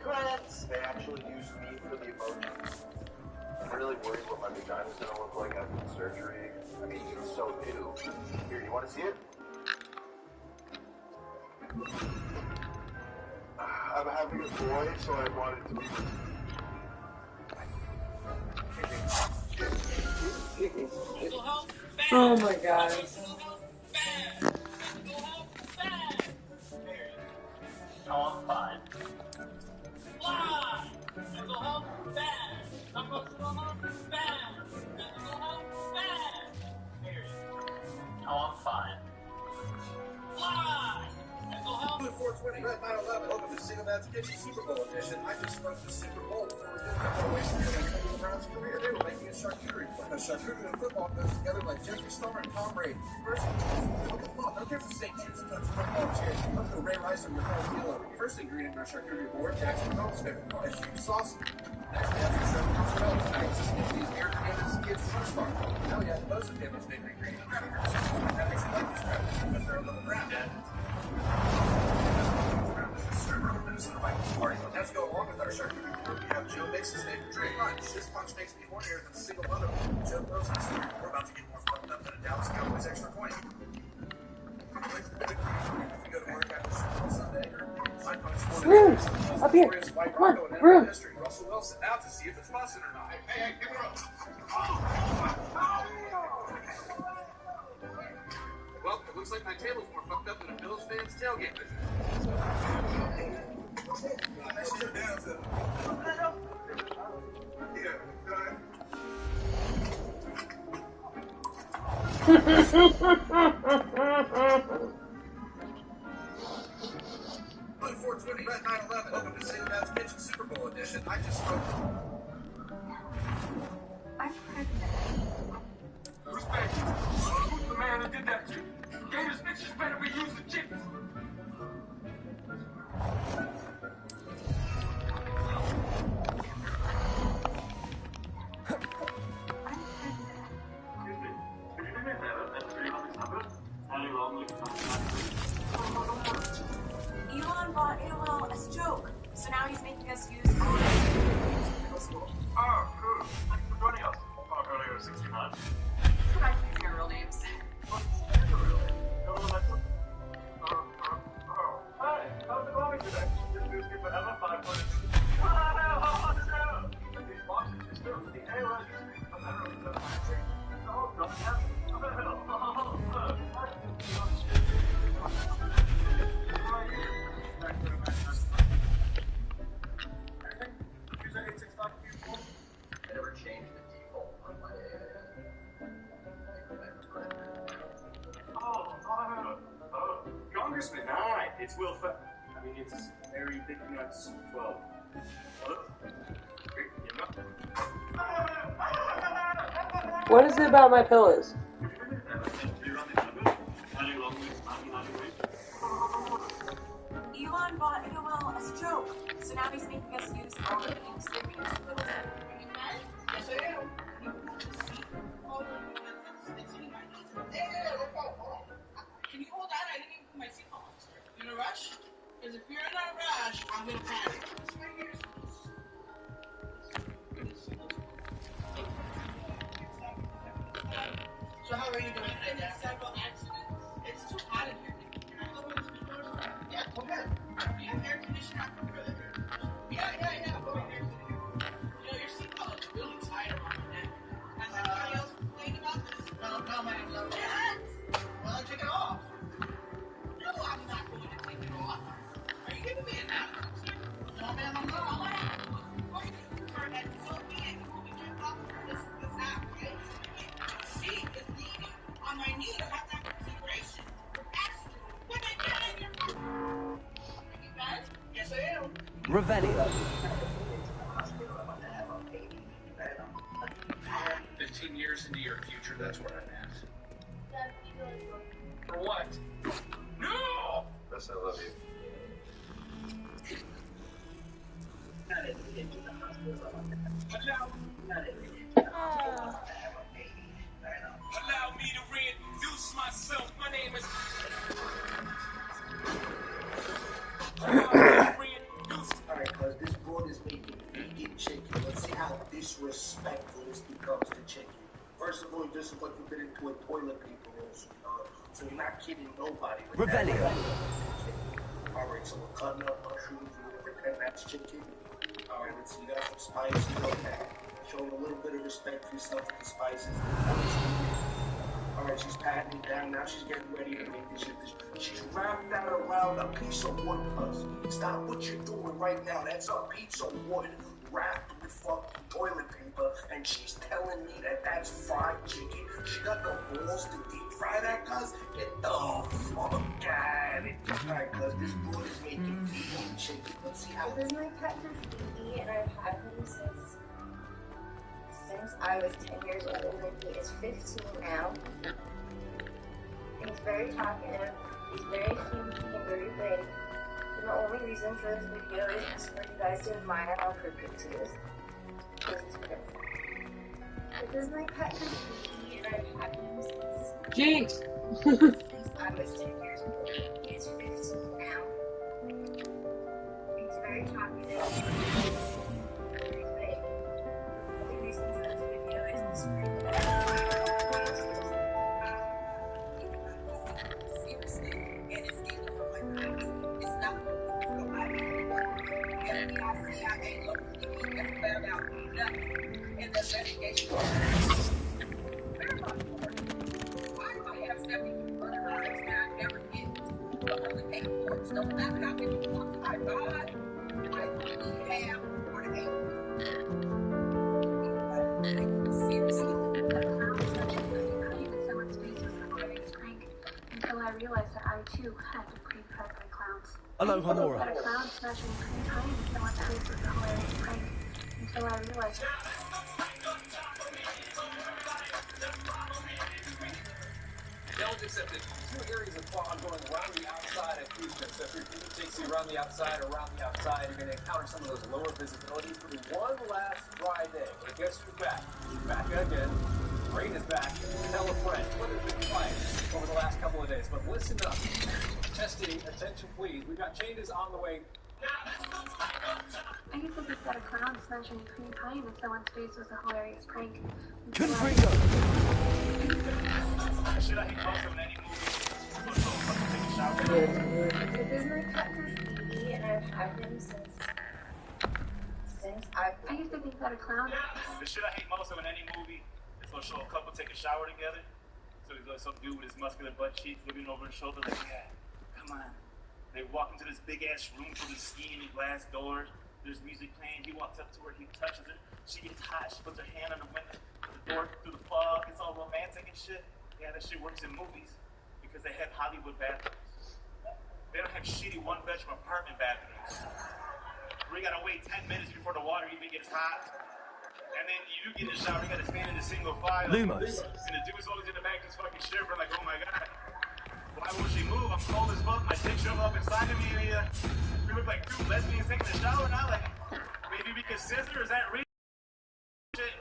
credits. They actually use me for the emojis. I'm really worried what my vagina's gonna look like after the surgery. I mean, it's so new. Here, you want to see it? I'm having a boy, so I wanted to be. Oh my god. Oh, I'm fine. Fly! Mental health bad. Emotional health bad. Physical health bad. Period. Oh, I'm fine. Fly! Mental health. 420, Red 911. Welcome to Single Dad's Kitchen Super Bowl edition. I just smoked the Super Bowl before we did that. We're wasting Antonio Brown's career. They were making a charcuterie play. A charcuterie and football goes together like Jeffree Star and Tom Brady. First, no, there's a St. Jude's touch football chair. Let's go Ray Rice and Nicole Kilo. First ingredient in our charcuterie board, Jackson Cole's favorite part. It's huge sauce. Next, we have some shrimp mozzarella. Next, these air-created kids crunch bar. Now we have most of David's favorite ingredient, crackers. That makes it like these crackers because they're a little brown. Let's go along with our charcuterie board. We have Joe Mix's favorite drink, punch. This punch makes me hornier than a single mother. Joe blows us. We're about to get more fucked up than a Dallas Cowboys extra point. If you go to work after Super Bowl Sunday, or I punch Up here. Come on, room. Russell Wilson out to see if it's busting or not. Hey, give me a... Well, it looks like my table's more fucked up than a Bills fan's tailgate visit. Blue 420, Red 911. Welcome to Single Dad's Kitchen Super Bowl edition. I just spoke. I'm pregnant. Who's back? Who's the man that did that to you? Gators bitches better be using chips. Elon bought AOL as a joke, so now he's making us use all of it in middle school. Oh, cool. Thanks for joining us. Oh, earlier 69. Could I please hear real names? What's your real name? Hi, how's it going today? This news be forever 500. Wow, no! These boxes are still the AOL history. I'm not really done my thing. Oh, God, yeah. I never changed the default on my... Congressman, hi. It's Will Fe... I mean, it's Mary Big Nuts 12. Hello? What is it about my pillows? Elon bought AOL as a joke, so now he's making us use all of the streaming in middle school. Yes, I am. Can you hold on? I didn't even put my seatbelt on. In a rush? Because if you're in a rush, I'm going to panic. So how are you doing today, Dad? Several accidents. It's too hot in here. Can I go with the doors? Yeah, go ahead. Do you have air conditioning? I prefer the air conditioning. Yeah. Go ahead. You know, your seatbelt is really tight around your neck. Has anybody else complained about this? No, man. No. Yes. Well, I'll take it off. No, I'm not going to take it off. Are you giving me an attitude? No, ma'am, I'm not. I'm not. Why did you turn that so big? You can't talk through this app, okay? She is leaning on my knee to have that consideration. Actually, when I get in your... Are you guys? Yes, I am. Revelio. 15 years into your future, that's where I'm at. For what? No! Yes, I love you. Allow me to reintroduce myself. My name is... Alright, cuz, this First of all, you just look like you've been into a toilet paper roll, sweetheart. So you're not kidding nobody. Revelio. Alright, so we're cutting up mushrooms, we're gonna pretend that's chicken. Alright, let's see, you got some spices, okay. Showing a little bit of respect for yourself with the spices. Alright, she's patting it down, now she's getting ready to make this shit. She's wrapped that around a piece of wood, cuz. Stop what you're doing right now, that's a piece of wood wrapped with fucking toilet paper, and she's telling me that that's fried chicken. She got the balls to deep fry that, cuz? Get the fuck out of it. Alright, cuz, this broad is making people chicken. Let's see how. This is my pet Phoebe, and I've had him since I was 10 years old, and he is 15 now. And he's very talkative, he's very kinky and very big. And the only reason for this video is for you guys to admire how perfect he is. Because he's perfect. This is my pet Phoebe, and I've had him Jinx! since I was 10 years old. He is 15 now. He's very talkative. Very big. The only reason for this video is for you guys to admire how perfect he is. Seriously, and it's getting from my mind. It's not nobody. And I see I ain't looked to me and found out nothing in the investigation. Verify for it. Why do I have 72 other lives that I never get? The only paperwork don't matter how many books I buy. I only have 48. Seriously. Until I realized that I too had to be fed by clowns. Aloha That Mora. a clown smashing pretty tiny and someone's face was a hilarious prank. Until I realized Challenge accepted. 2 areas of fog going around the outside of Houston. So if your team takes you around the outside or around the outside, you're going to encounter some of those lower visibilities for one last dry day. But guess who's back? Back again. Rain is back. Tell a friend. Weather's been quiet over the last couple of days. But listen up. Testing. Attention, please. We've got changes on the way. I used to think that a clown smashing a cream pie in someone's face was a hilarious prank. Confringo. Should I hit most of any movie? So fucking take a shower. This is my pet Phoebe, and I've had him since I used to think that a clown. The shit I hate most of in any movie is gonna show a couple take a shower together. So he's like some dude with his muscular butt cheeks looking over his shoulder like, yeah, come on. They walk into this big ass room full of steamy glass doors. There's music playing. He walks up to her. He touches her. She gets hot. She puts her hand on the window, the door through the fog. It's all romantic and shit. Yeah, that shit works in movies because they have Hollywood bathrooms. They don't have shitty one-bedroom apartment bathrooms. We gotta wait 10 minutes before the water even gets hot. And then you get in the shower, you gotta stand in a single file. Lumos. And the dude's always in the back just fucking shivering like, oh my god. Why won't she move? I'm cold as fuck. My dick showed up inside of me. We look like two lesbians taking a shower now. Like, maybe we can scissor? Is that real? Shit.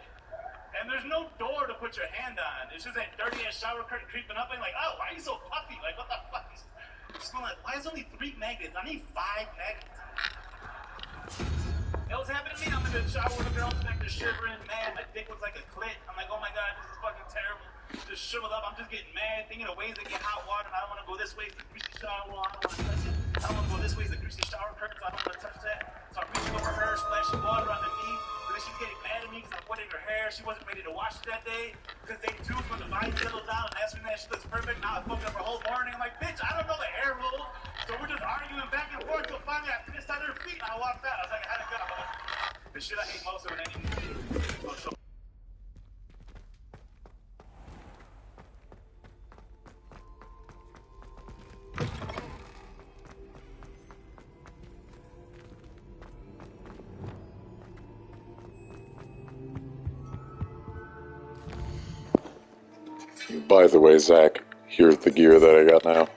And there's no door to put your hand on. It's just that dirty ass shower curtain creeping up and like, oh, why are you so puffy? Like, what the fuck? It's like, why is only 3 magnets? I need 5 magnets. You know what's happening to me? I'm in the shower with a girl back there shivering. Man, my dick looks like a clit. I'm like, oh my god, this is fucking terrible. Just shriveled up. I'm just getting mad, thinking of ways to get hot water. And I don't want to go this way. It's the greasy shower wall. I don't want to touch it. I don't want to go this way. It's the greasy shower curtain. So I don't want to touch that. So I'm reaching over her, splashing water on the knee. But then she's getting mad at me because I'm wetting her hair. She wasn't ready to wash it that day. Because day 2, when the vine settles down and that's when that shit looks perfect. Now I fucked up her whole morning. I'm like, bitch, I don't know the hair rule. So we're just arguing back and forth until finally I finished on her feet and I walked out. I was like, I had to go. The shit I hate most of in any movie. By the way, Zach, here's the gear that I got now.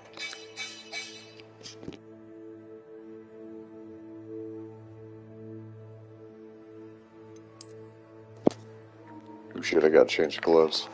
Oh shit, I gotta change the gloves.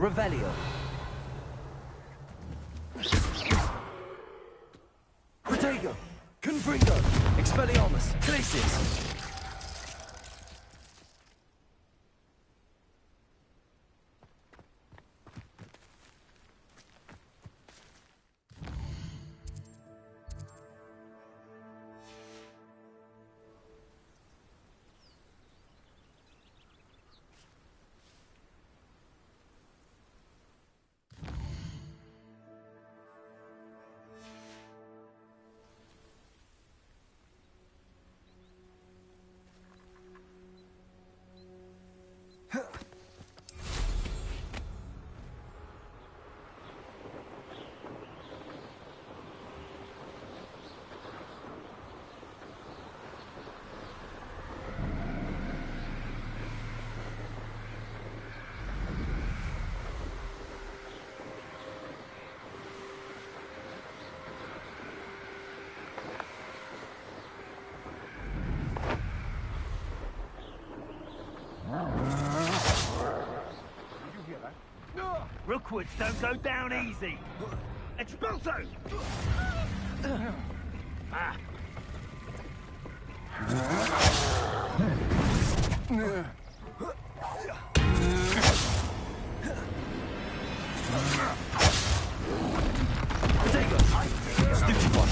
Revelio. Protego. Confringo. Expelliarmus. Glacius. Hogwarts don't go down easy. Expulso! Ah. Stupid one.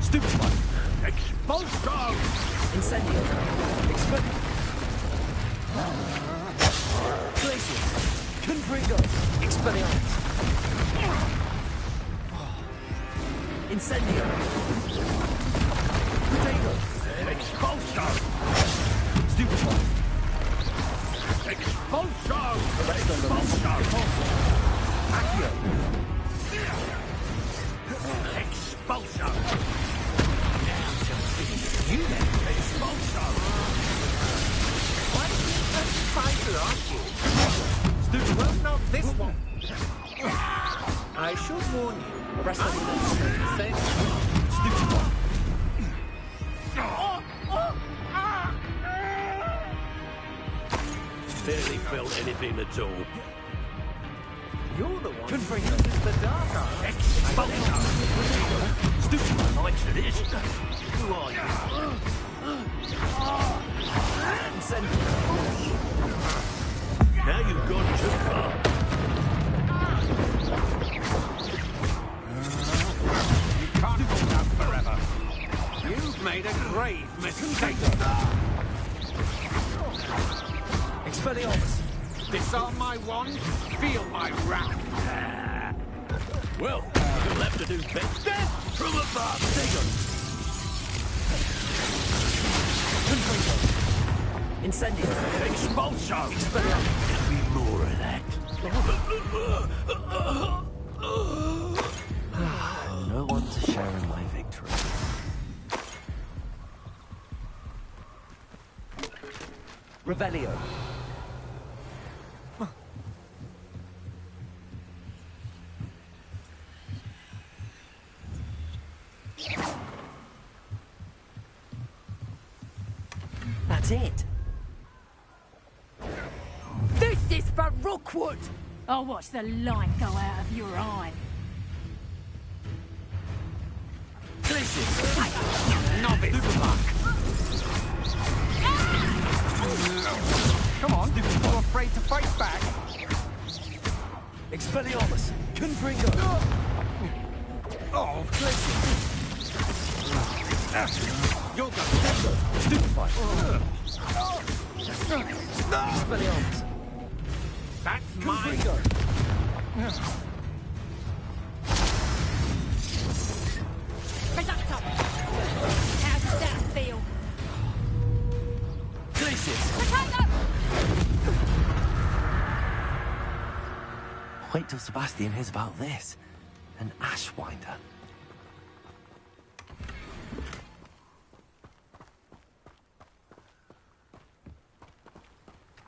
Stupid one. Expulso! Incendio. Expel. Glacius. Confringo. Expelliarmus. Incendio. Potato. Expulso! Stupid one. Expulso! Expulso. Accio. Expulso! You then, expulso! Why are you such a fighter, aren't you? Stupid Well, one. not this one. I should warn you. Rest I of the don't say the same. Stupid one. Barely felt anything at all. You're the one who Confringo. uses the dark art. Expulso! Stupid one. Likes of this. Who are you? Incendio. Now you've gone too far. You can't hold out forever. You've made a grave mistake. Expelliarmus. Disarm my wand, feel my wrath. Well, you'll have to do better. Death from above! Confringo. Incendio. Expulso! Expelliarmus. There'll be more of that. No one to share in my victory. Revelio. That's it. This is for Rookwood! I'll watch the light go out of your eye. Glacius. Novice luck. Come on, you afraid to fight back? Expelliarmus. Confringo. Oh, Glacius. you're the Stupefy. Expelliarmus. That's mine. Confringo. Reducto! How does that feel? Glacius. Potato! Wait till Sebastian hears about this. An Ashwinder.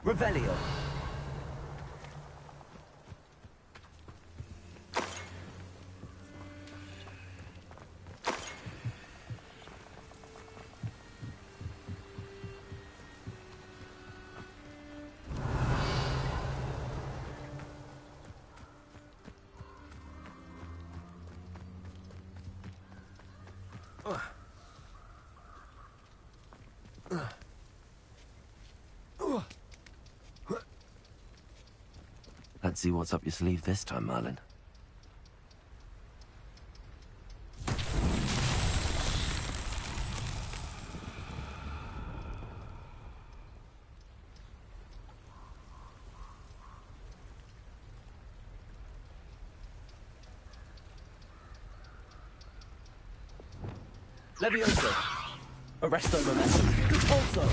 Revelio. Let's see what's up your sleeve this time, Merlin. Levioso. Arresto momentum. Repulso.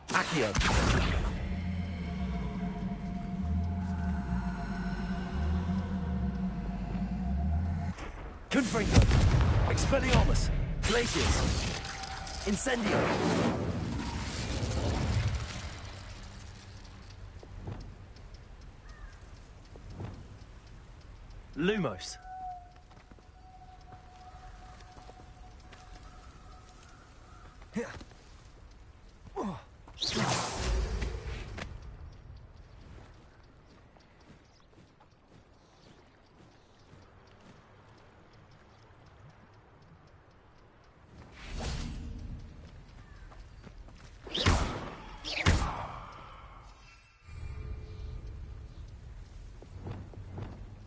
Accio. Confringo. Expelliarmus. Glacius. Incendio. Lumos.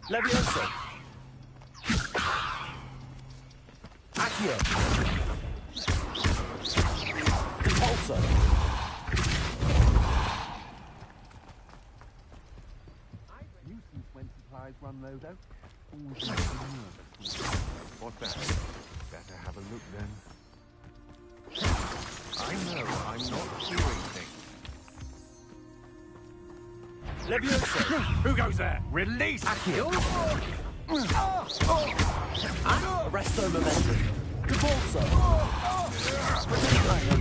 Levioso. Accio. Repulso. Nuisance when supplies run low, though. Always makes me nervous. What's that? Better have a look then. I know I'm not hearing things. Levioso. Who goes there? Release! Accio. Arresto momentum. Repulso.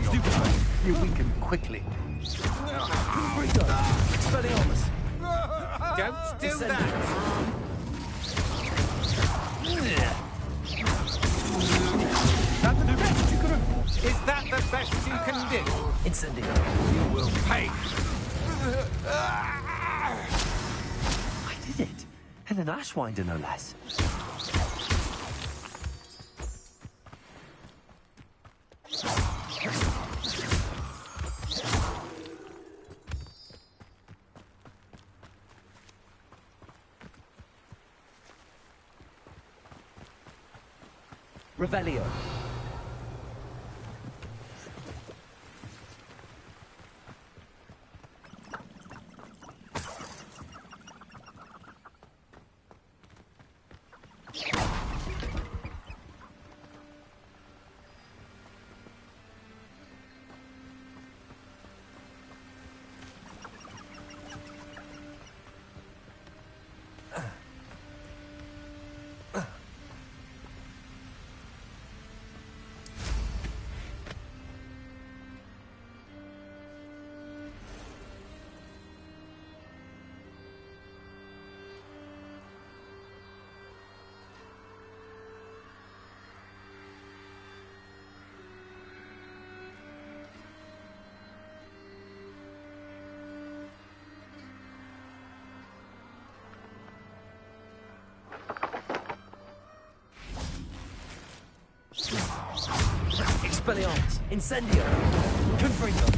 Stupefy. You weaken quickly. Confringo. Expelliarmus. Don't do that! That's the best you can do. Is that the best you can do? Incendio. You will pay. I did it. And an Ashwinder, no less. Revelio. Expelliarmus. Incendio. Confringo.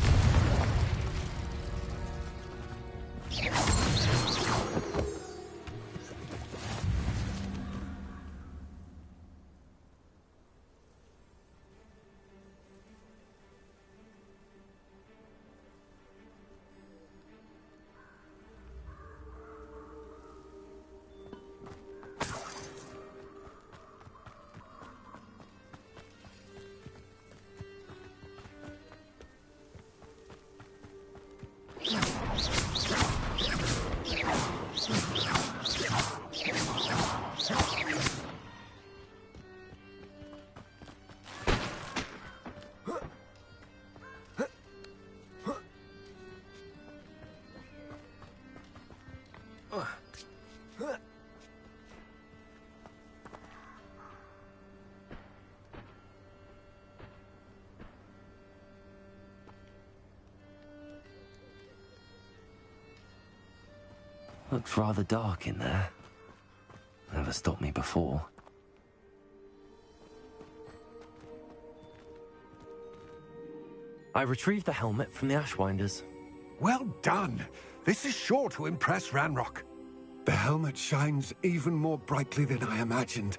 Looked rather dark in there. Never stopped me before. I retrieved the helmet from the Ashwinders. Well done. This is sure to impress Ranrock. The helmet shines even more brightly than I imagined.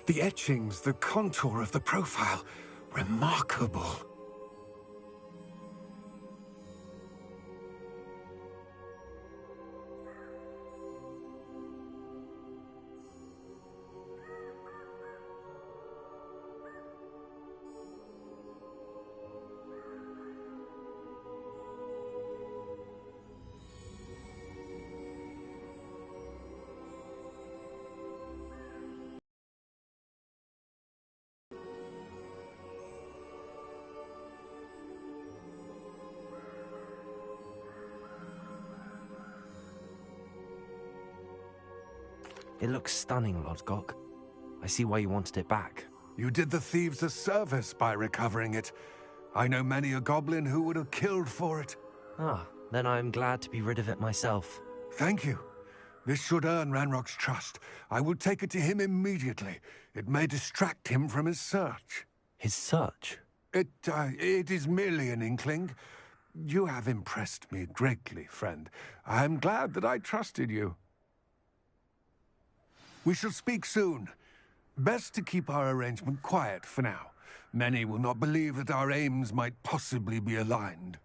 The etchings, the contour of the profile, remarkable. It looks stunning, Lodgok. I see why you wanted it back. You did the thieves a service by recovering it. I know many a goblin who would have killed for it. Ah, then I am glad to be rid of it myself. Thank you. This should earn Ranrock's trust. I will take it to him immediately. It may distract him from his search. His search? It is merely an inkling. You have impressed me greatly, friend. I am glad that I trusted you. We shall speak soon. Best to keep our arrangement quiet for now. Many will not believe that our aims might possibly be aligned.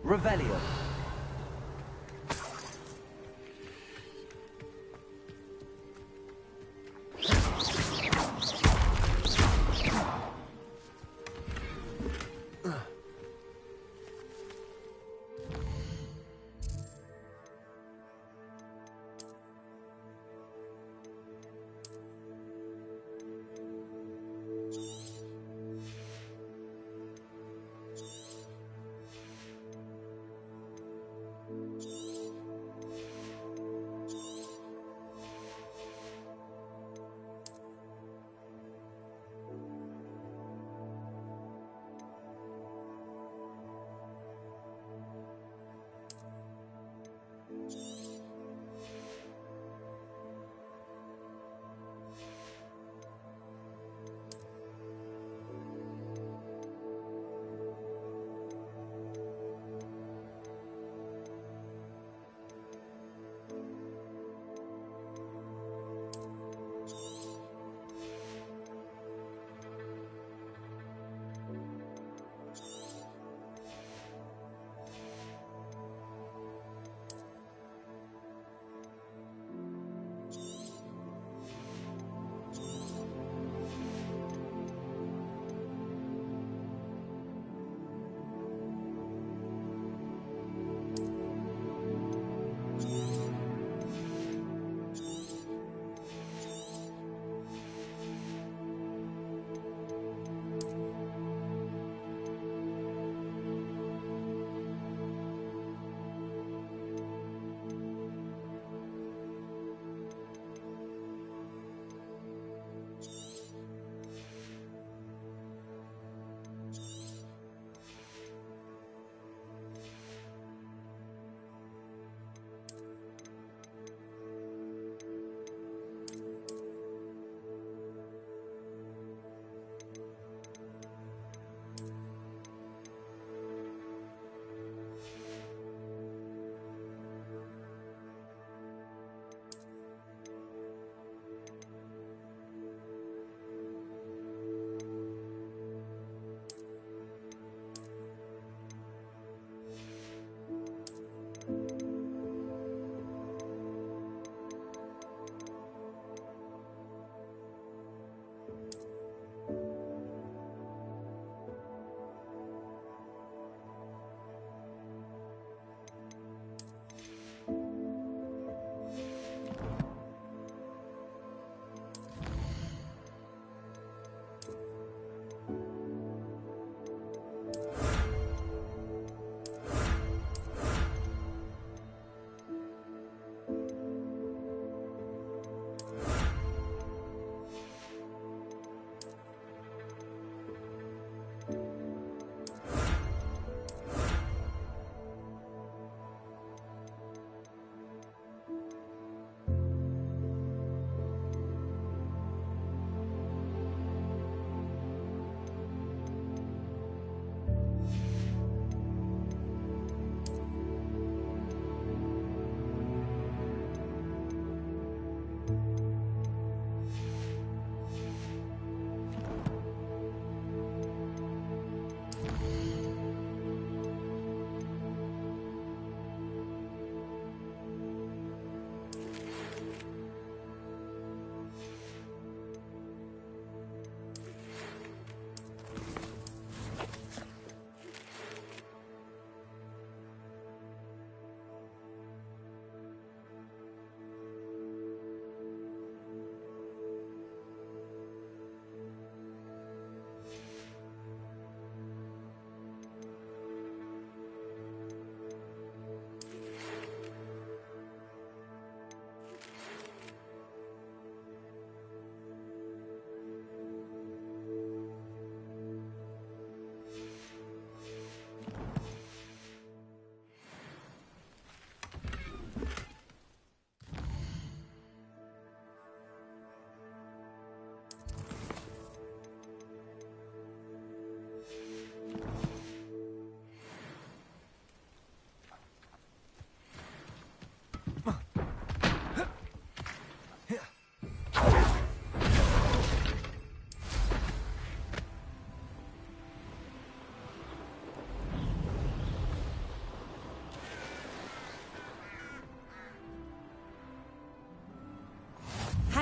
Revelio.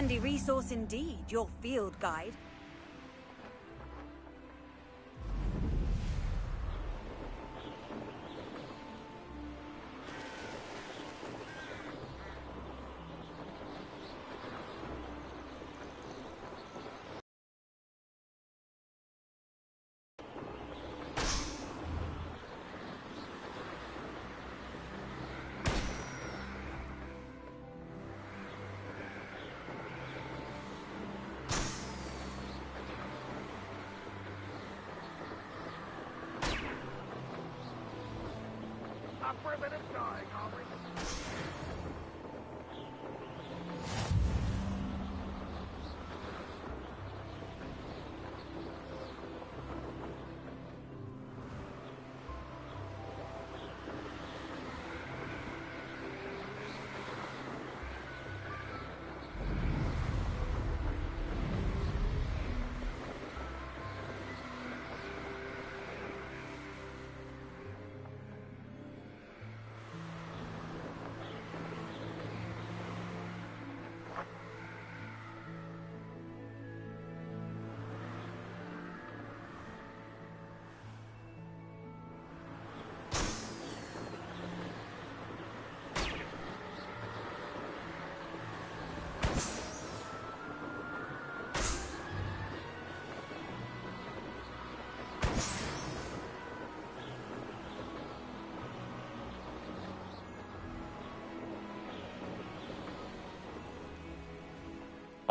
Handy resource indeed, your field guide. For a bit of dying, are we?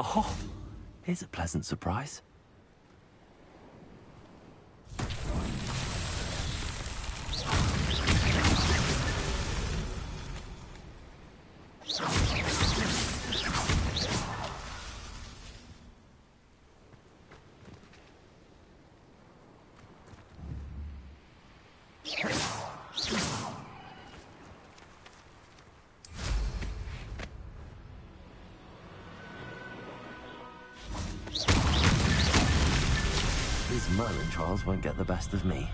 Oh, here's a pleasant surprise. These Merlin trials won't get the best of me.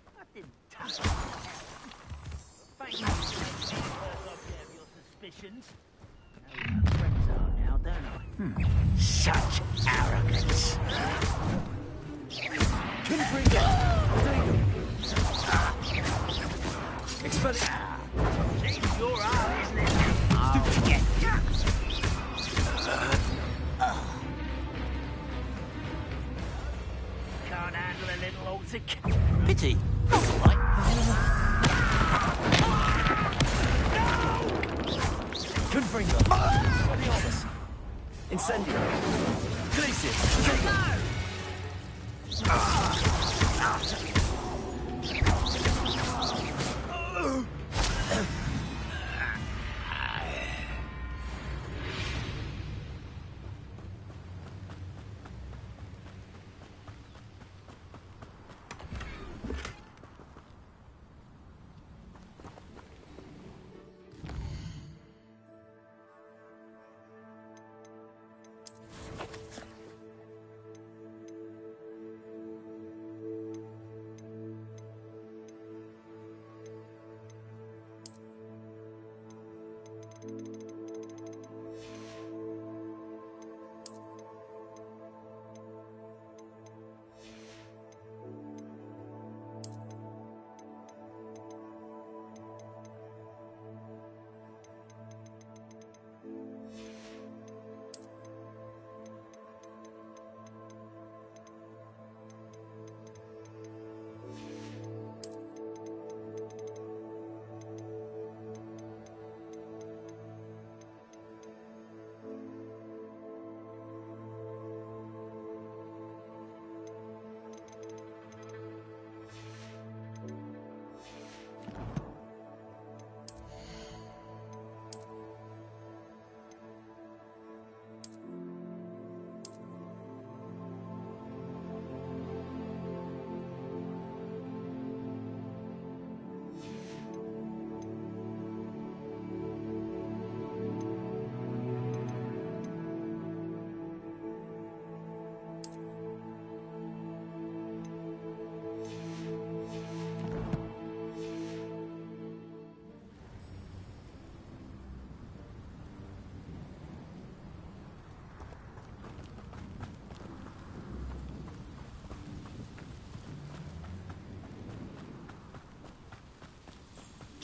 I didn't touch it. Thank you for making me first object of your suspicions. I know who my friends are now, don't I? Such arrogance. Expel it. It's your art, isn't it? I'll get you. Can't handle a little altercation. Pity. That's all right. Confringo. Expelliarmus. Incendio. Glacius. No!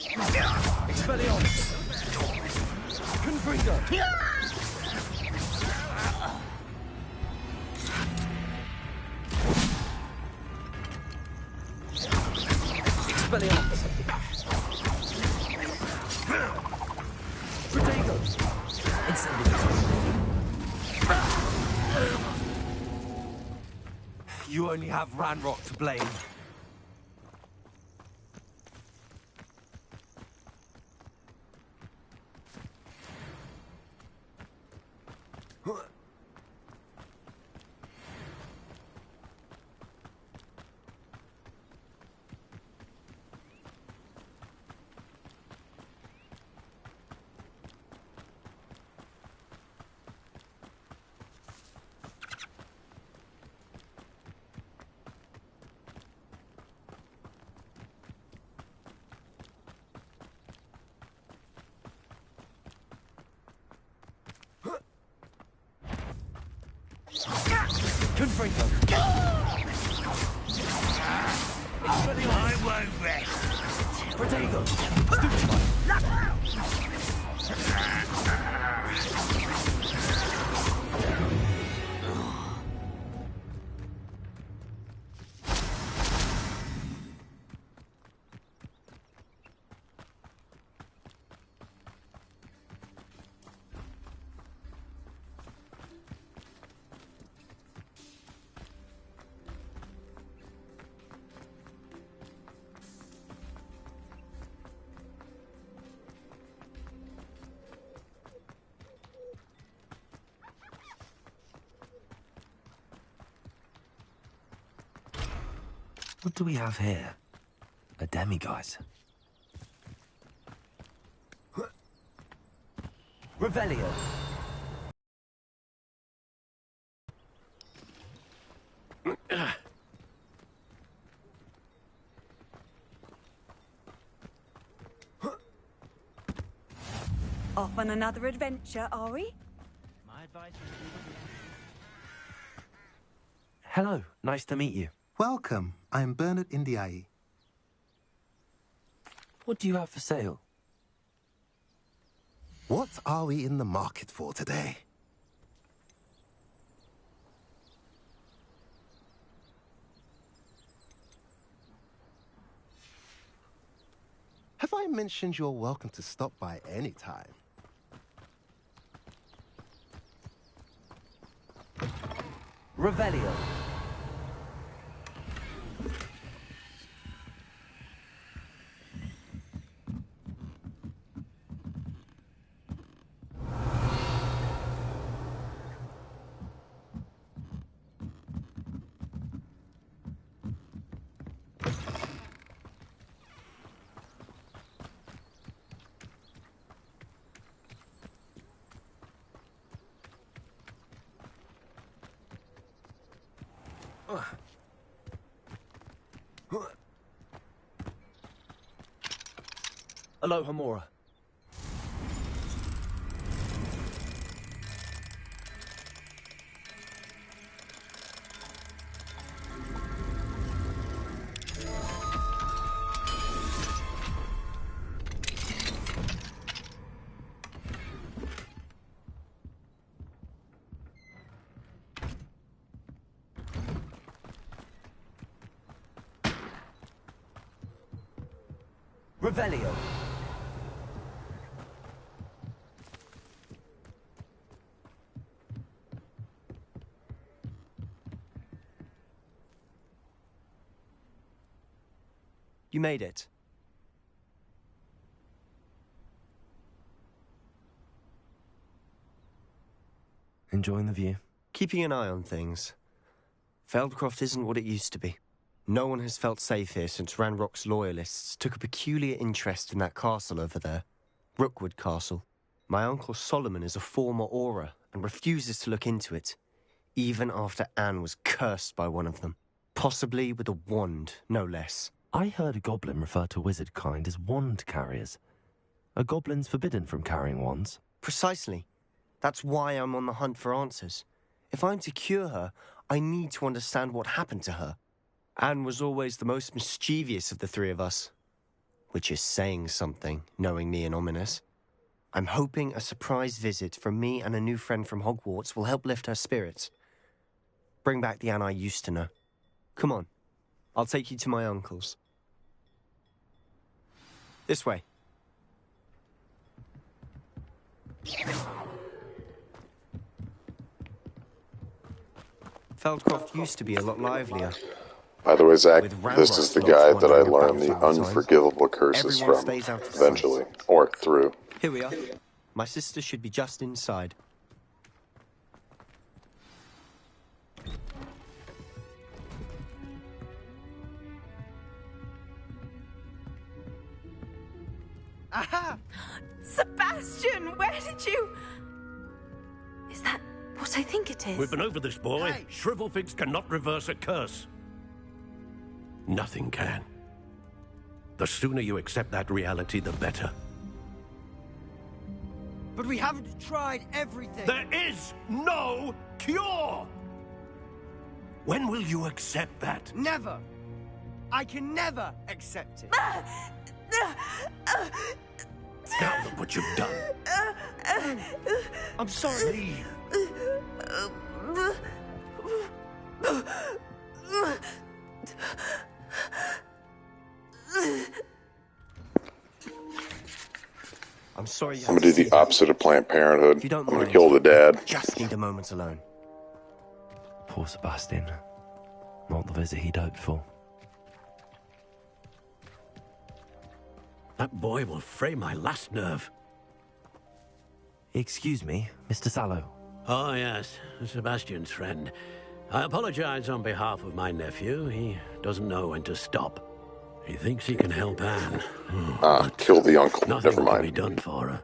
Expelliarmus! Confringo! Expelliarmus! Protego! Incendiary! You only have Ranrock to blame. Confringo! I won't rest! Protego! Stupefy! What do we have here? A demiguise. Revelio! Off on another adventure, are we? My advice Hello, nice to meet you. Welcome. I am Bernard Indiai. What do you have for sale? What are we in the market for today? Have I mentioned you're welcome to stop by any time? Revelio! Aloha Mora. Revelio. You made it. Enjoying the view? Keeping an eye on things. Feldcroft isn't what it used to be. No one has felt safe here since Ranrock's loyalists took a peculiar interest in that castle over there. Rookwood Castle. My uncle Solomon is a former Auror and refuses to look into it, even after Anne was cursed by one of them. Possibly with a wand, no less. I heard a goblin refer to wizard kind as wand carriers. Are goblins forbidden from carrying wands? Precisely. That's why I'm on the hunt for answers. If I'm to cure her, I need to understand what happened to her. Anne was always the most mischievous of the three of us. which is saying something, knowing me and Ominous. I'm hoping a surprise visit from me and a new friend from Hogwarts will help lift her spirits. Bring back the Anne I used to know. Come on, I'll take you to my uncle's. This way. Feldcroft used to be a lot livelier. By the way, Zach, With this is Ramrock's the lots guy that I wandering learned about the all the time, unforgivable curses everyone from, stays out of eventually, sight. or through. Here we are. My sister should be just inside. Aha! Sebastian, where did you... Is that what I think it is? We've been over this, boy. Hey. Shrivelfigs cannot reverse a curse. Nothing can. The sooner you accept that reality, the better. But we haven't tried everything. There is no cure! When will you accept that? Never! I can never accept it. Now look what you've done. I'm sorry. Leave. I'm sorry you I'm gonna do the opposite of Planned Parenthood. I'm gonna kill the dad. Just need a moment alone. Poor Sebastian. Not the visit he'd hoped for. That boy will fray my last nerve. Excuse me, Mr. Sallow. Oh, yes, Sebastian's friend. I apologize on behalf of my nephew. He doesn't know when to stop. He thinks he can help Anne. Kill the uncle. Nothing Never mind. can be done for her.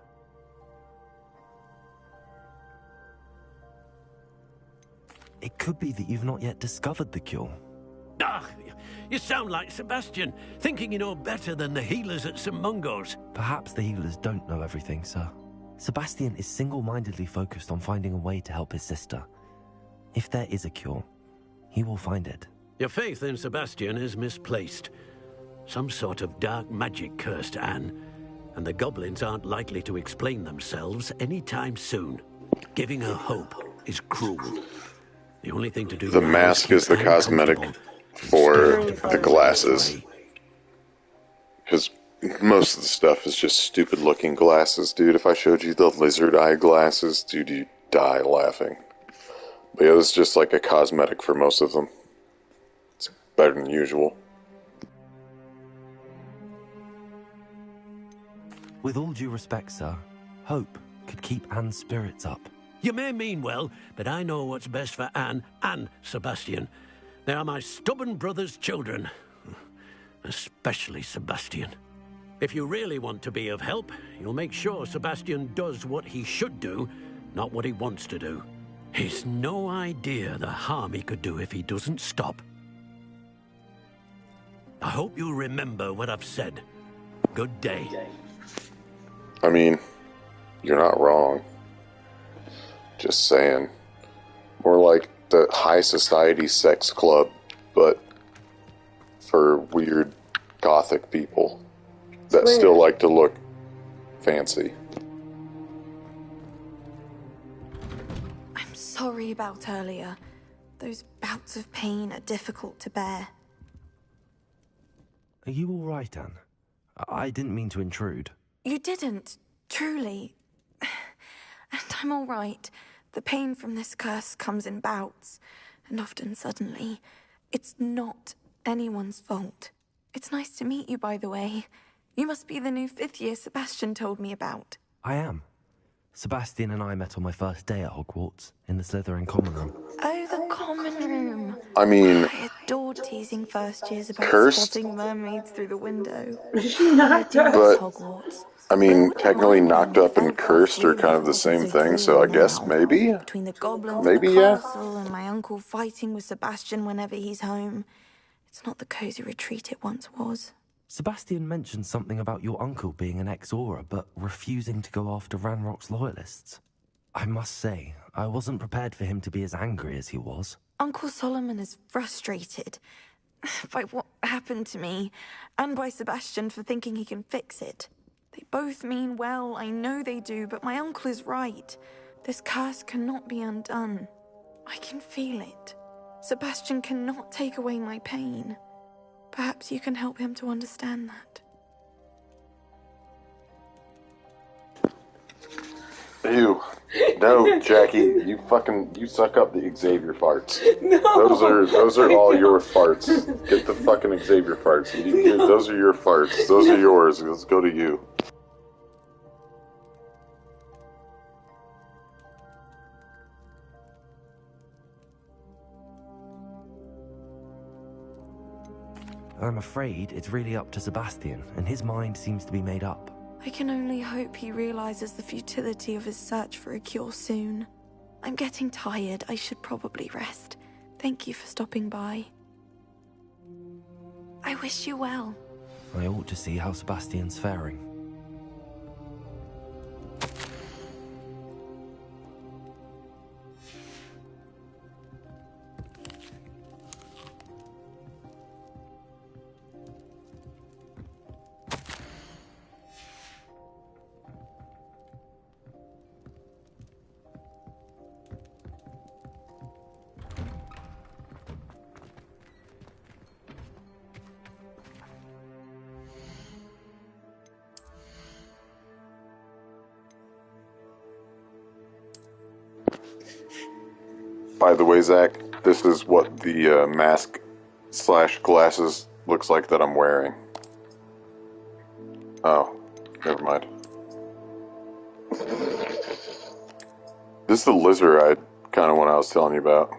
It could be that you've not yet discovered the cure. Ah, you sound like Sebastian, thinking you know better than the healers at St. Mungo's. Perhaps the healers don't know everything, sir. Sebastian is single-mindedly focused on finding a way to help his sister. If there is a cure, he will find it. Your faith in Sebastian is misplaced. Some sort of dark magic cursed Anne, and the goblins aren't likely to explain themselves anytime soon. Giving her hope is cruel. The only thing to do The now mask is is the keep Anne cosmetic comfortable. for the glasses. Because most of the stuff is just stupid looking glasses, dude. If I showed you the lizard eye glasses, dude, you'd die laughing. But yeah, it's just like a cosmetic for most of them. It's better than usual. With all due respect, sir, hope could keep Anne's spirits up. You may mean well, but I know what's best for Anne and Sebastian. They are my stubborn brother's children. Especially Sebastian. If you really want to be of help, you'll make sure Sebastian does what he should do, not what he wants to do. He's no idea the harm he could do if he doesn't stop. I hope you'll remember what I've said. Good day. I mean, you're not wrong. Just saying. More like the high society sex club, but for weird gothic people that still like to look fancy. I'm sorry about earlier. Those bouts of pain are difficult to bear. Are you all right, Anne? I didn't mean to intrude. You didn't, truly. And I'm all right. The pain from this curse comes in bouts, and often suddenly. It's not anyone's fault. It's nice to meet you, by the way. You must be the new 5th year Sebastian told me about. I am. Sebastian and I met on my first day at Hogwarts, in the Slytherin common room. Oh, the common room. I mean, I adored teasing first years about cursed? spotting mermaids through the window. But, I mean, technically knocked up and cursed are kind of the same thing, so I guess maybe? Between the goblins Maybe, in the yeah? castle and my uncle fighting with Sebastian whenever he's home. It's not the cozy retreat it once was. Sebastian mentioned something about your uncle being an ex-Aura, but refusing to go after Ranrock's loyalists. I must say, I wasn't prepared for him to be as angry as he was. Uncle Solomon is frustrated. by what happened to me, and by Sebastian for thinking he can fix it. They both mean well, I know they do, but my uncle is right. This curse cannot be undone. I can feel it. Sebastian cannot take away my pain. Perhaps you can help him to understand that. Ew. No, Jackie, you suck up the Xavier farts. No. Those are all your farts. Get the fucking Xavier farts. Those are your farts. Those are yours. Let's go to you. I'm afraid it's really up to Sebastian, and his mind seems to be made up. I can only hope he realizes the futility of his search for a cure soon. I'm getting tired. I should probably rest. Thank you for stopping by. I wish you well. I ought to see how Sebastian's faring. By the way, Zach, this is what the mask / glasses looks like that I'm wearing. Oh, never mind. This is the lizard eye kind of one I was telling you about.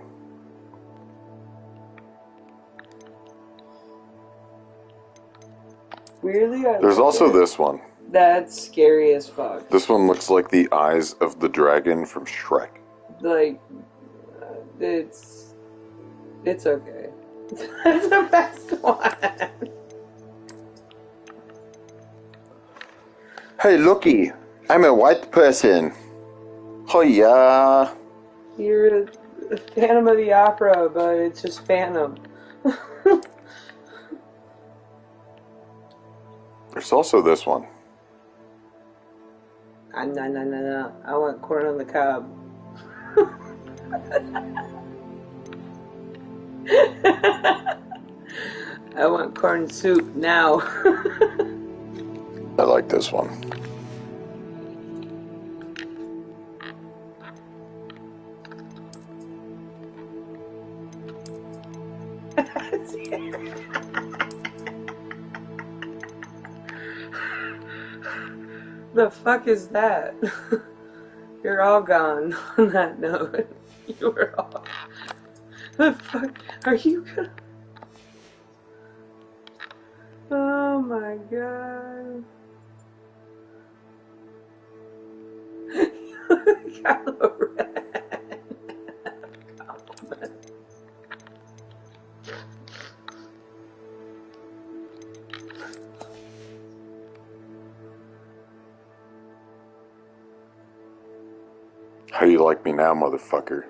Weirdly, There's also this one. That's scary as fuck. This one looks like the eyes of the dragon from Shrek. Like, it's okay. That's the best one. Hey, looky, I'm a white person. Hiya. You're a Phantom of the Opera, but it's just Phantom. There's also this one. No. I want corn on the cob. I want corn soup now. I like this one. The fuck is that? You're all gone on that note. You were all... The fuck? Are you gonna... Oh my god. Kylo Ren. How you like me now, motherfucker?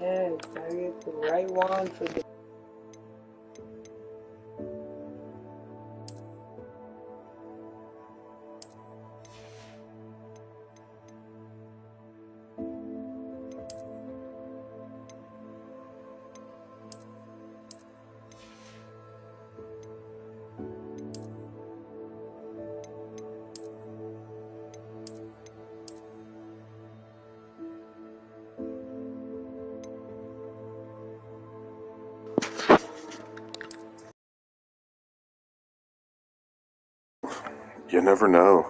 Yeah, gotta get the right one for the... You never know.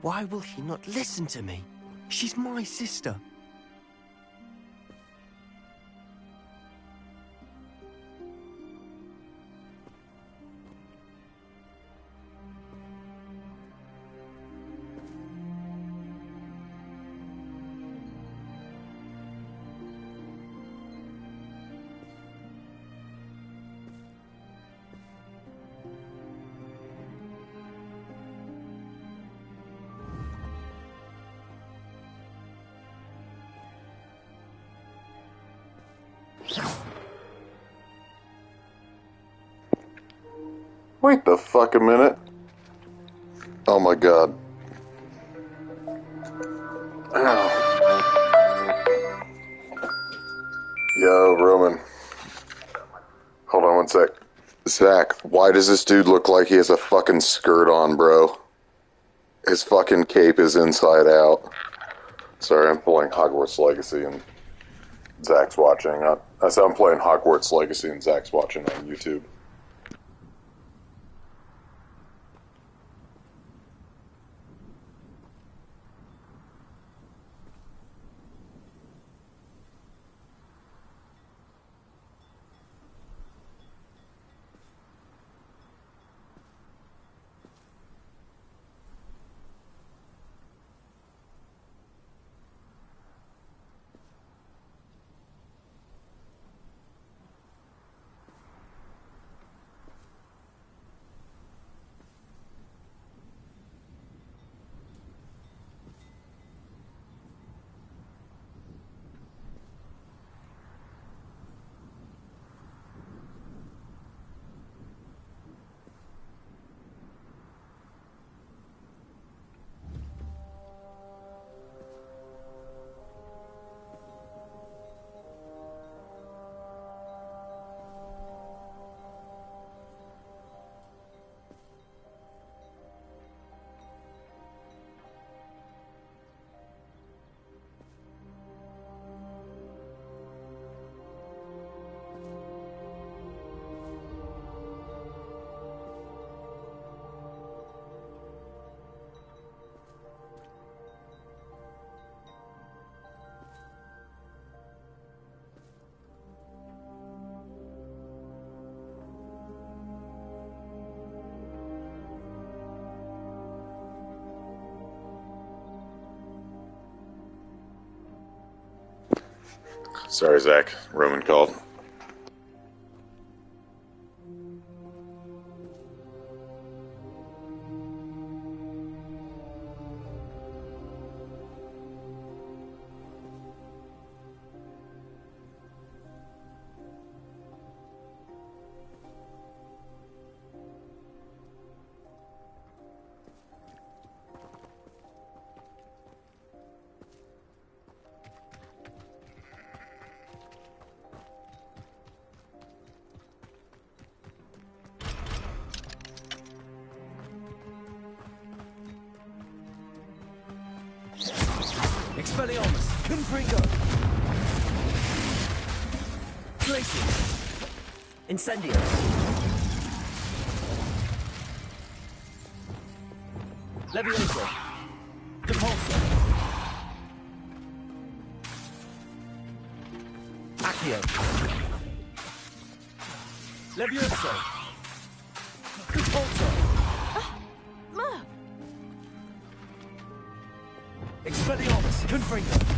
Why will he not listen to me? She's my sister. Wait the fuck a minute. Oh my god. Yo, Roman. Hold on one sec. Zach, why does this dude look like he has a fucking skirt on, bro? His fucking cape is inside out. Sorry, I'm playing Hogwarts Legacy and Zach's watching. I said I'm playing Hogwarts Legacy and Zach's watching on YouTube. Sorry, Zach. Roman called. Expelliarmus, Confringo. Glacius. Incendio. Levioso. Depulso. Accio. Levioso. Depulso. Expelliarmus, Confringo.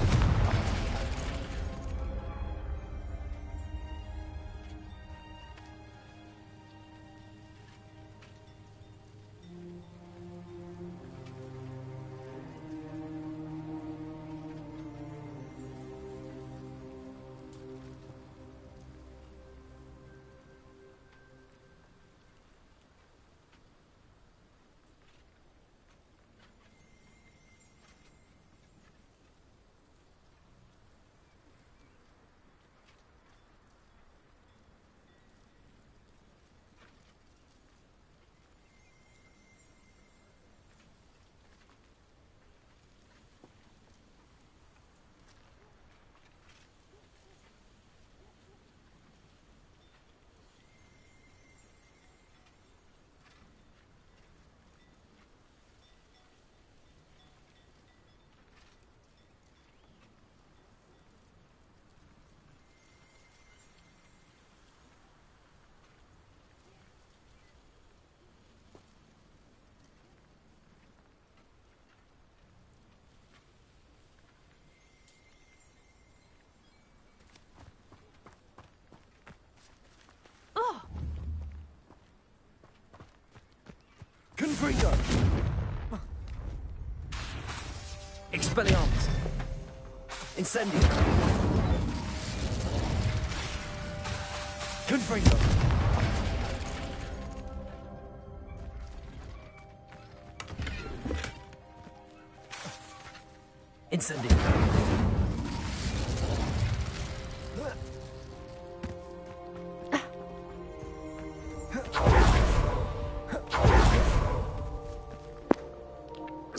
Confringo. Expelliarmus. Incendio. Confringo.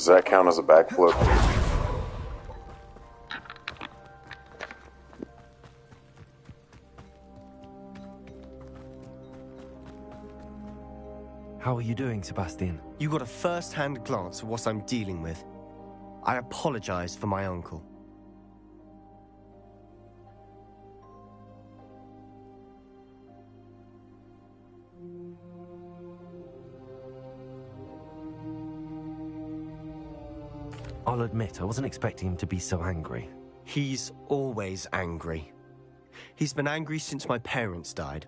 Does that count as a backflip? How are you doing, Sebastian? You got a first-hand glance of what I'm dealing with. I apologize for my uncle. I'll admit, I wasn't expecting him to be so angry. He's always angry. He's been angry since my parents died.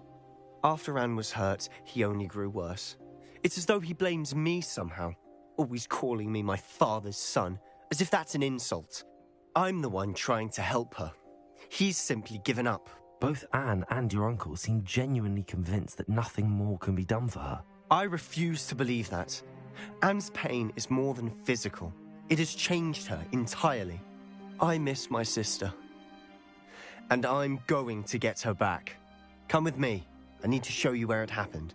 After Anne was hurt, he only grew worse. It's as though he blames me somehow, always calling me my father's son, as if that's an insult. I'm the one trying to help her. He's simply given up. Both Anne and your uncle seem genuinely convinced that nothing more can be done for her. I refuse to believe that. Anne's pain is more than physical. It has changed her entirely. I miss my sister. And I'm going to get her back. Come with me. I need to show you where it happened.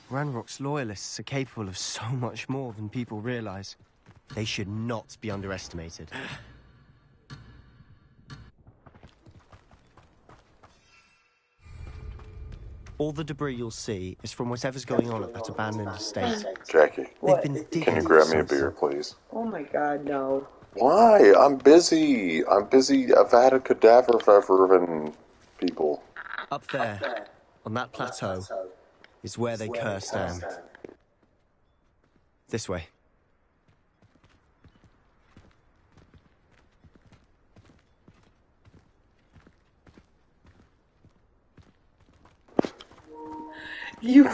Ranrock's loyalists are capable of so much more than people realize. They should not be underestimated. All the debris you'll see is from whatever's going on at that abandoned estate. Jackie, What? can you grab me a beer, please? Oh my god, no. Why? I'm busy. I've had a cadaver fever people. Up there, on that plateau, is where they cursed Anne. This way. You...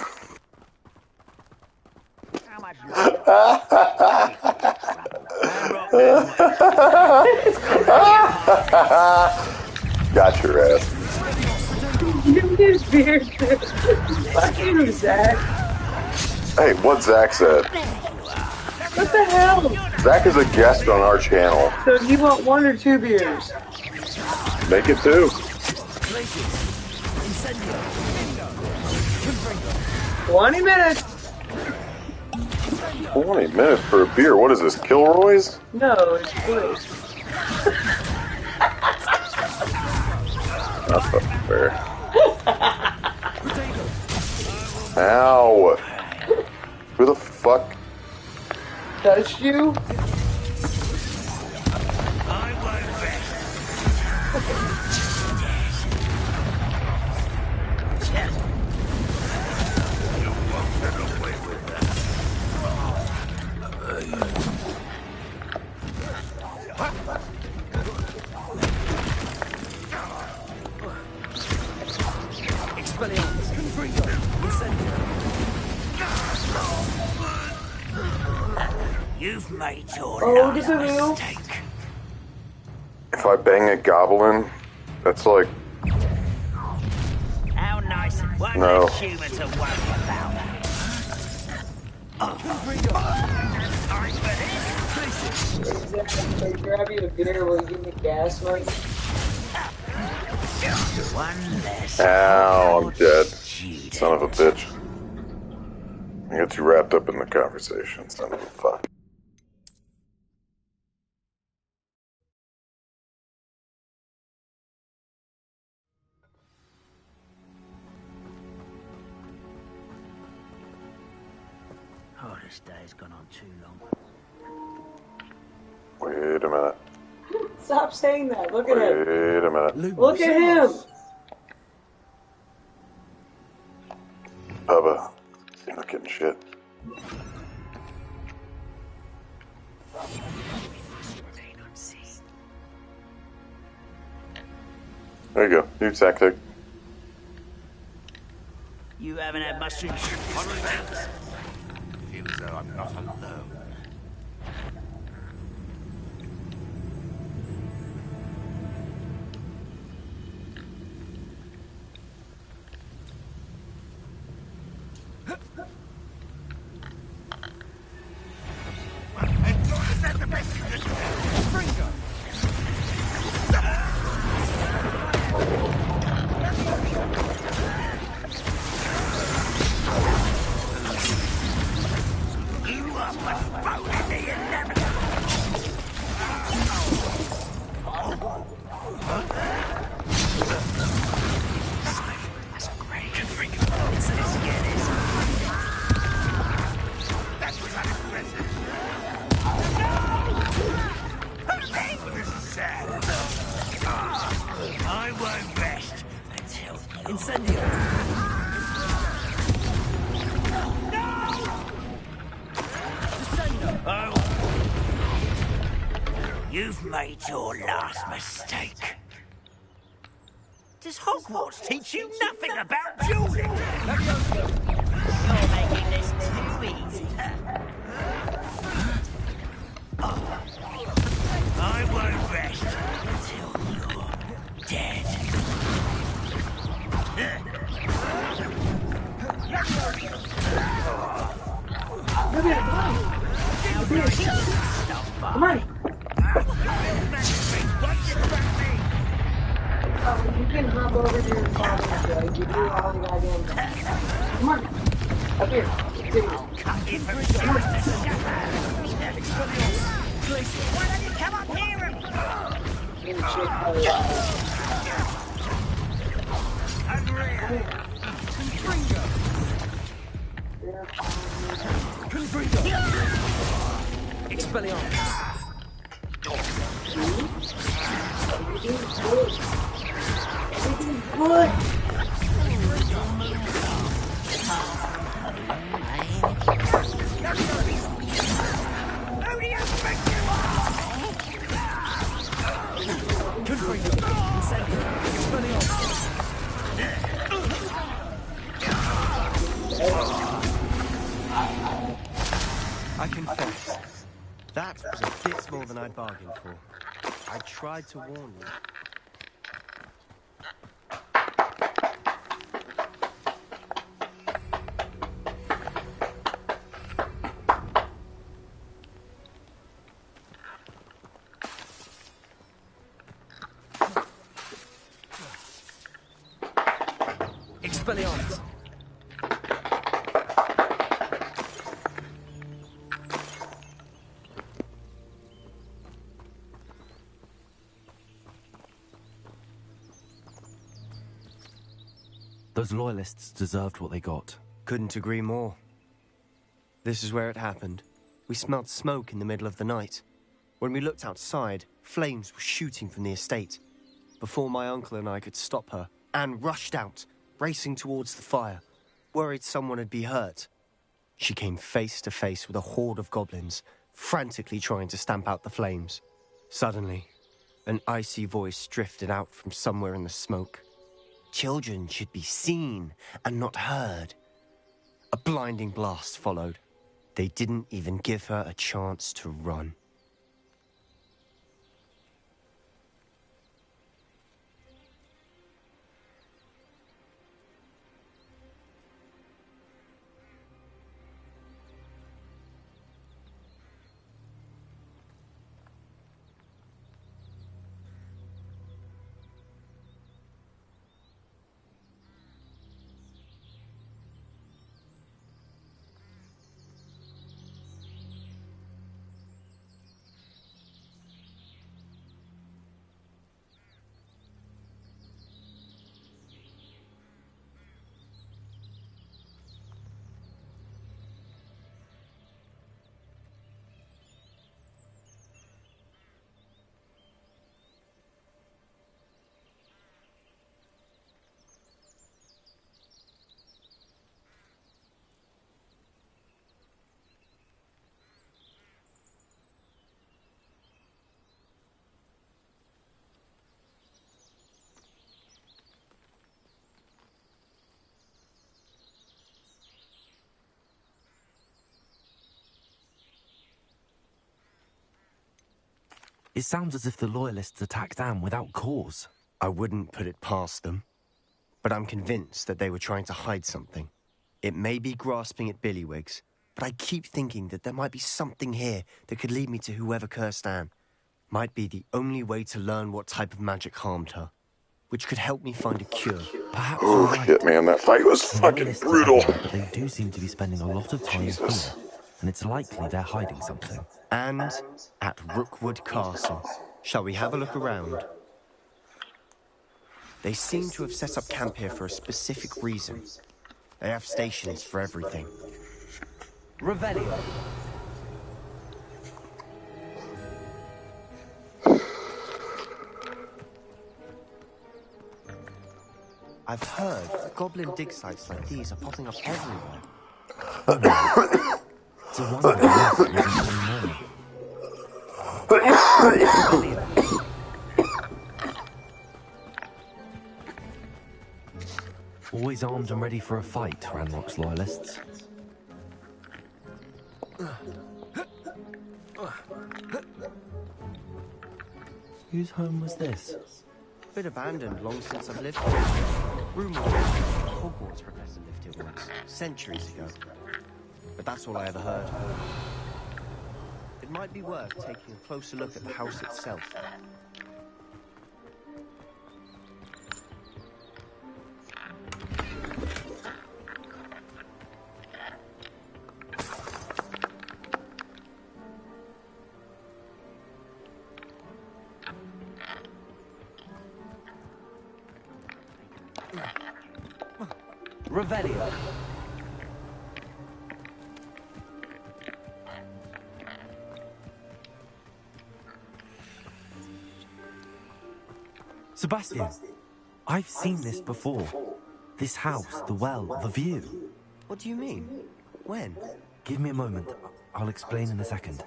How much Got your ass. You just beer too. Fuck you, Zach. Hey, what Zach said? What the hell? Zach is a guest on our channel. So do you want 1 or 2 beers? Make it 2. 20 minutes. 20 minutes for a beer. What is this, Kilroy's? No, it's blue. That's fucking fair. Ow! Who the fuck? Touched you? You've made your last mistake. If I bang a goblin, that's like... How nice and one No. less human to worry about. They grab you a beer while you give me gas money. One less. Ow, I'm dead. Son of a bitch. I got you wrapped up in the conversation, son of a fuck. Oh, this day's gone on too long. Wait a minute. Stop saying that. Look at him. Wait a minute. Look at him. Bubba, you're not getting shit. There you go. New tactic. You haven't had mushrooms. Feel as though I'm not alone. Is that the best you can do? Fringo! You are but Incendio! Oh. You've made your last mistake. Does Hogwarts teach you nothing about dueling? You're making this too easy. I won't rest until you're dead. Come on. You can hop over to your father's way. You do all the goddamn time. Come on. Up here. Come on. Why don't you come up here and... Expelliarmus. Good. I confess, that was a bit more than I'd bargained for. I tried to warn you. Expelliarmus. Those loyalists deserved what they got. Couldn't agree more. This is where it happened. We smelled smoke in the middle of the night. When we looked outside, flames were shooting from the estate. Before my uncle and I could stop her, Anne rushed out, racing towards the fire, worried someone had been hurt. She came face to face with a horde of goblins, frantically trying to stamp out the flames. Suddenly, an icy voice drifted out from somewhere in the smoke. Children should be seen and not heard. A blinding blast followed. They didn't even give her a chance to run. It sounds as if the Loyalists attacked Anne without cause. I wouldn't put it past them, but I'm convinced that they were trying to hide something. It may be grasping at Billywigs, but I keep thinking that there might be something here that could lead me to whoever cursed Anne. Might be the only way to learn what type of magic harmed her, which could help me find a cure. Perhaps Oh shit, man, that fight was fucking brutal. But they do seem to be spending a lot of time here, and it's likely they're hiding something. And at Rookwood Castle. Shall we have a look around? They seem to have set up camp here for a specific reason. They have stations for everything. Revelio. I've heard that goblin dig sites like these are popping up everywhere. It's a wonder the rest wasn't any more. Always armed and ready for a fight, Ranrock's loyalists. Whose home was this? Bit abandoned long since I've lived here. Rumours are the Hogwarts professor lived here once, centuries ago. But that's all I ever heard. It might be worth taking a closer look at the house itself. Revelio. Sebastian, I've seen this before. This house, the well, the view. What do you mean? When? Give me a moment. I'll explain in a second.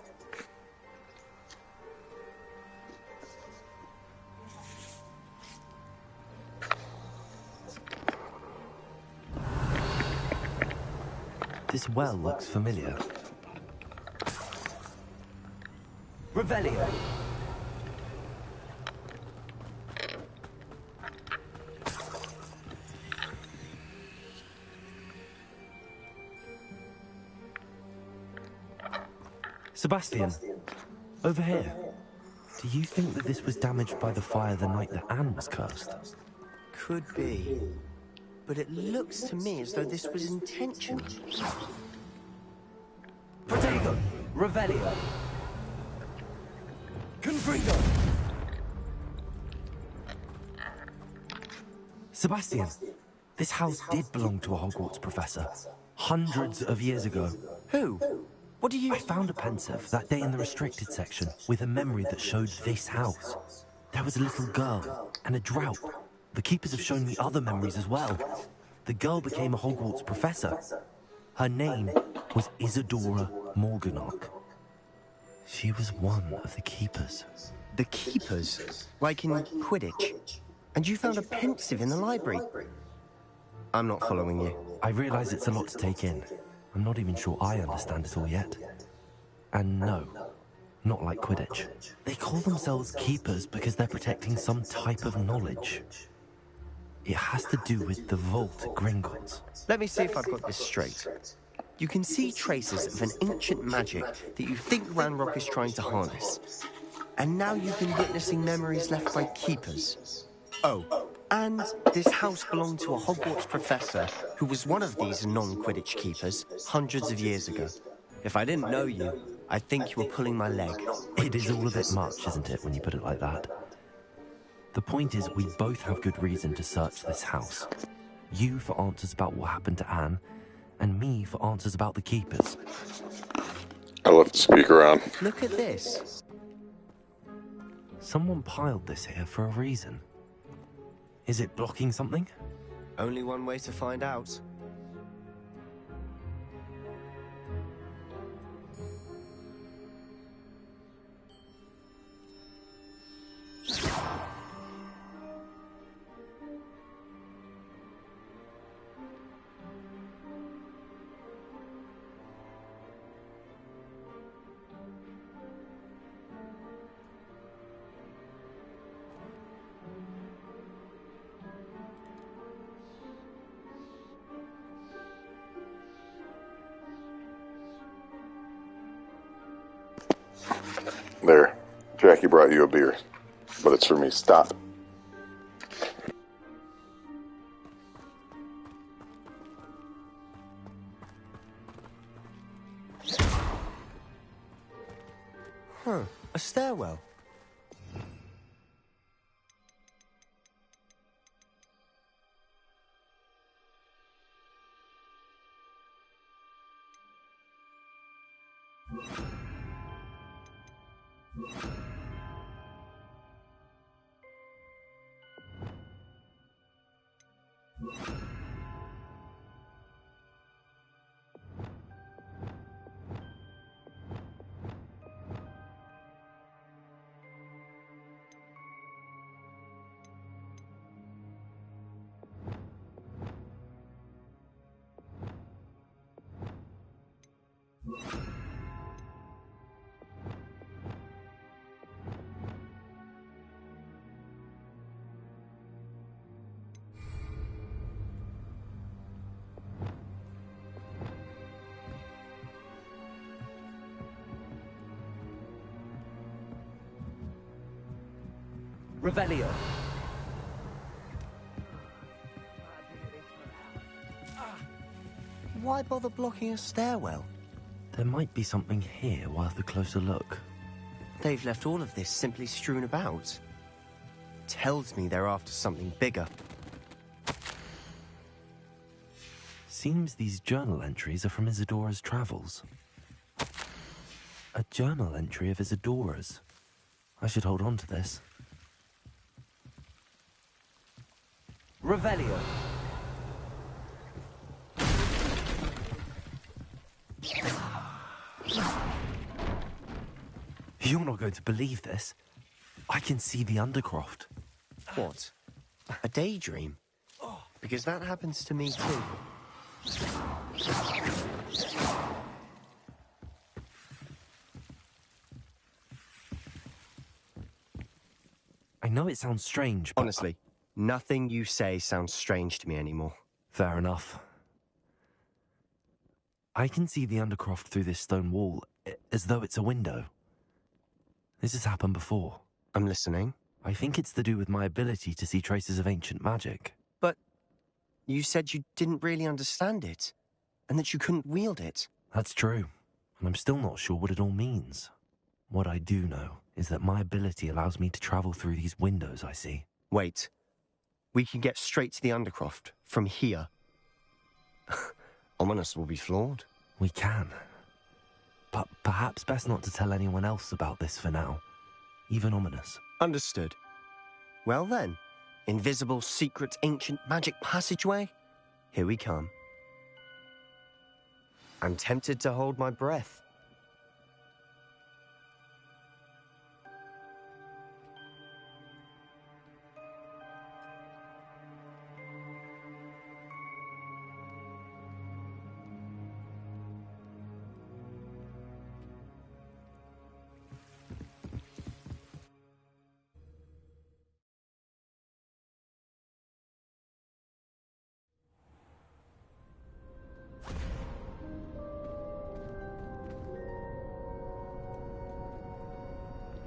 This well looks familiar. Revelio. Sebastian, over here. Do you think that this was damaged by the fire the night that Anne was cursed? Could be. But it looks to me as though this was intentional. Protego! Revelio! Confringo! Sebastian, this house did belong to a Hogwarts professor. Hundreds of years ago. Who? What do you... I found a pensive that day in the restricted section with a memory that showed this house. There was a little girl and a drought. The keepers have shown me other memories as well. The girl became a Hogwarts professor. Her name was Isadora Morganach. She was one of the keepers. The keepers? Like in Quidditch? And you found a pensive in the library? I'm not following you. I realize it's a lot to take in. I'm not even sure I understand it all yet. And no, not like Quidditch. They call themselves keepers because they're protecting some type of knowledge. It has to do with the vault at Gringotts. Let me see if I've got this straight. You can see traces of an ancient magic that you think Ranrock is trying to harness. And now you've been witnessing memories left by keepers. Oh, and this house belonged to a Hogwarts professor who was one of these non-Quidditch keepers hundreds of years ago. If I didn't know you, I'd think you were pulling my leg. It is all a bit much, isn't it, when you put it like that? The point is, we both have good reason to search this house. You for answers about what happened to Anne, and me for answers about the keepers. I left the speaker on. Look at this. Someone piled this here for a reason. Is it blocking something? Only one way to find out. There. Jackie brought you a beer. But it's for me. Stop. Huh. A stairwell. Revelio. Why bother blocking a stairwell? There might be something here worth a closer look. They've left all of this simply strewn about. Tells me they're after something bigger. Seems these journal entries are from Isadora's travels. A journal entry of Isadora's. I should hold on to this. Revelio. You're not going to believe this. I can see the Undercroft. What? A daydream? Because that happens to me too. I know it sounds strange, but... Honestly, nothing you say sounds strange to me anymore. Fair enough. I can see the Undercroft through this stone wall, as though it's a window. This has happened before. I'm listening. I think it's to do with my ability to see traces of ancient magic. But you said you didn't really understand it, and that you couldn't wield it. That's true, and I'm still not sure what it all means. What I do know is that my ability allows me to travel through these windows I see. Wait. We can get straight to the Undercroft from here. Ominous will be floored. We can. But perhaps best not to tell anyone else about this for now. Even Ominous. Understood. Well then, invisible, secret, ancient magic passageway? Here we come. I'm tempted to hold my breath.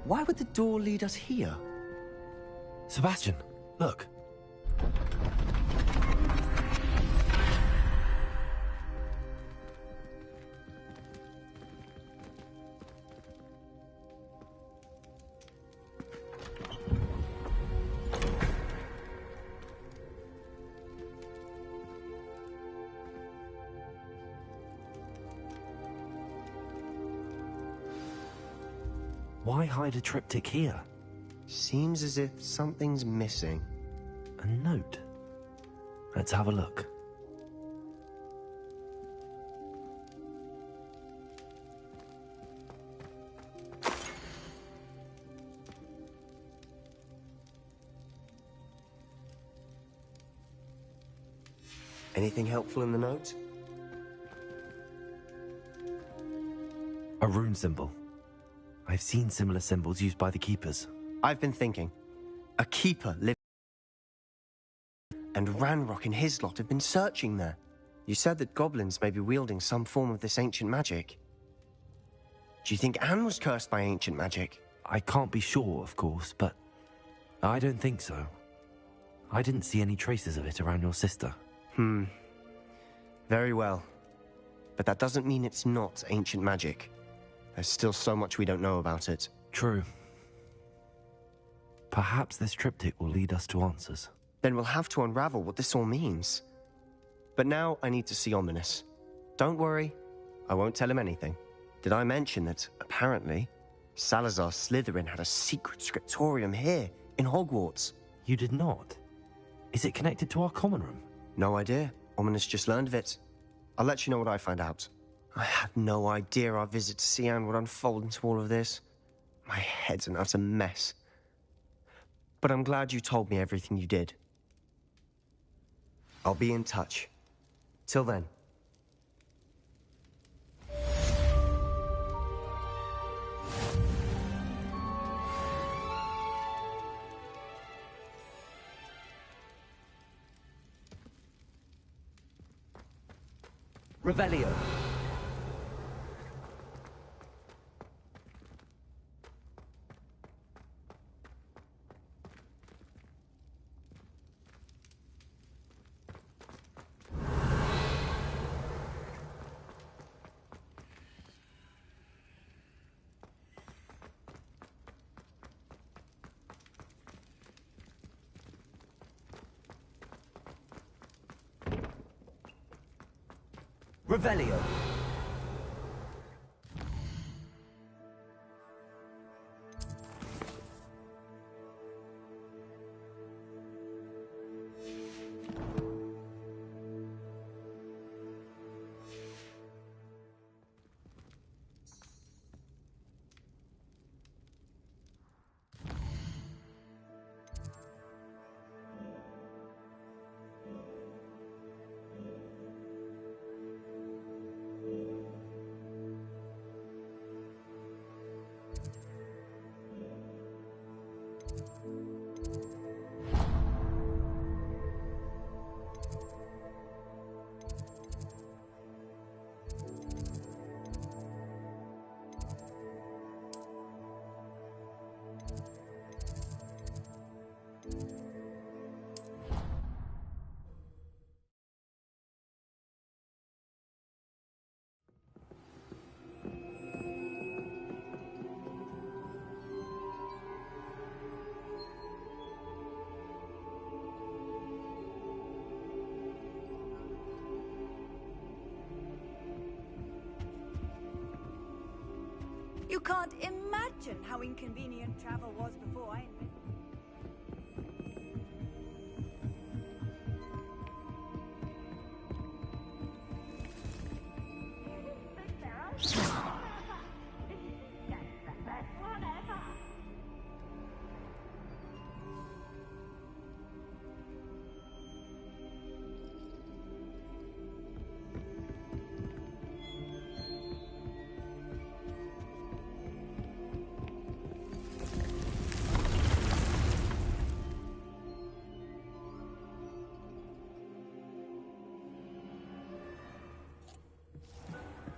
Why would the door lead us here? Sebastian, look. Why hide a triptych here? Seems as if something's missing. A note. Let's have a look. Anything helpful in the note? A rune symbol. I've seen similar symbols used by the Keepers. I've been thinking. A Keeper lived... And Ranrock and his lot have been searching there. You said that goblins may be wielding some form of this ancient magic. Do you think Anne was cursed by ancient magic? I can't be sure, of course, but I don't think so. I didn't see any traces of it around your sister. Very well. But that doesn't mean it's not ancient magic. There's still so much we don't know about it. True. Perhaps this triptych will lead us to answers. Then we'll have to unravel what this all means. But now I need to see Ominous. Don't worry, I won't tell him anything. Did I mention that, apparently, Salazar Slytherin had a secret scriptorium here, in Hogwarts? You did not? Is it connected to our common room? No idea. Ominous just learned of it. I'll let you know what I find out. I had no idea our visit to Sian would unfold into all of this. My head's an utter mess. But I'm glad you told me everything you did. I'll be in touch. Till then. Revelio. Revelio. You can't imagine how inconvenient travel was before I invented.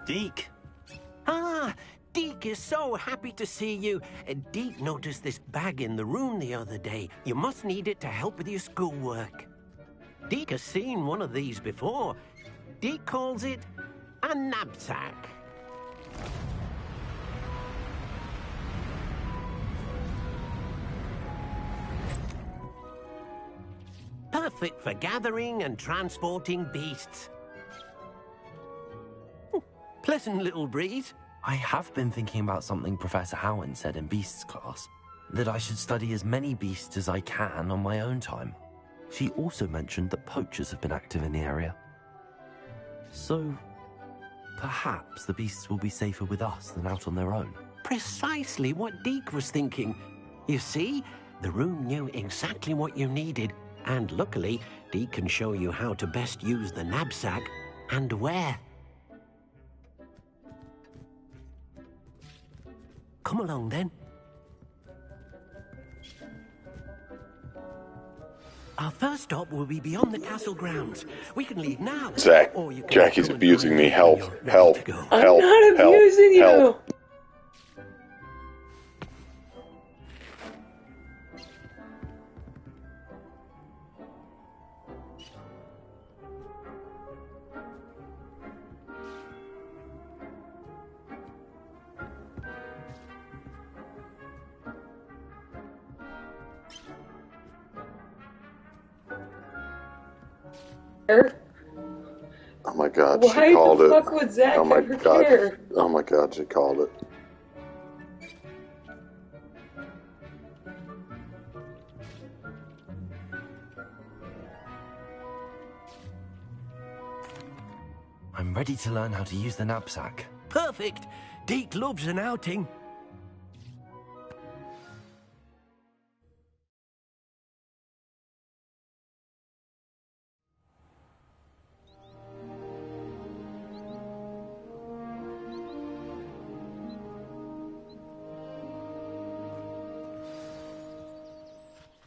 Deke. Ah, Deke is so happy to see you. Deke noticed this bag in the room the other day. You must need it to help with your schoolwork. Deke has seen one of these before. Deke calls it a knapsack. Perfect for gathering and transporting beasts. Pleasant little breeze. I have been thinking about something Professor Howin said in Beasts class, that I should study as many beasts as I can on my own time. She also mentioned that poachers have been active in the area. So, perhaps the beasts will be safer with us than out on their own. Precisely what Deke was thinking. You see, the room knew exactly what you needed, and luckily, Deke can show you how to best use the knapsack and where. Come along, then. Our first stop will be beyond the castle grounds. We can leave now. Zach, or you can Jackie's come and abusing join me. when Help, you're ready help, to go. help, I'm not help, abusing you. help. Oh my god, she Why called the it. fuck would Zach Oh my ever god. care? Oh my god, she called it. I'm ready to learn how to use the knapsack. Perfect. Deke loves an outing.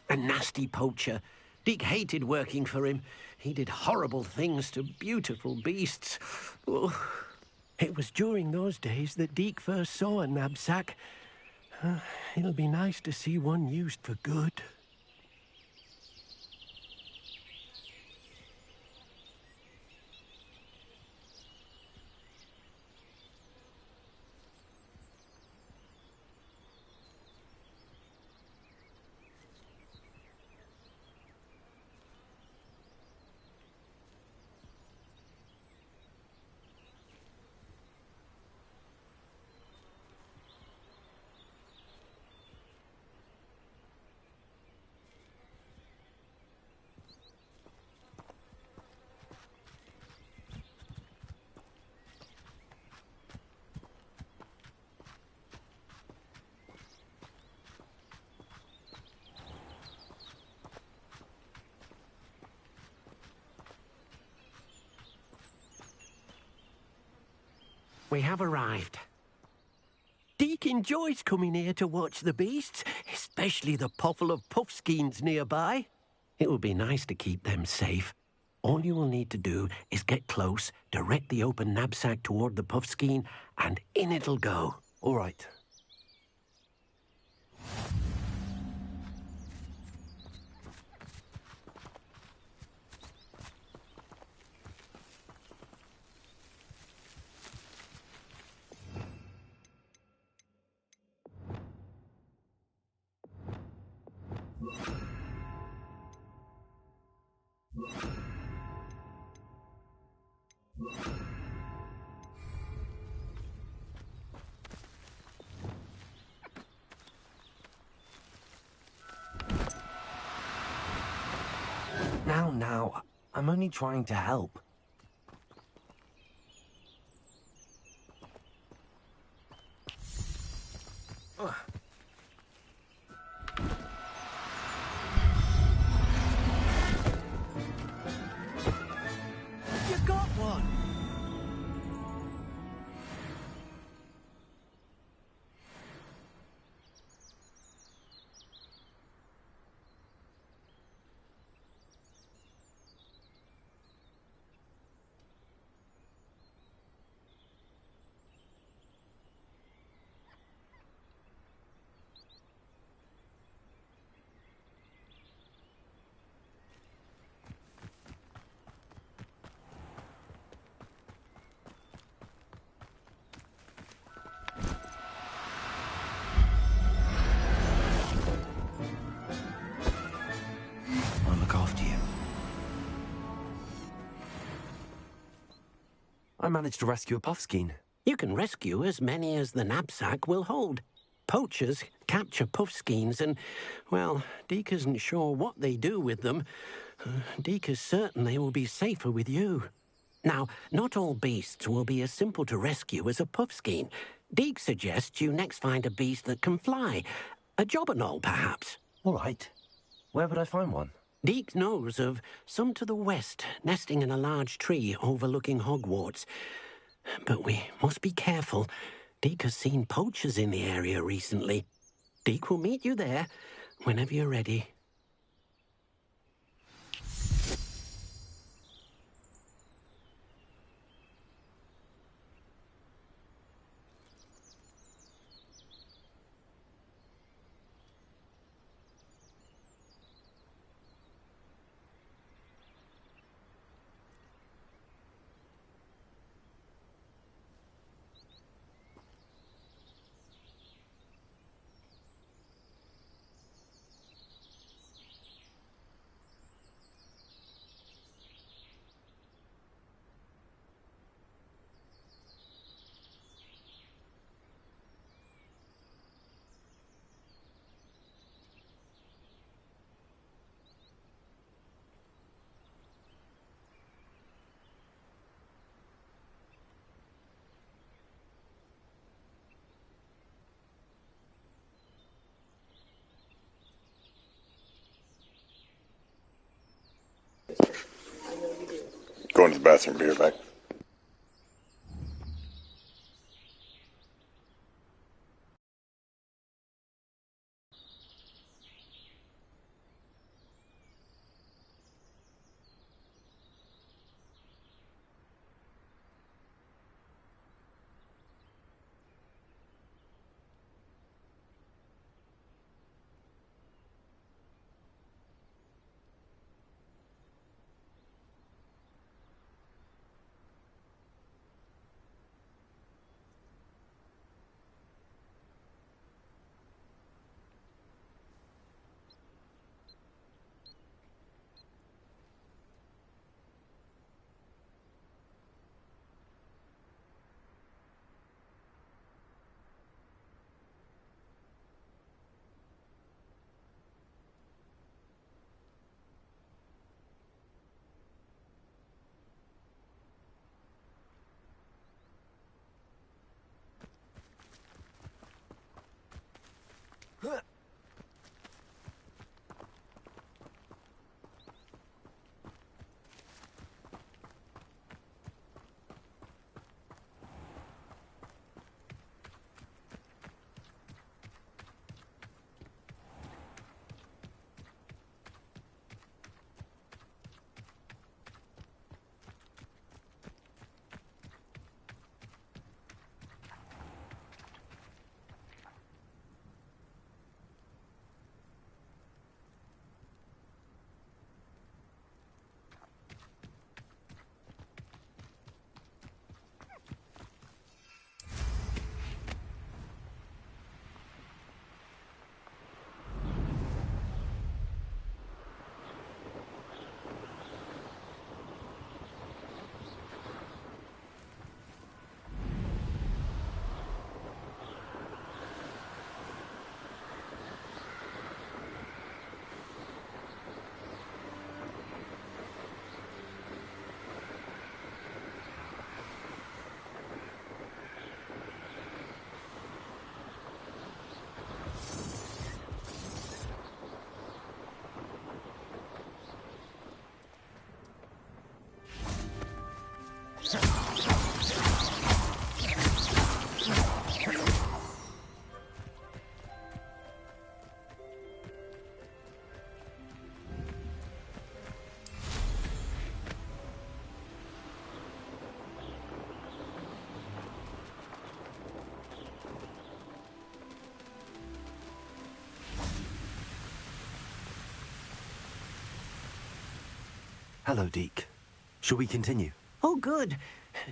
A nasty poacher. Deke hated working for him. He did horrible things to beautiful beasts. Oh. It was during those days that Deke first saw a knapsack. It'll be nice to see one used for good. We have arrived. Deke enjoys coming here to watch the beasts, especially the potful of puffskeins nearby. It will be nice to keep them safe. All you will need to do is get close, direct the open knapsack toward the puffskein, and in it'll go. All right. Now, I'm only trying to help. You got one! I'll look after you. I managed to rescue a puffskein. You can rescue as many as the knapsack will hold. Poachers capture puffskeins and, well, Deke isn't sure what they do with them. Deke is certain they will be safer with you. Now, not all beasts will be as simple to rescue as a puffskein. Deke suggests you next find a beast that can fly. A jobberknoll, perhaps. All right. Where would I find one? Deke knows of some to the west, nesting in a large tree overlooking Hogwarts. But we must be careful. Deke has seen poachers in the area recently. Deke will meet you there whenever you're ready. Going to the bathroom, be right back. Hello, Deke. Shall we continue? Oh, good.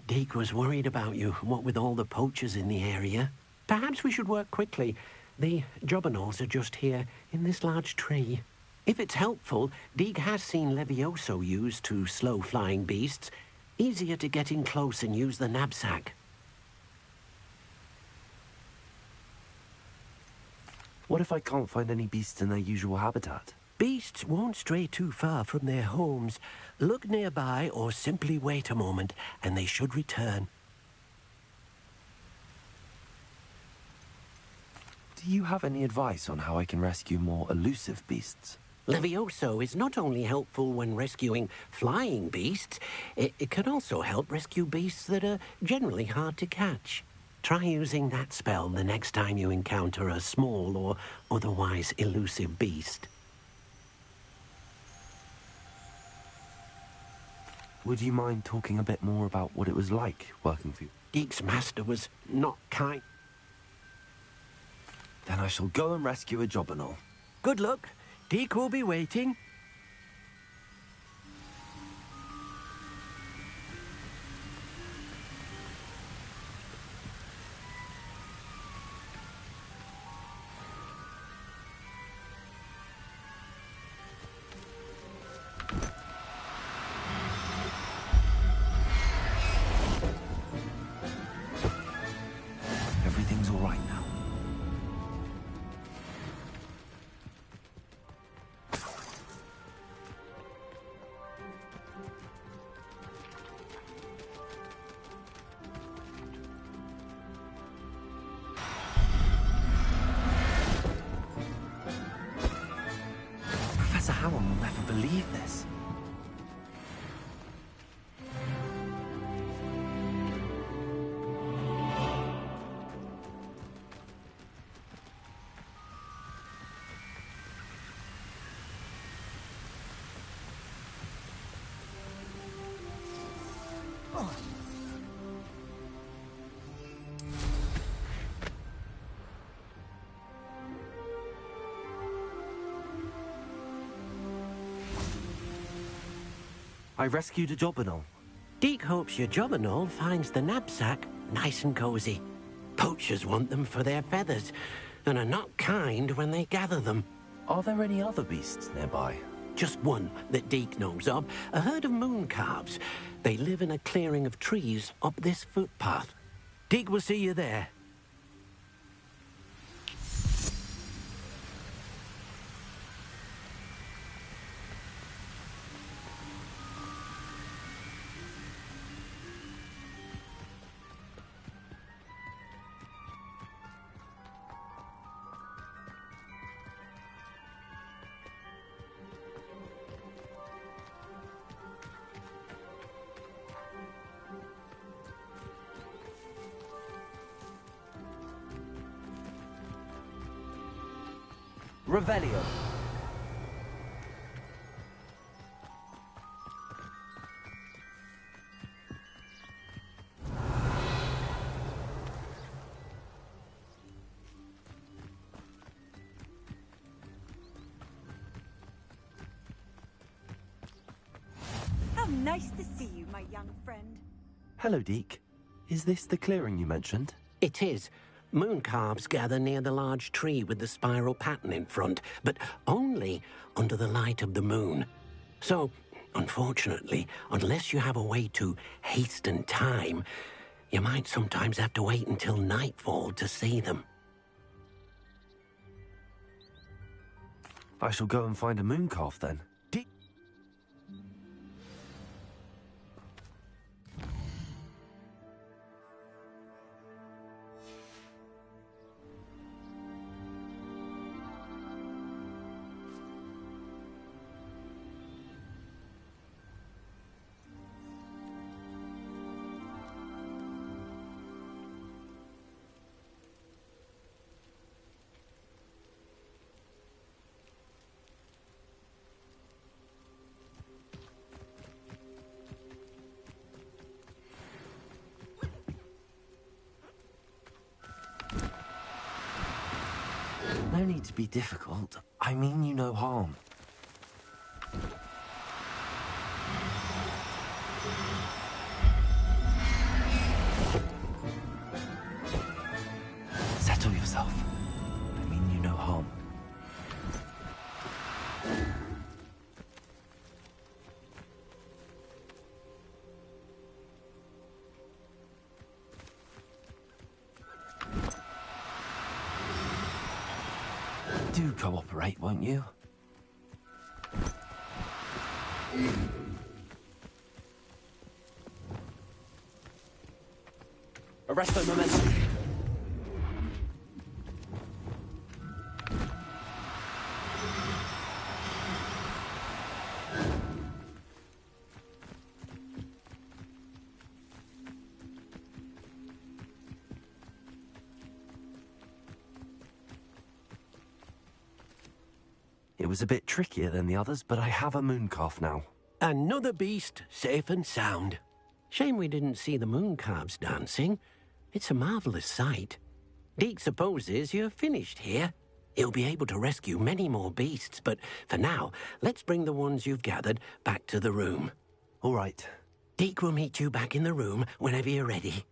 Deke was worried about you, what with all the poachers in the area. Perhaps we should work quickly. The jobberknolls are just here, in this large tree. If it's helpful, Deke has seen Levioso used to slow flying beasts. Easier to get in close and use the knapsack. What if I can't find any beasts in their usual habitat? Beasts won't stray too far from their homes. Look nearby or simply wait a moment, and they should return. Do you have any advice on how I can rescue more elusive beasts? Levioso is not only helpful when rescuing flying beasts, it can also help rescue beasts that are generally hard to catch. Try using that spell the next time you encounter a small or otherwise elusive beast. Would you mind talking a bit more about what it was like working for you? Deke's master was not kind. Then I shall go and rescue a jobberknoll. Good luck. Deke will be waiting. Everything's all right now. Professor Howard will never believe this. I rescued a Jobberknoll. Deke hopes your Jobberknoll finds the knapsack nice and cozy. Poachers want them for their feathers, and are not kind when they gather them. Are there any other beasts nearby? Just one that Deke knows of, a herd of moon calves. They live in a clearing of trees up this footpath. Deke will see you there. Revelio. How nice to see you, my young friend. Hello, Deke. Is this the clearing you mentioned? It is. Moon calves gather near the large tree with the spiral pattern in front, but only under the light of the moon. So, unfortunately, unless you have a way to hasten time, you might sometimes have to wait until nightfall to see them. I shall go and find a moon calf then. No need to be difficult. I mean you no harm. Settle yourself. I mean you no harm. Do cooperate, won't you? Arresto momentum. It was a bit trickier than the others, but I have a moon calf now. Another beast, safe and sound. Shame we didn't see the moon calves dancing. It's a marvelous sight. Deke supposes you're finished here. He'll be able to rescue many more beasts, but for now, let's bring the ones you've gathered back to the room. All right. Deke will meet you back in the room whenever you're ready.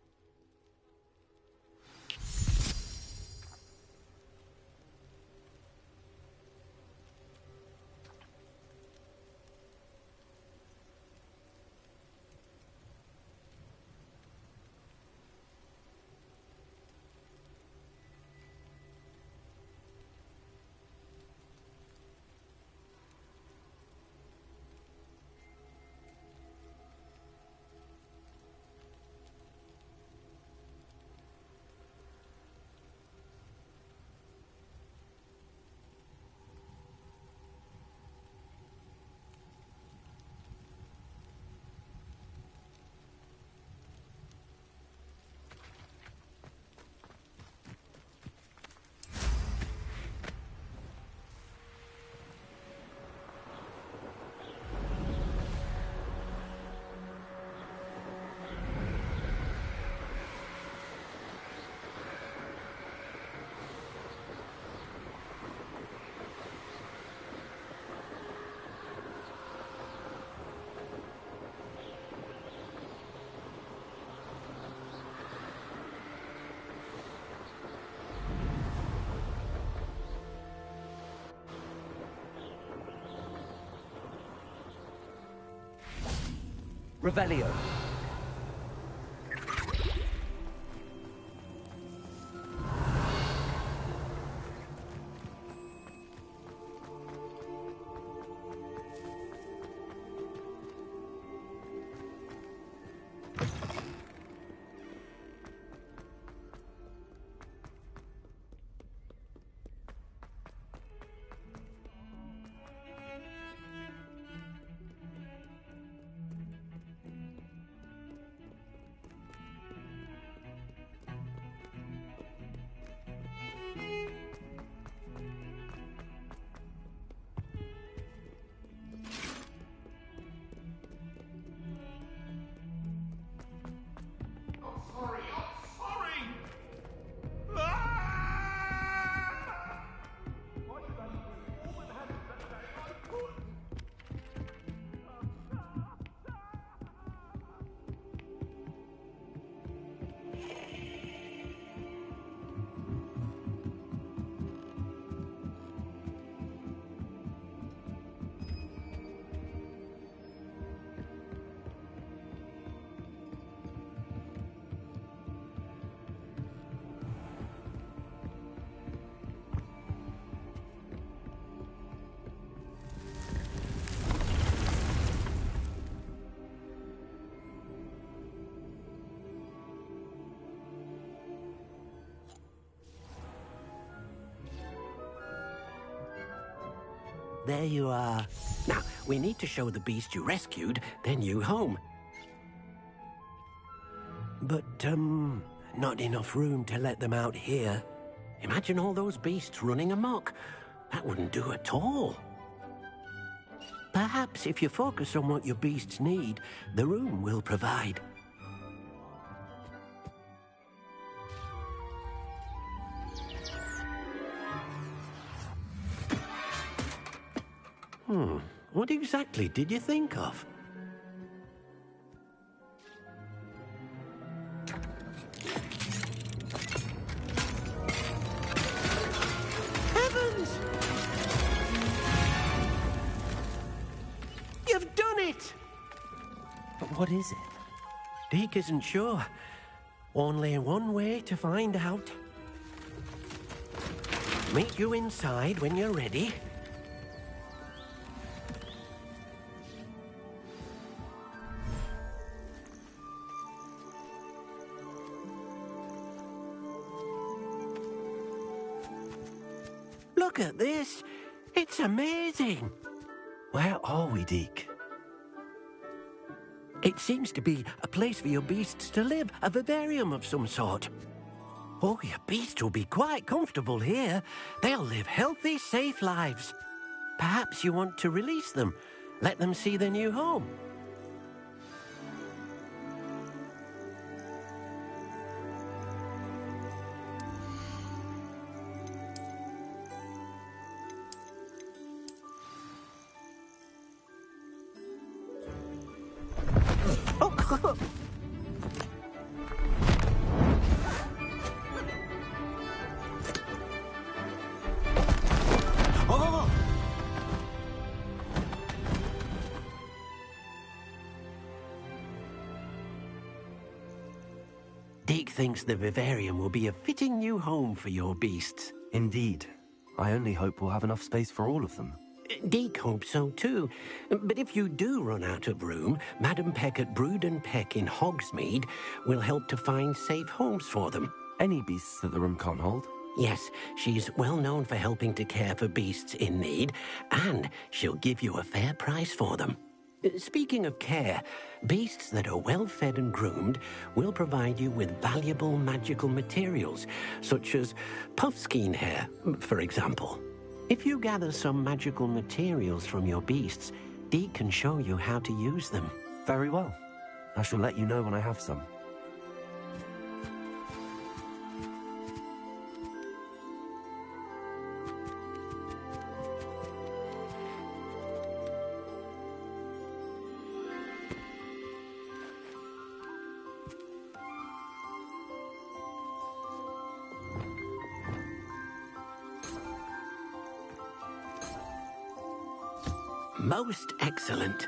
Revelio. There you are. Now, we need to show the beast you rescued their new home. But, not enough room to let them out here. Imagine all those beasts running amok. That wouldn't do at all. Perhaps if you focus on what your beasts need, the room will provide. What exactly did you think of? Heavens! You've done it! But what is it? Deke isn't sure. Only one way to find out. Meet you inside when you're ready. Look at this. It's amazing. Where are we, Deke? It seems to be a place for your beasts to live, a vivarium of some sort. Oh, your beasts will be quite comfortable here. They'll live healthy, safe lives. Perhaps you want to release them, let them see their new home. Deke thinks the vivarium will be a fitting new home for your beasts. Indeed. I only hope we'll have enough space for all of them. Deke hopes so too. But if you do run out of room, Madam Peck at Brood and Peck in Hogsmeade will help to find safe homes for them. Any beasts that the room can't hold? Yes, she's well known for helping to care for beasts in need, and she'll give you a fair price for them. Speaking of care, beasts that are well fed and groomed will provide you with valuable magical materials, such as puffskein hair, for example. If you gather some magical materials from your beasts, Deke can show you how to use them. Very well. I shall let you know when I have some. Most excellent.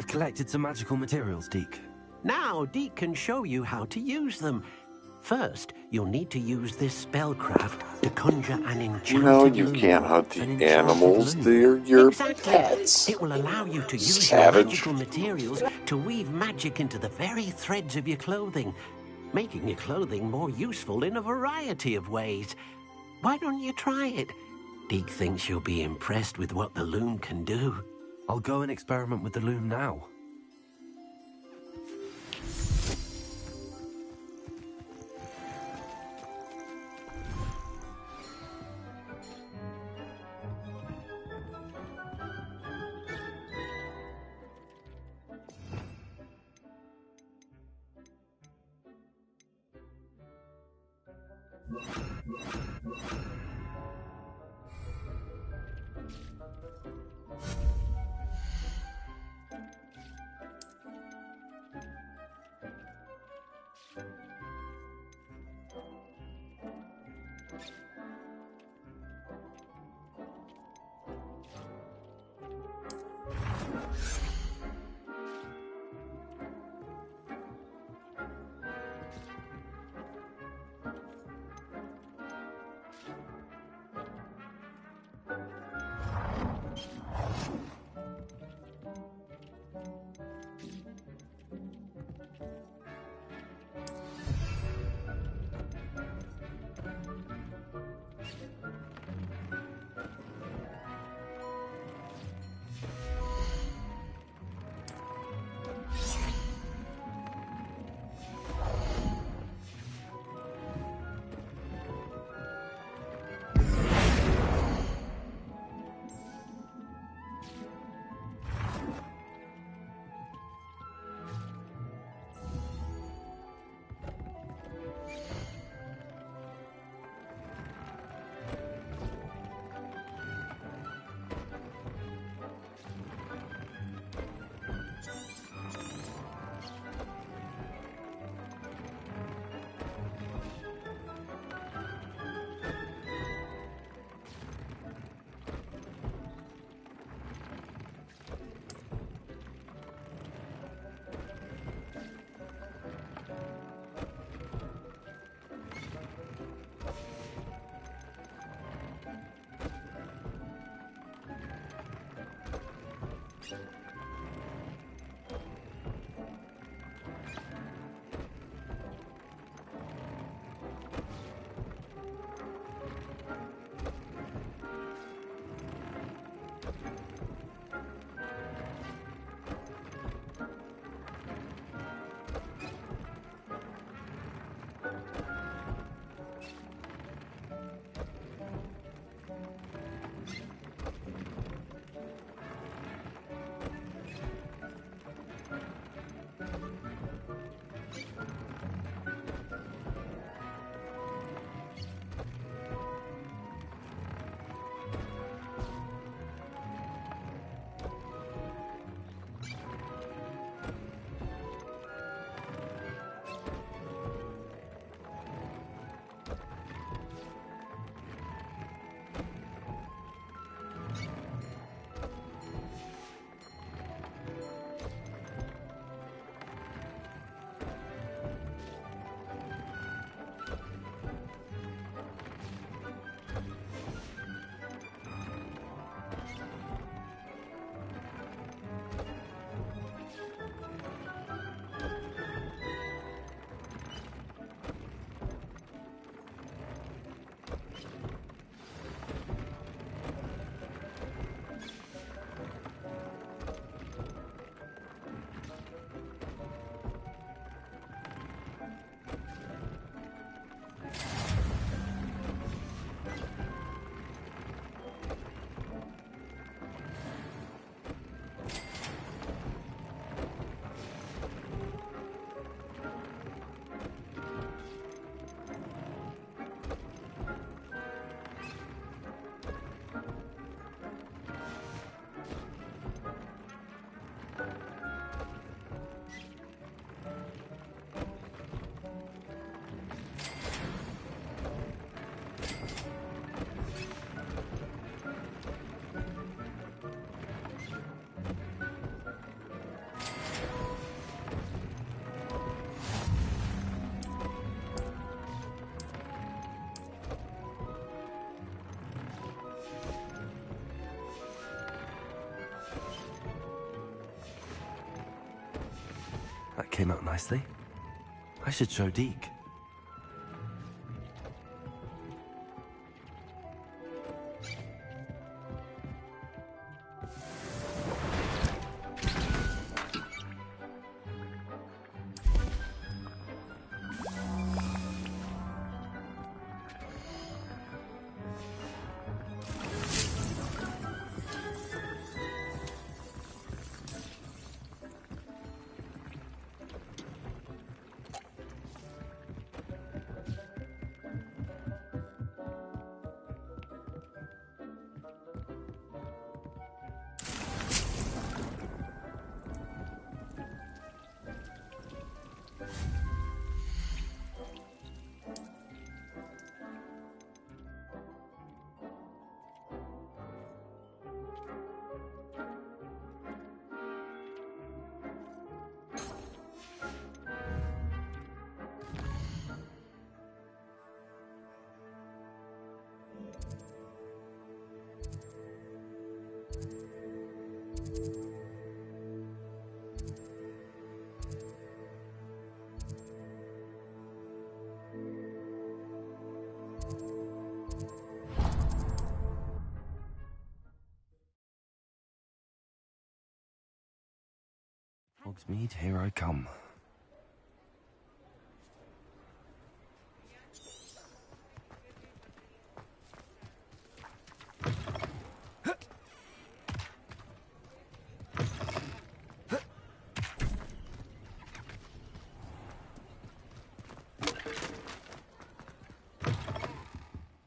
I've collected some magical materials, Deke. Now, Deke can show you how to use them. First, you'll need to use this spellcraft to conjure an enchanted No, you loom. can't hunt the An enchanted animals. loom. They're your Exactly. pets. It will allow you to use your Savage. magical materials to weave magic into the very threads of your clothing, making your clothing more useful in a variety of ways. Why don't you try it? Deke thinks you'll be impressed with what the loom can do. I'll go and experiment with the loom now. came out nicely. I should show Deke. Hogsmeade, here I come.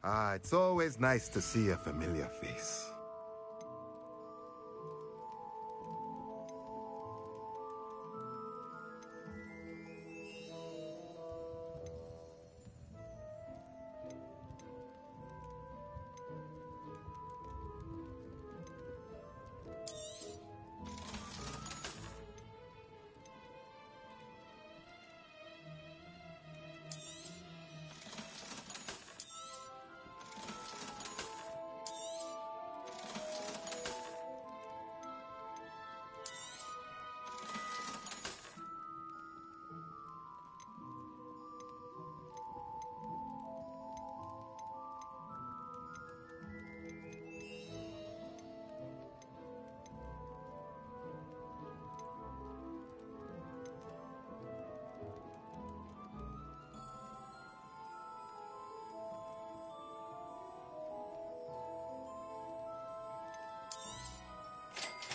Ah, it's always nice to see a familiar face.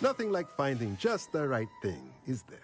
Nothing like finding just the right thing, is there?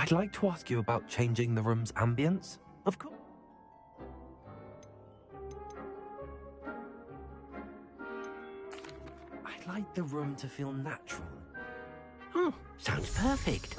I'd like to ask you about changing the room's ambience. Of course. I'd like the room to feel natural. Oh, sounds perfect.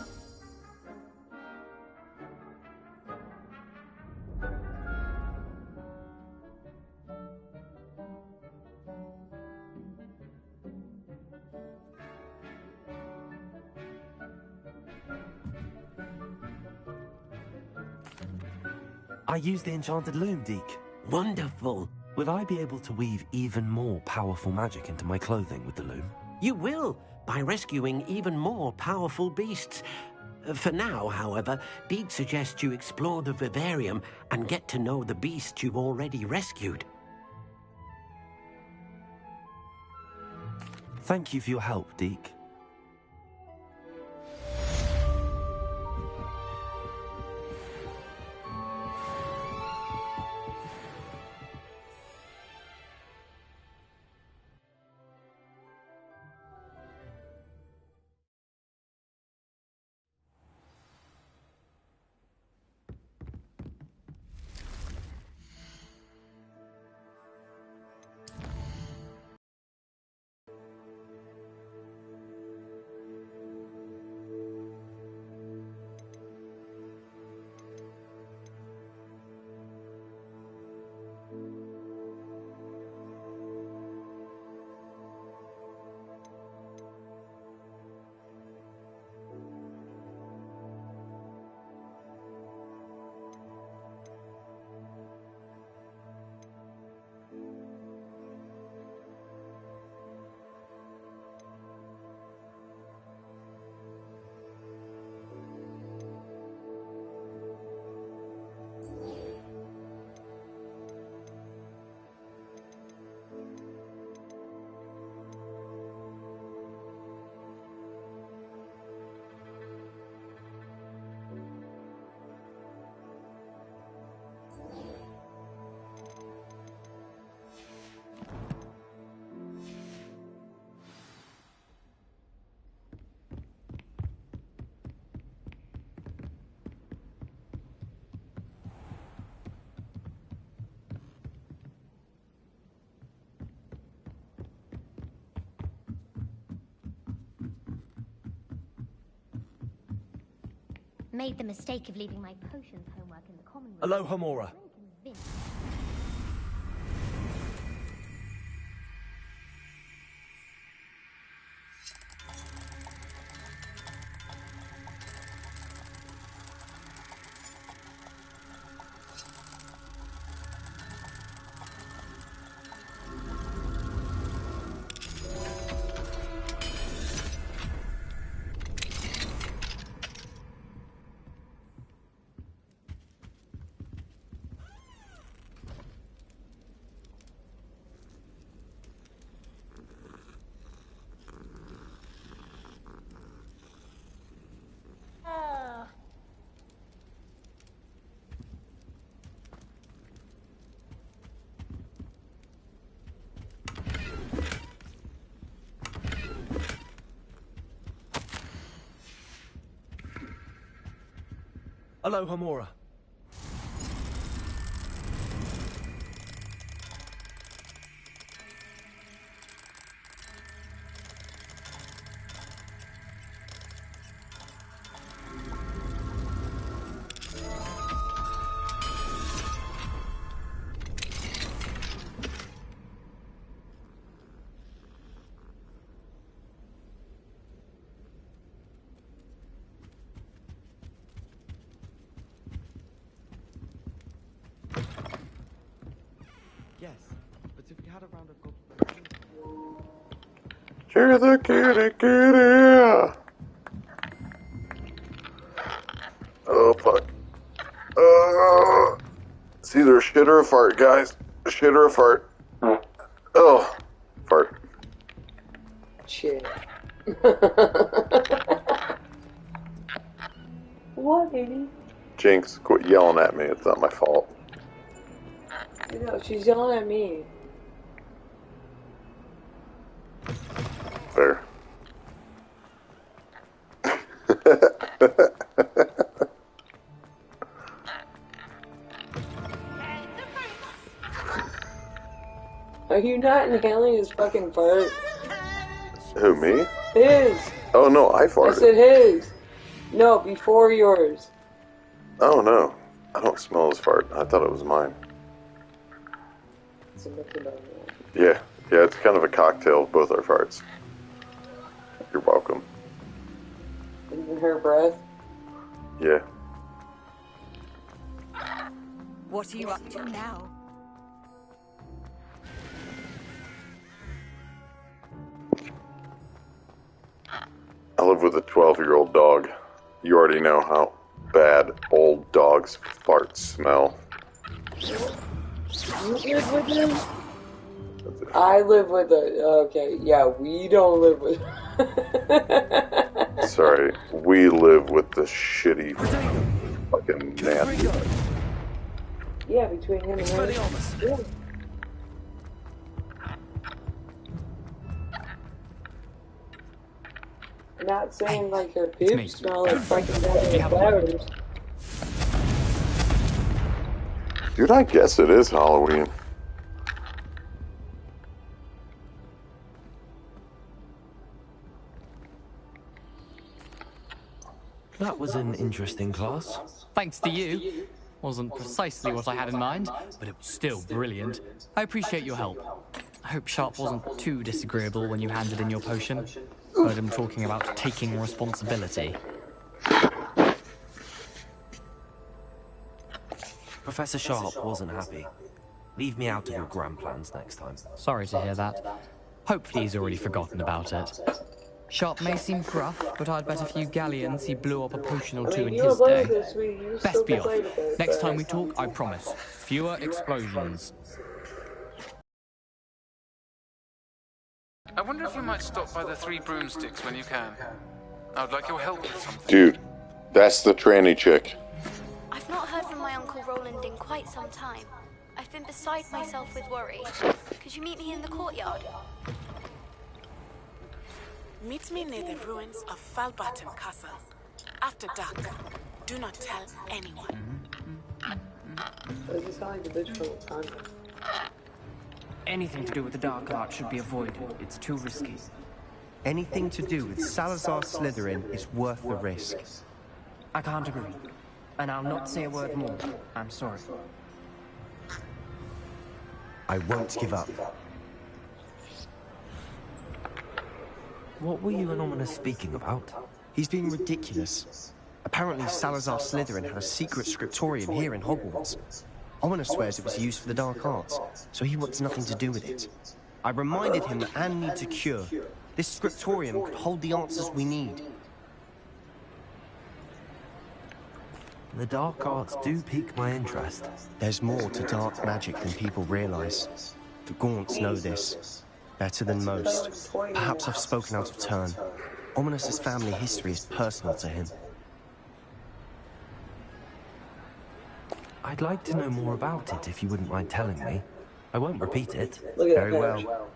I use the enchanted loom, Deke. Wonderful. Will I be able to weave even more powerful magic into my clothing with the loom? You will, by rescuing even more powerful beasts. For now, however, Deke suggests you explore the vivarium and get to know the beasts you've already rescued. Thank you for your help, Deke. Made the mistake of leaving my potions homework in the common room. Hello, Homora. Hello, Homora. Yes, but if we had a round of goblins... You're the kitty kitty! Oh, fuck. It's either a shit or a fart, guys. A shit or a fart. Oh, fart. Shit. What, baby? Jinx, quit yelling at me. It's not my fault. You know, she's yelling at me. Fair. Are you not inhaling his fucking fart? Who, me? His. Oh, no, I I farted. said his. No, before yours. Oh, no. I don't smell his fart. I thought it was mine. Yeah, it's kind of a cocktail of both our farts. You're welcome. Even her breath. Yeah. What are you up to now? I live with a 12-year-old dog. You already know how bad old dogs' farts smell. You live with him? I live with a... Okay, yeah, we don't live with... Sorry, we live with the shitty fucking nasty. Yeah, between him and her. Yeah. I'm not saying like her pubes smell like fucking goddamn flowers. Dude, I guess it is Halloween. That was an interesting class. Thanks to you. Wasn't precisely what I had in mind, but it was still brilliant. I appreciate your help. I hope Sharp wasn't too disagreeable when you handed in your potion. Heard him talking about taking responsibility. Professor Sharp wasn't happy. Leave me out of your grand plans next time. Sorry to hear that. Hopefully he's already forgotten about it. Sharp may seem gruff, but I'd bet a few galleons he blew up a potion or two in his day. Best be off. Next time we talk, I promise. Fewer explosions. I wonder if you might stop by the Three Broomsticks when you can. I would like your help with something. Dude, that's the tranny chick. I've not heard from my Uncle Roland in quite some time. I've been beside myself with worry. Could you meet me in the courtyard? Meet me near the ruins of Falbaton Castle. After dark. Do not tell anyone. Does it sound like the bitch from Wakanda? Anything to do with the dark art should be avoided. It's too risky. Anything to do with Salazar Slytherin is worth the risk. I can't agree. And I'll not say a word more. I'm sorry. I won't give up. What were you and Ominous speaking about? He's being ridiculous. Apparently Salazar Slytherin had a secret scriptorium here in Hogwarts. Ominous swears it was used for the dark arts, so he wants nothing to do with it. I reminded him that Anne needs a cure. This scriptorium could hold the answers we need. The dark arts do pique my interest. There's more to dark magic than people realize. The Gaunts know this. Better than most. Perhaps I've spoken out of turn. Ominous's family history is personal to him. I'd like to know more about it if you wouldn't mind telling me. I won't repeat it. Very well.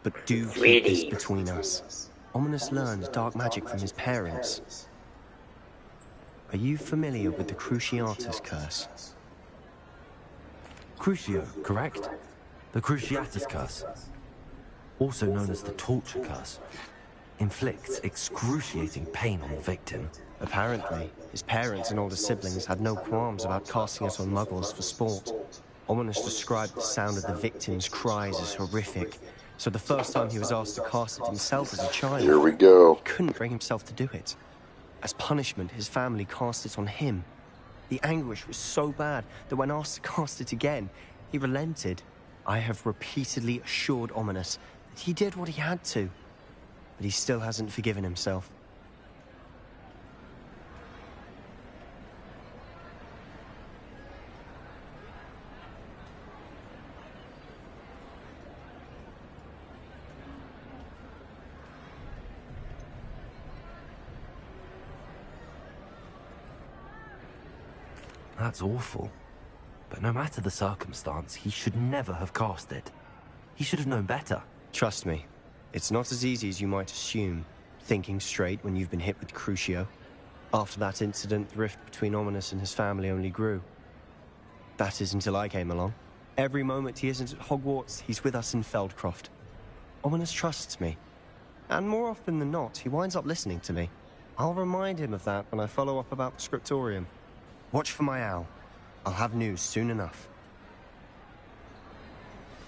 But do keep this between us. Ominous learned dark magic from his parents. Are you familiar with the Cruciatus Curse? Crucio, correct? The Cruciatus Curse. Also known as the Torture Curse. Inflicts excruciating pain on the victim. Apparently, his parents and older siblings had no qualms about casting it on muggles for sport. Ominous described the sound of the victim's cries as horrific, so the first time he was asked to cast it himself as a child, Here we go. He couldn't bring himself to do it. As punishment, his family cast it on him. The anguish was so bad that when asked to cast it again, he relented. I have repeatedly assured Ominous that he did what he had to, but he still hasn't forgiven himself. That's awful. But no matter the circumstance, he should never have cast it. He should have known better. Trust me, it's not as easy as you might assume, thinking straight when you've been hit with Crucio. After that incident, the rift between Ominous and his family only grew. That is until I came along. Every moment he isn't at Hogwarts, he's with us in Feldcroft. Ominous trusts me. And more often than not, he winds up listening to me. I'll remind him of that when I follow up about the scriptorium. Watch for my owl. I'll have news soon enough.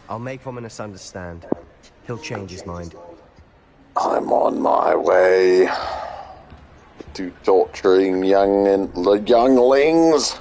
I'll make Ominous understand. He'll change his mind. I'm on my way to torturing the younglings.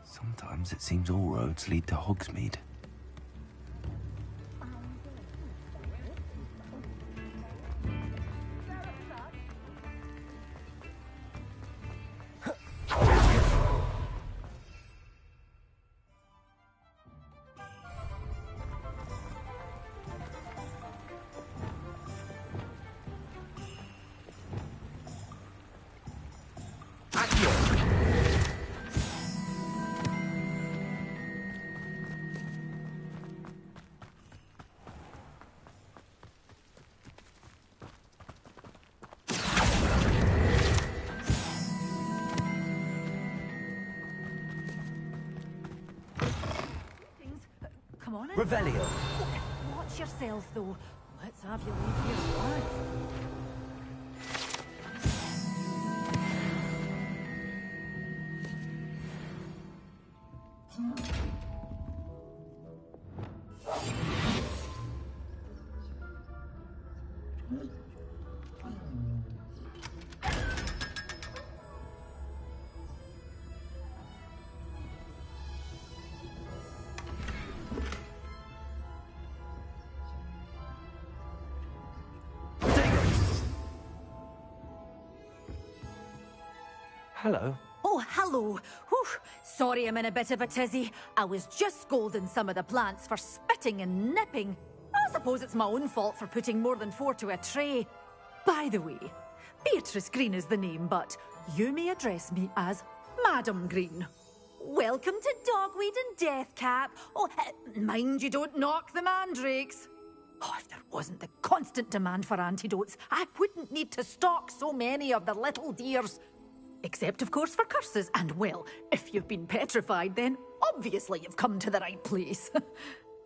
Sometimes it seems all roads lead to Hogsmeade. Come on in. Revelio. Watch yourself, though. Let's have you leave here alive. Hello. Oh, hello. Whew. Sorry I'm in a bit of a tizzy. I was just scolding some of the plants for spitting and nipping. I suppose it's my own fault for putting more than 4 to a tray. By the way, Beatrice Green is the name, but you may address me as Madam Green. Welcome to Dogweed and Deathcap. Oh, mind you don't knock the mandrakes. Oh, if there wasn't the constant demand for antidotes, I wouldn't need to stock so many of the little dears. Except, of course, for curses. And, well, if you've been petrified, then obviously you've come to the right place.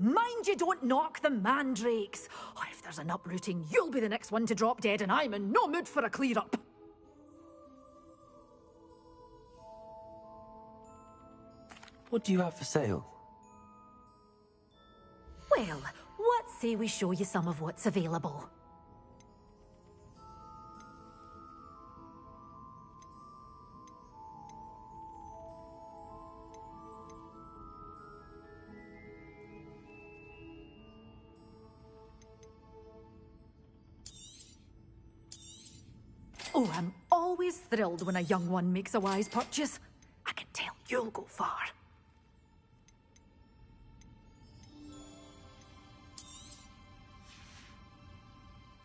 Mind you don't knock the mandrakes. Oh, if there's an uprooting, you'll be the next one to drop dead, and I'm in no mood for a clear-up. What do you have for sale? Well, what say we show you some of what's available? Oh, I'm always thrilled when a young one makes a wise purchase. I can tell you'll go far.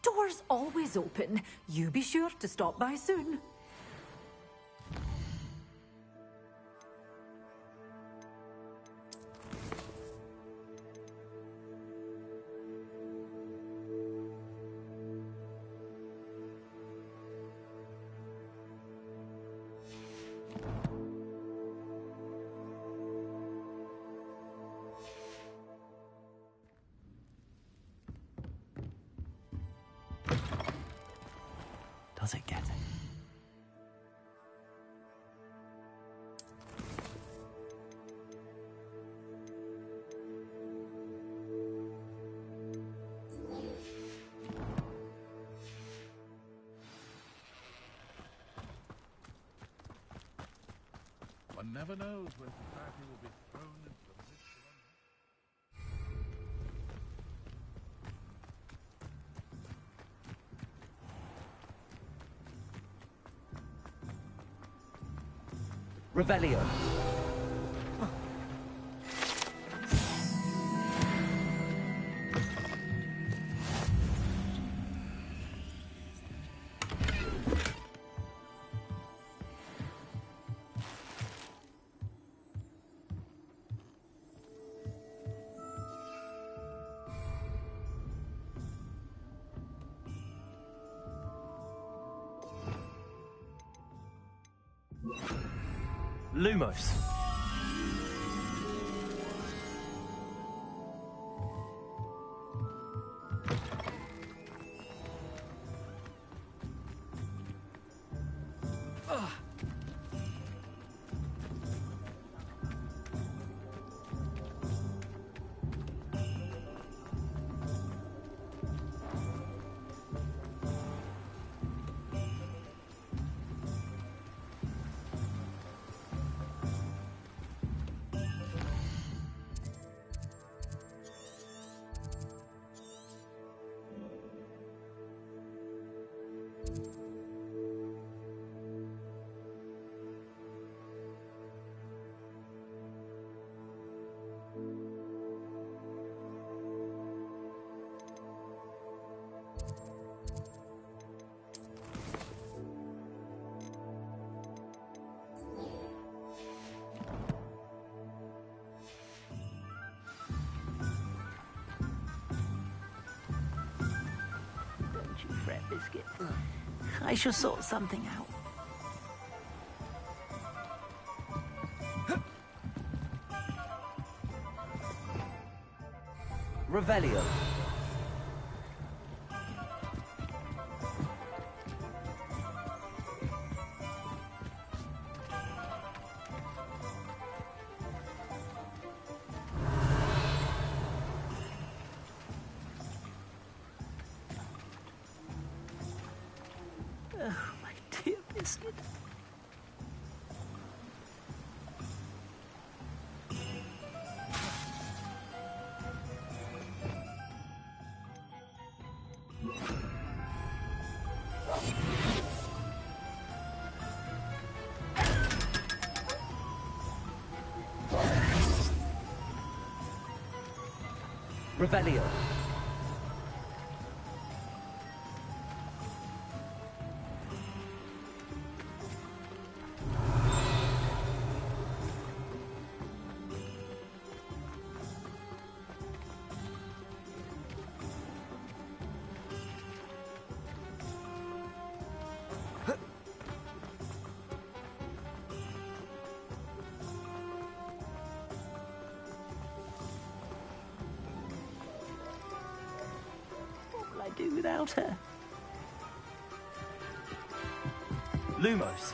Doors always open. You be sure to stop by soon. Does it get it? One never knows when society will be thrown into the midst Revelio. Lumos. Biscuit. I shall sort something out. Revelio. Oh, my dear Biscuit. Revelio. can't do without her. Lumos.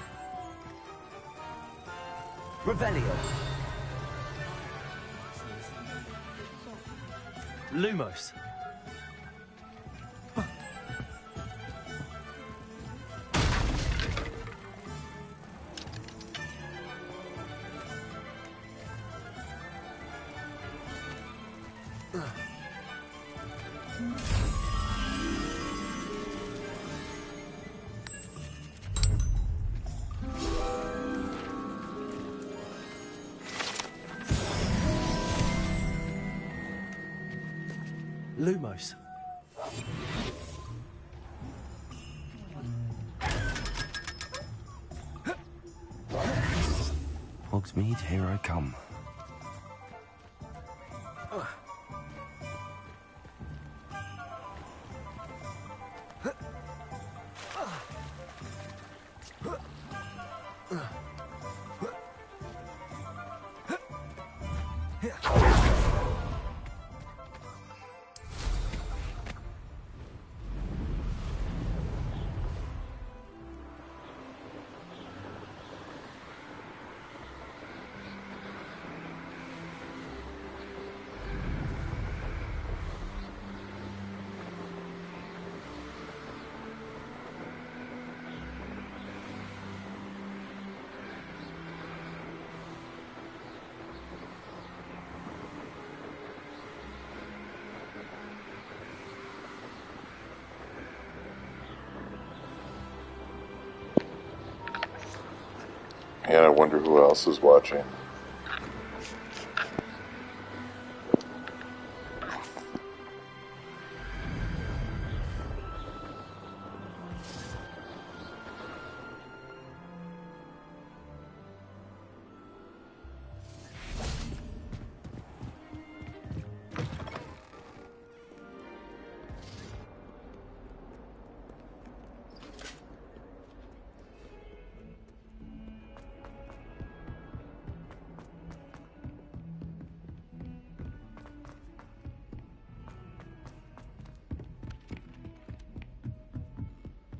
Revelio. Lumos. Lumos. Hogsmeade, here I come. And I wonder who else is watching.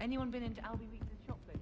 Anyone been into Albie Weeks' shop lately?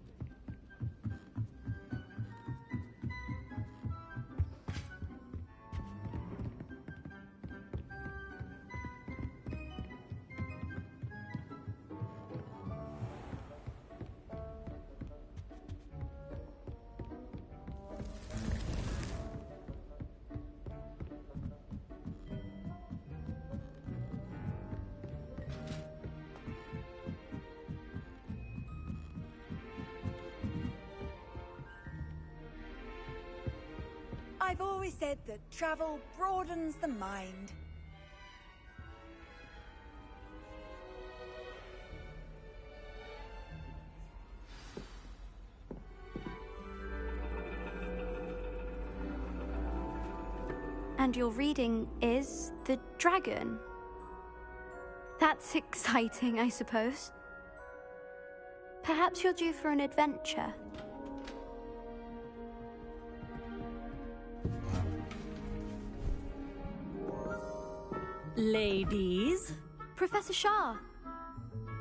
I've always said that travel broadens the mind. And your reading is the dragon. That's exciting, I suppose. Perhaps you're due for an adventure. Ladies. Professor Shah.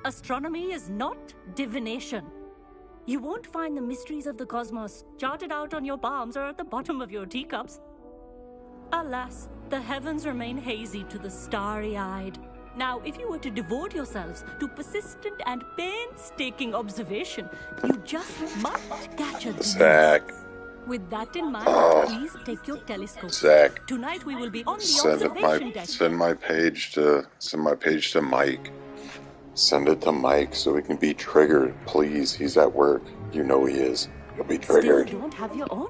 Astronomy is not divination. You won't find the mysteries of the cosmos charted out on your palms or at the bottom of your teacups. Alas, the heavens remain hazy to the starry-eyed. Now, if you were to devote yourselves to persistent and painstaking observation, you just might catch a glimpse. Zach. With that in mind, please take your telescope. Zach. Tonight we will be on the observation deck. Send my page to Mike. Send it to Mike so we can be triggered. Please, he's at work. You know he is. He'll be triggered. Still don't have your own?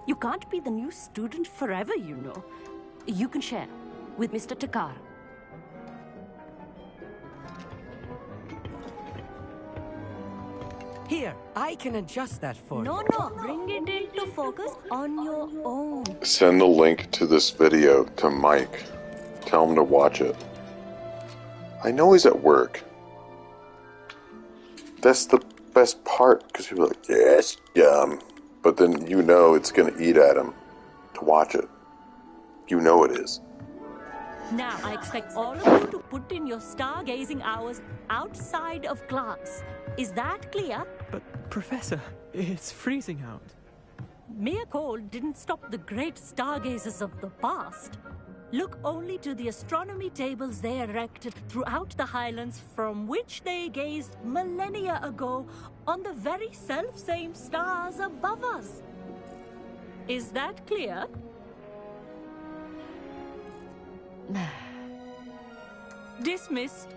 You can't be the new student forever, you know. You can share with Mr. Takar. Here, I can adjust that for you. No, bring it into focus on your own. Send the link to this video to Mike. Tell him to watch it. I know he's at work. That's the best part, because people are like, yes, dumb. But then you know it's going to eat at him to watch it. You know it is. Now, I expect all of you to put in your stargazing hours outside of class. Is that clear? But, Professor, it's freezing out. Mere cold didn't stop the great stargazers of the past. Look only to the astronomy tables they erected throughout the Highlands from which they gazed millennia ago on the very self-same stars above us. Is that clear? Dismissed.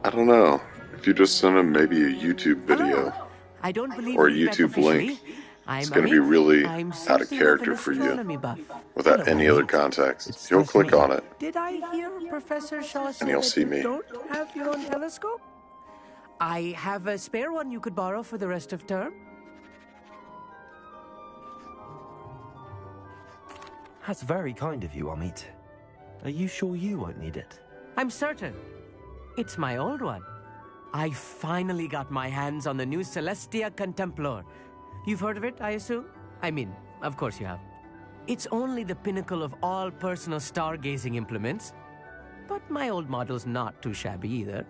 I don't know. If you just send him maybe a YouTube video I don't believe or a we met YouTube link, officially. it's I'm going to be Amit. really I'm out of something character an for you astronomy buff. without Hello, any other Amit. context. He'll click on it Did I hear Professor Shaw say he'll that see you me. don't have your own telescope? I have a spare one you could borrow for the rest of term. That's very kind of you, Amit. Are you sure you won't need it? I'm certain. It's my old one. I finally got my hands on the new Celestia Contemplar. You've heard of it, I assume? I mean, of course you have. It's only the pinnacle of all personal stargazing implements. But my old model's not too shabby either.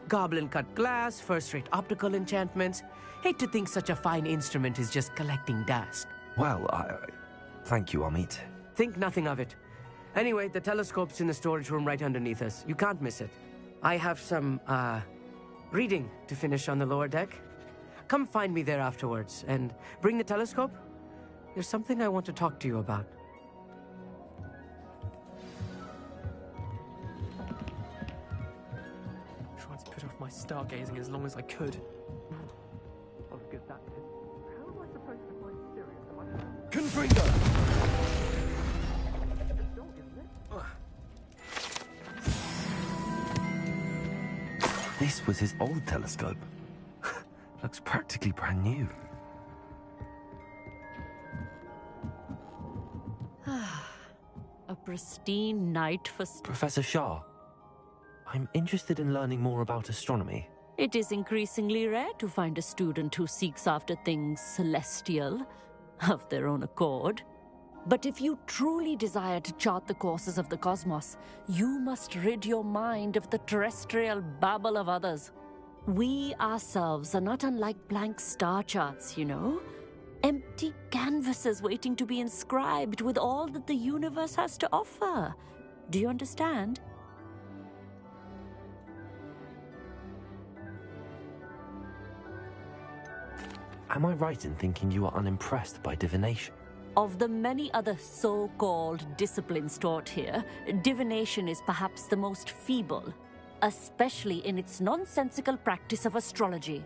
Goblin-cut glass, first-rate optical enchantments. Hate to think such a fine instrument is just collecting dust. Well, thank you, Amit. Think nothing of it. Anyway, the telescope's in the storage room right underneath us. You can't miss it. I have some, reading to finish on the lower deck. Come find me there afterwards, and bring the telescope. There's something I want to talk to you about. Tried to put off my stargazing as long as I could. I'll get that bit. How am I supposed to find Sirius if I can't? Confringo! This was his old telescope. Looks practically brand new. A pristine night for... Professor Shah, I'm interested in learning more about astronomy. It is increasingly rare to find a student who seeks after things celestial, of their own accord. But if you truly desire to chart the courses of the cosmos, you must rid your mind of the terrestrial babble of others. We ourselves are not unlike blank star charts, you know? Empty canvases waiting to be inscribed with all that the universe has to offer. Do you understand? Am I right in thinking you are unimpressed by divination? Of the many other so-called disciplines taught here, divination is perhaps the most feeble, especially in its nonsensical practice of astrology.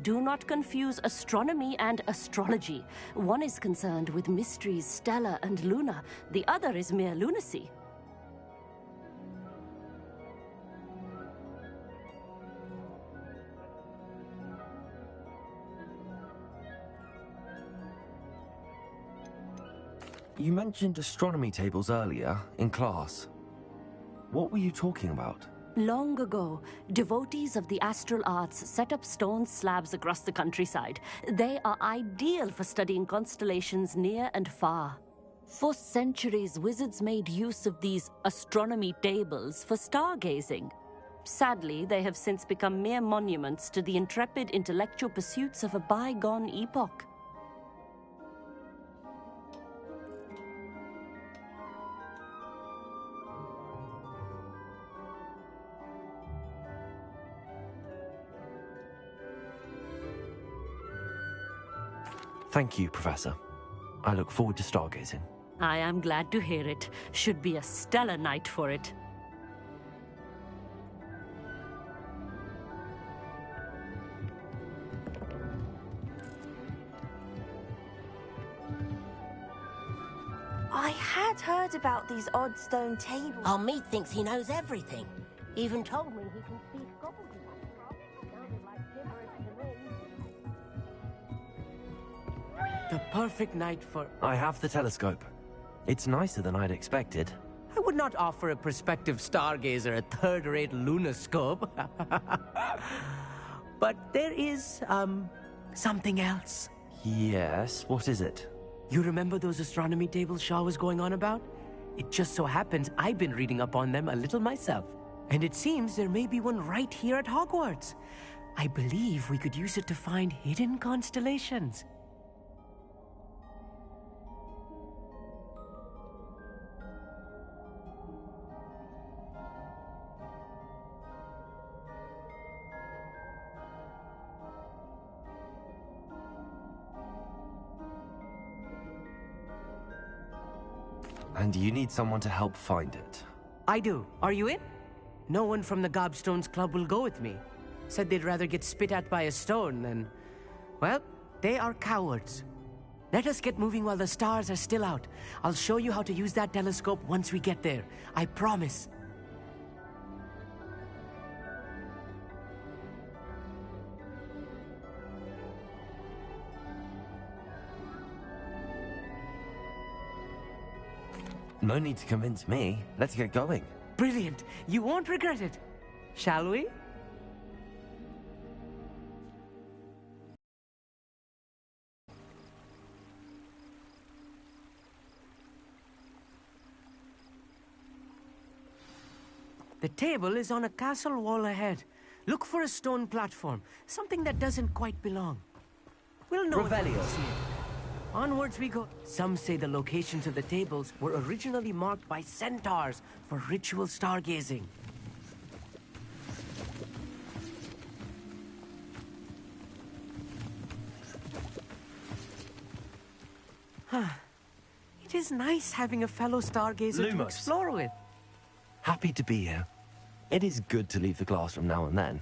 Do not confuse astronomy and astrology. One is concerned with mysteries stellar and lunar, the other is mere lunacy. You mentioned astronomy tables earlier, in class. What were you talking about? Long ago, devotees of the astral arts set up stone slabs across the countryside. They are ideal for studying constellations near and far. For centuries, wizards made use of these astronomy tables for stargazing. Sadly, they have since become mere monuments to the intrepid intellectual pursuits of a bygone epoch. Thank you, Professor. I look forward to stargazing. I am glad to hear it. Should be a stellar night for it. I had heard about these odd stone tables. Oh, me thinks he knows everything. Even told me he can speak gobbledygook. The perfect night for... I have the telescope. It's nicer than I'd expected. I would not offer a prospective stargazer a third-rate lunoscope. But there is, something else. Yes, what is it? You remember those astronomy tables Shaw was going on about? It just so happens I've been reading up on them a little myself. And it seems there may be one right here at Hogwarts. I believe we could use it to find hidden constellations. And you need someone to help find it. I do. Are you in? No one from the Gobstones Club will go with me. Said they'd rather get spit at by a stone than... Well, they are cowards. Let us get moving while the stars are still out. I'll show you how to use that telescope once we get there. I promise. No need to convince me. Let's get going. Brilliant. You won't regret it. Shall we? The table is on a castle wall ahead. Look for a stone platform, something that doesn't quite belong. We'll know when we see it. Onwards we go. Some say the locations of the tables were originally marked by centaurs for ritual stargazing. It is nice having a fellow stargazer to explore with. Happy to be here. It is good to leave the classroom now and then.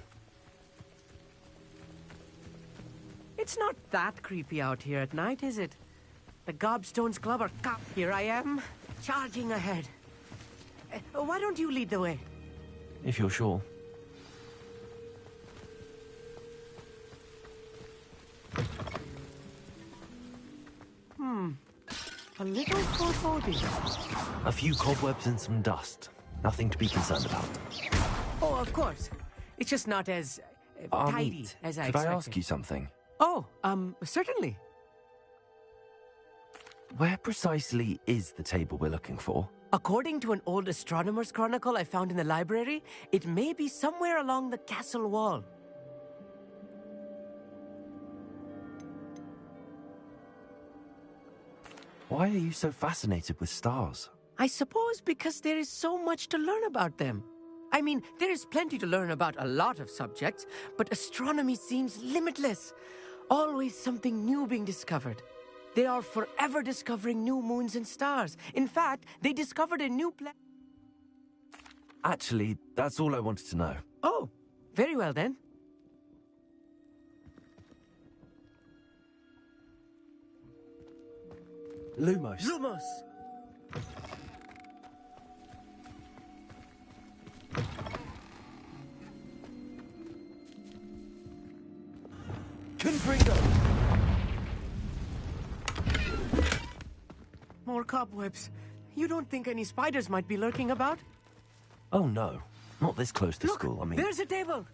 It's not that creepy out here at night, is it? The Gobstones Club are Here I am, charging ahead. Why don't you lead the way? If you're sure. A little foreboding. A few cobwebs and some dust. Nothing to be concerned about. Oh, of course. It's just not as tidy as I expected. Could I ask you something? Oh, certainly. Where precisely is the table we're looking for? According to an old astronomer's chronicle I found in the library, it may be somewhere along the castle wall. Why are you so fascinated with stars? I suppose because there is so much to learn about them. I mean, there is plenty to learn about a lot of subjects, but astronomy seems limitless. Always something new being discovered. They are forever discovering new moons and stars. In fact, they discovered a new planet. Actually, that's all I wanted to know. Oh, very well then. Lumos. Lumos! Confringo! More cobwebs. You don't think any spiders might be lurking about? Oh no, not this close to Look, school, I mean... There's a table!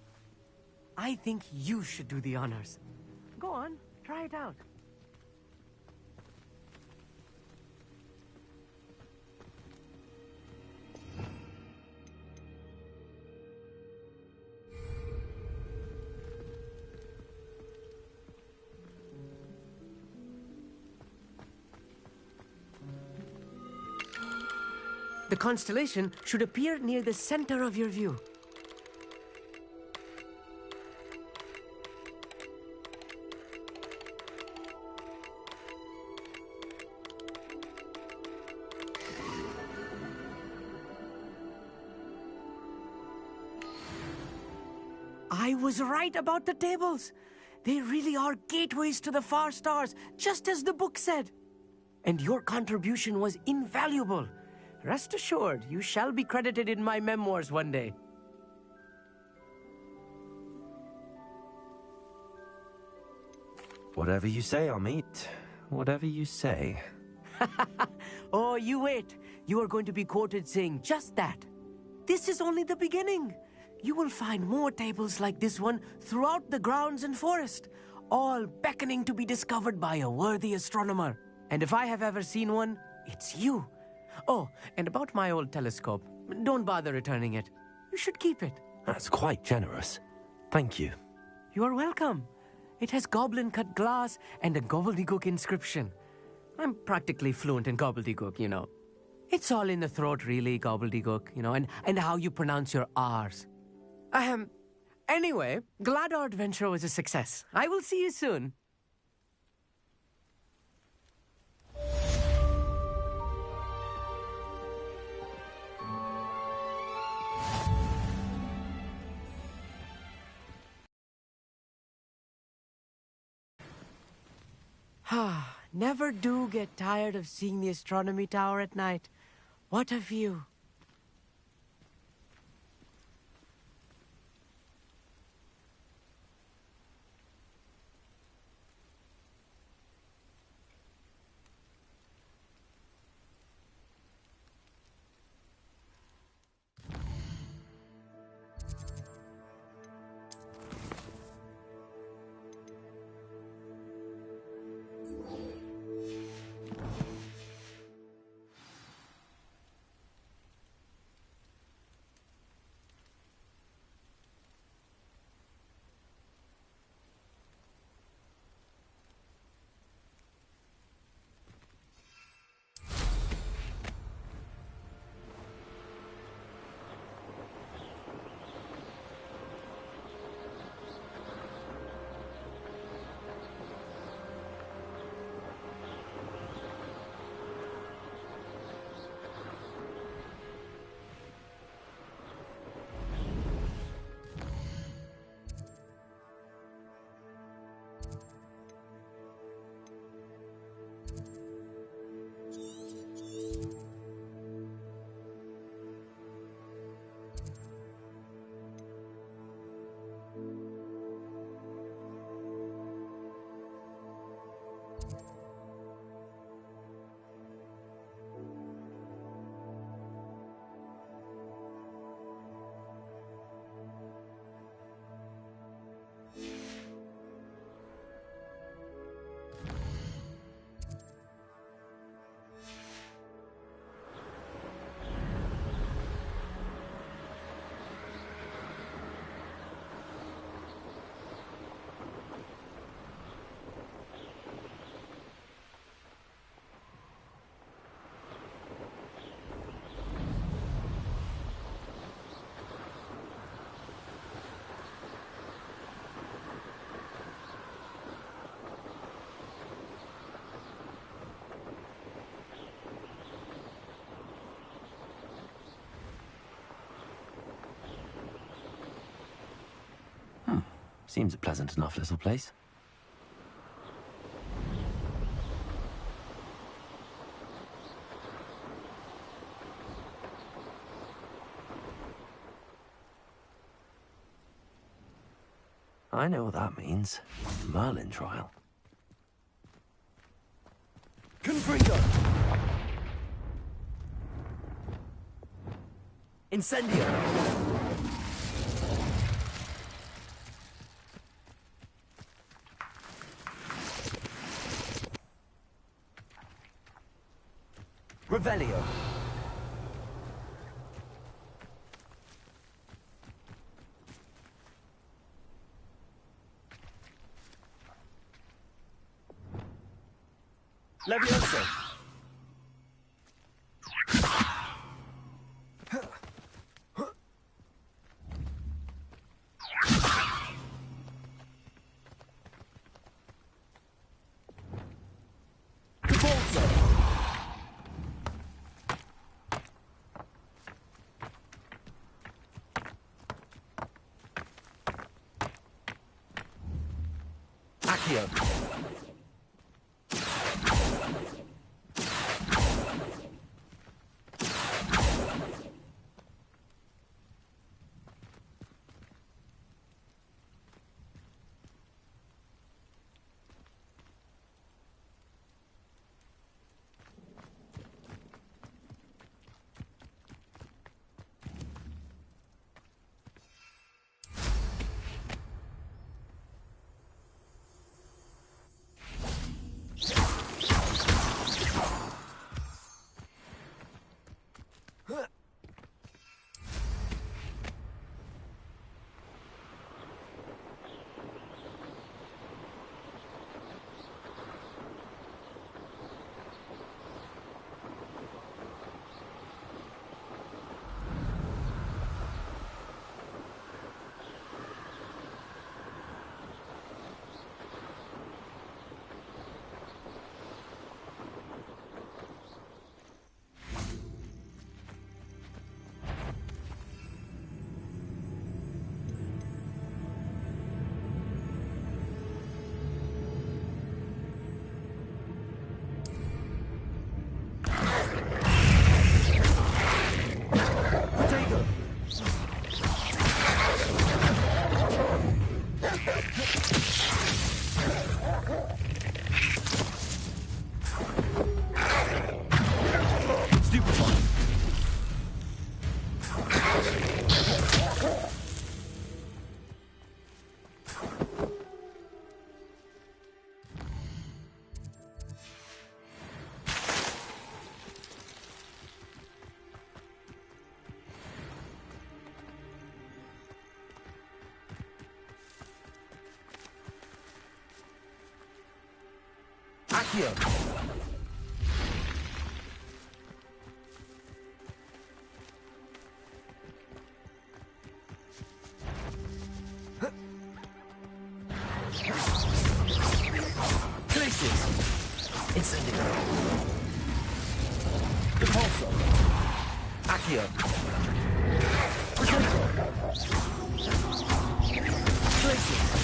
I think you should do the honors. Go on, try it out. The constellation should appear near the center of your view. I was right about the tables. They really are gateways to the far stars, just as the book said. And your contribution was invaluable. Rest assured, you shall be credited in my memoirs one day. Whatever you say, Amit. Whatever you say. Oh, you wait. You are going to be quoted saying just that. This is only the beginning. You will find more tables like this one throughout the grounds and forest, all beckoning to be discovered by a worthy astronomer. And if I have ever seen one, it's you. Oh, and about my old telescope, don't bother returning it. You should keep it. That's quite generous. Thank you. You are welcome. It has goblin-cut glass and a gobbledygook inscription. I'm practically fluent in gobbledygook, you know. It's all in the throat, really, gobbledygook, you know, and how you pronounce your R's. Anyway, glad our adventure was a success. I will see you soon. Never do get tired of seeing the astronomy tower at night. What a view. Seems a pleasant enough little place. I know what that means. Merlin trial. Confringo! Incendio! Revelio. Levioso. Accio. Accio! Places! Incendiary! Repulsor! Accio! Presento! Places!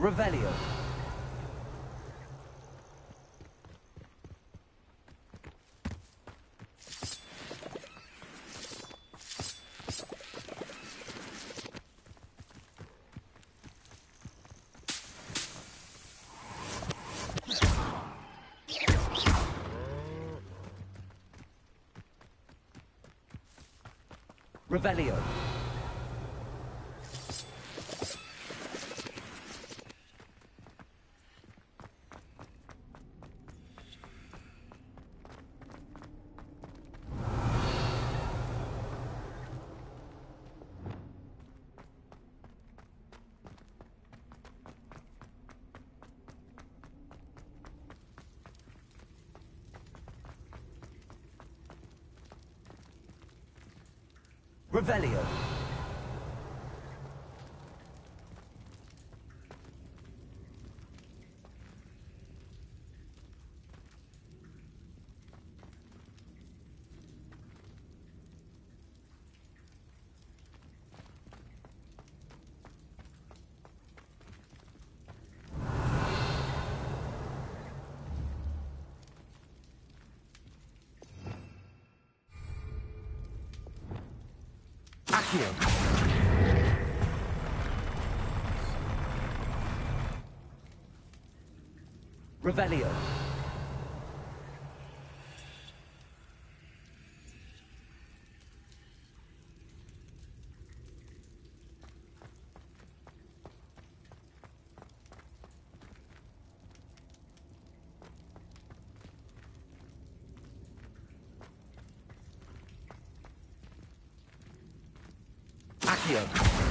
Revelio. Revelio. Revelio. Accio. Revelio. Accio.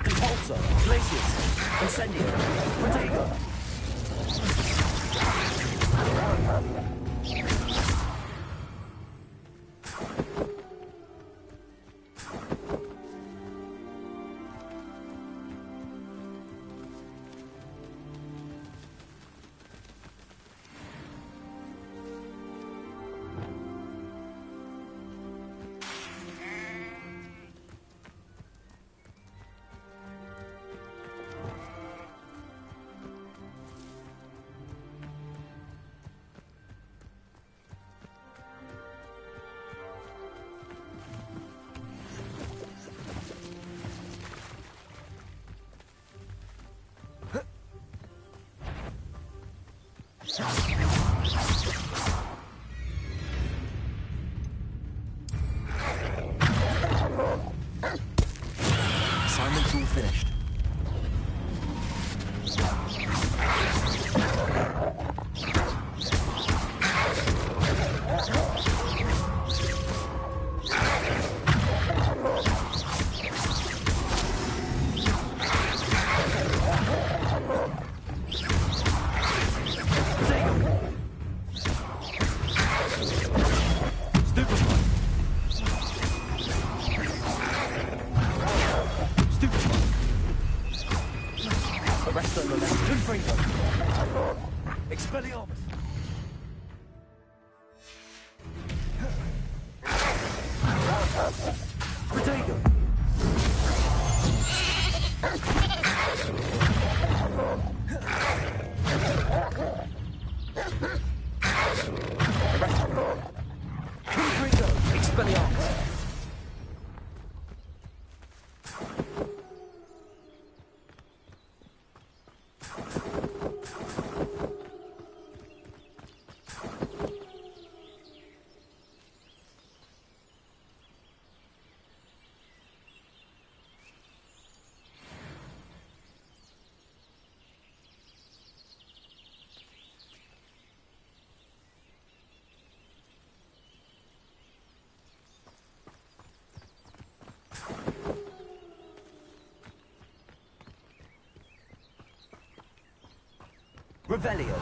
Impulsor, Glacius, Incendio, Protego. Assignment's all finished. Arresto Lolesta. Confringo. Expelliarmus. Protego. Confringo. Expelliarmus. Revelio.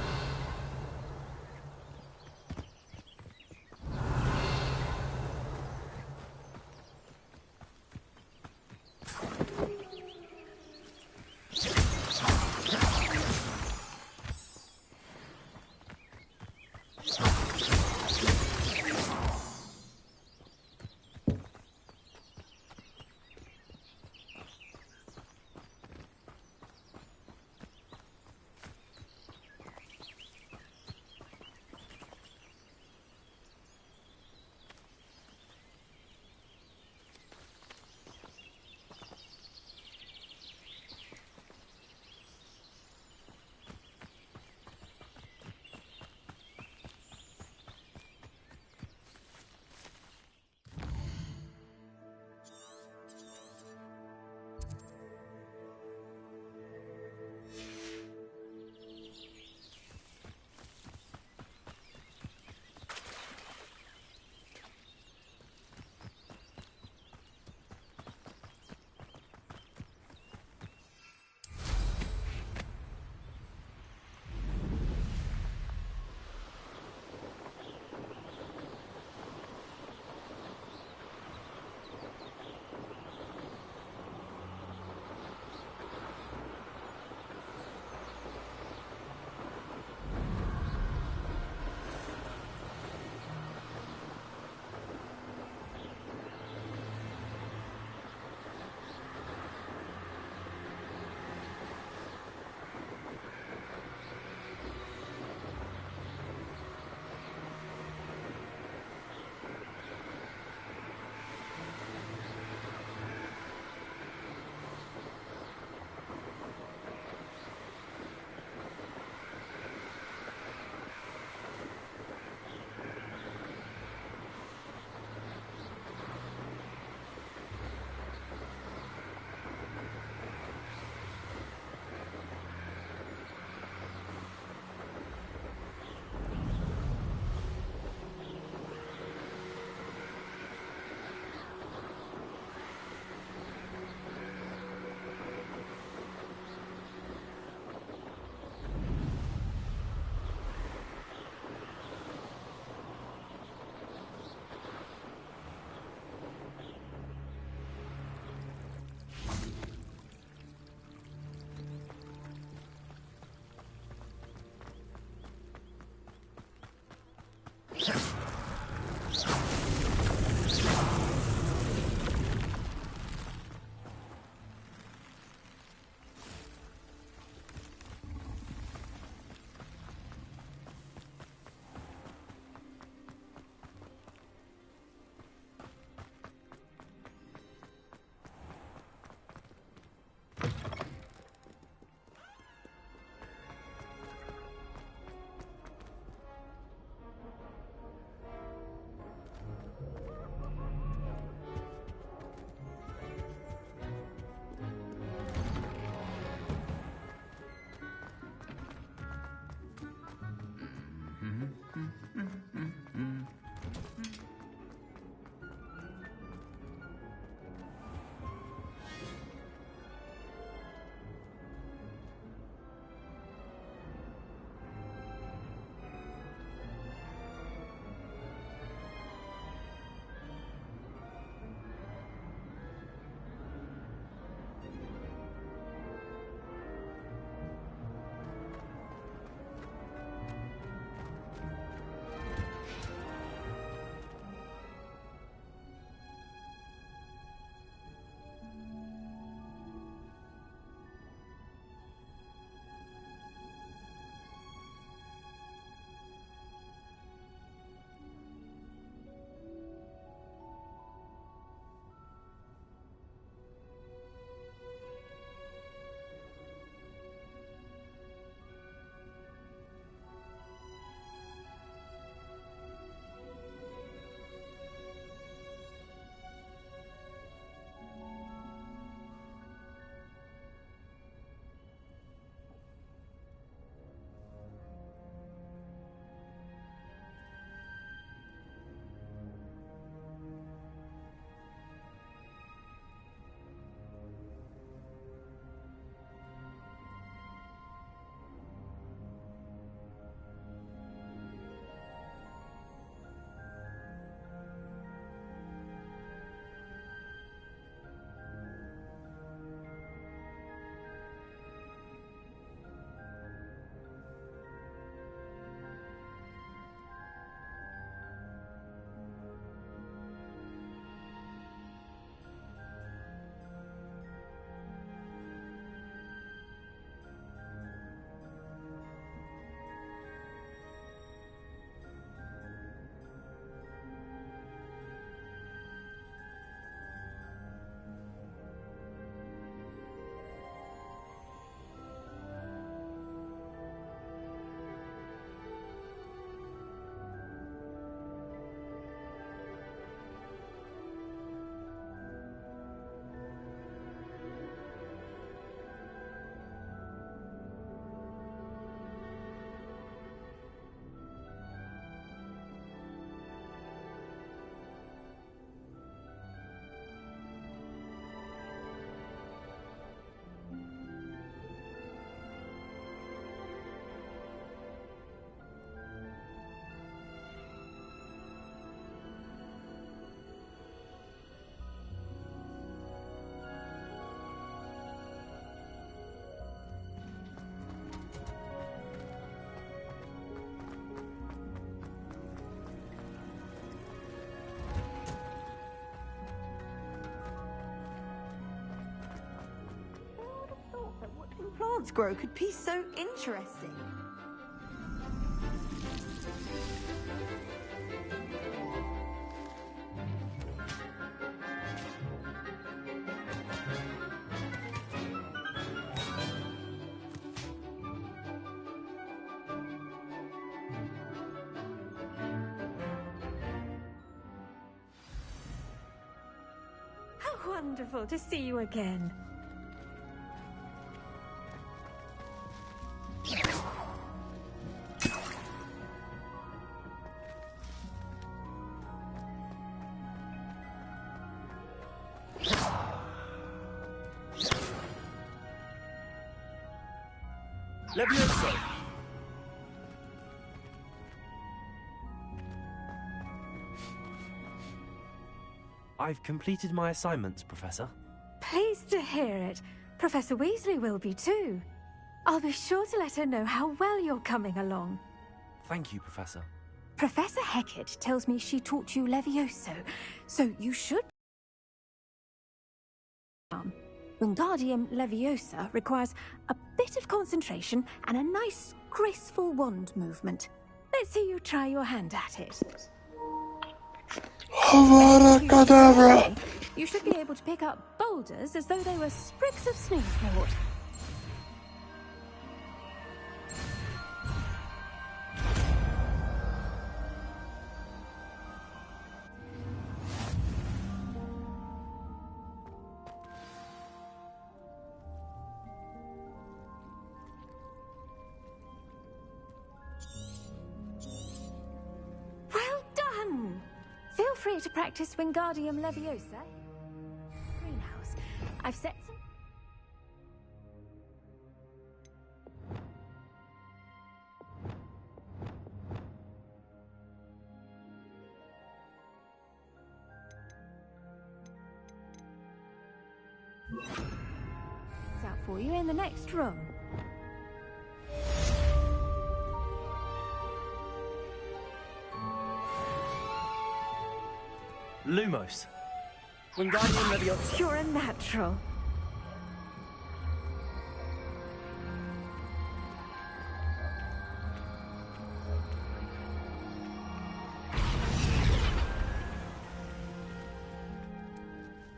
plants grow could be so interesting. How wonderful to see you again. Levioso! I've completed my assignments, Professor. Pleased to hear it. Professor Weasley will be too. I'll be sure to let her know how well you're coming along. Thank you, Professor. Professor Hecat tells me she taught you Levioso, so you should... Wingardium Leviosa requires a bit of concentration and a nice, graceful wand movement. Let's see you try your hand at it. Avada Kedavra! You should be able to pick up boulders as though they were sprigs of snoozewort. Well done! Feel free to practice Wingardium Leviosa. Greenhouse. I've set some... out for you in the next room. Lumos. Wingardium Leviosa. You're a natural.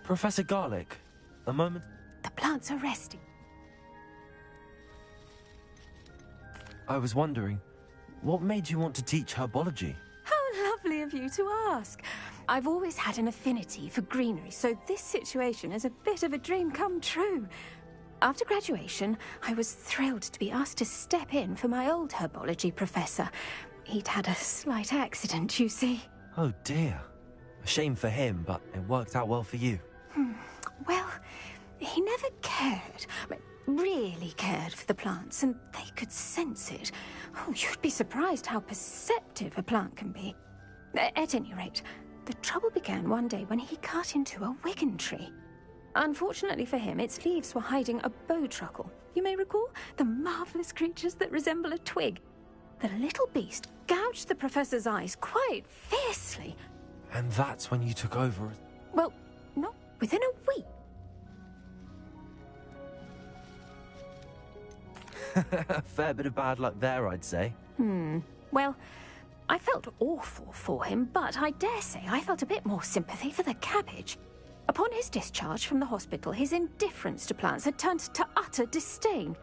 Professor Garlick, a moment. The plants are resting. I was wondering, what made you want to teach herbology? How lovely of you to ask. I've always had an affinity for greenery, so this situation is a bit of a dream come true. After graduation, I was thrilled to be asked to step in for my old herbology professor. He'd had a slight accident, you see. Oh dear. A shame for him, but it worked out well for you. Well, he never cared, really cared for the plants, and they could sense it. Oh, you'd be surprised how perceptive a plant can be. At any rate, the trouble began one day when he cut into a wigan tree. Unfortunately for him, its leaves were hiding a bowtruckle. You may recall the marvellous creatures that resemble a twig. The little beast gouged the professor's eyes quite fiercely. And that's when you took over. Well, not within a week. A fair bit of bad luck there, I'd say. Well, I felt awful for him, but I dare say I felt a bit more sympathy for the cabbage. Upon his discharge from the hospital, his indifference to plants had turned to utter disdain.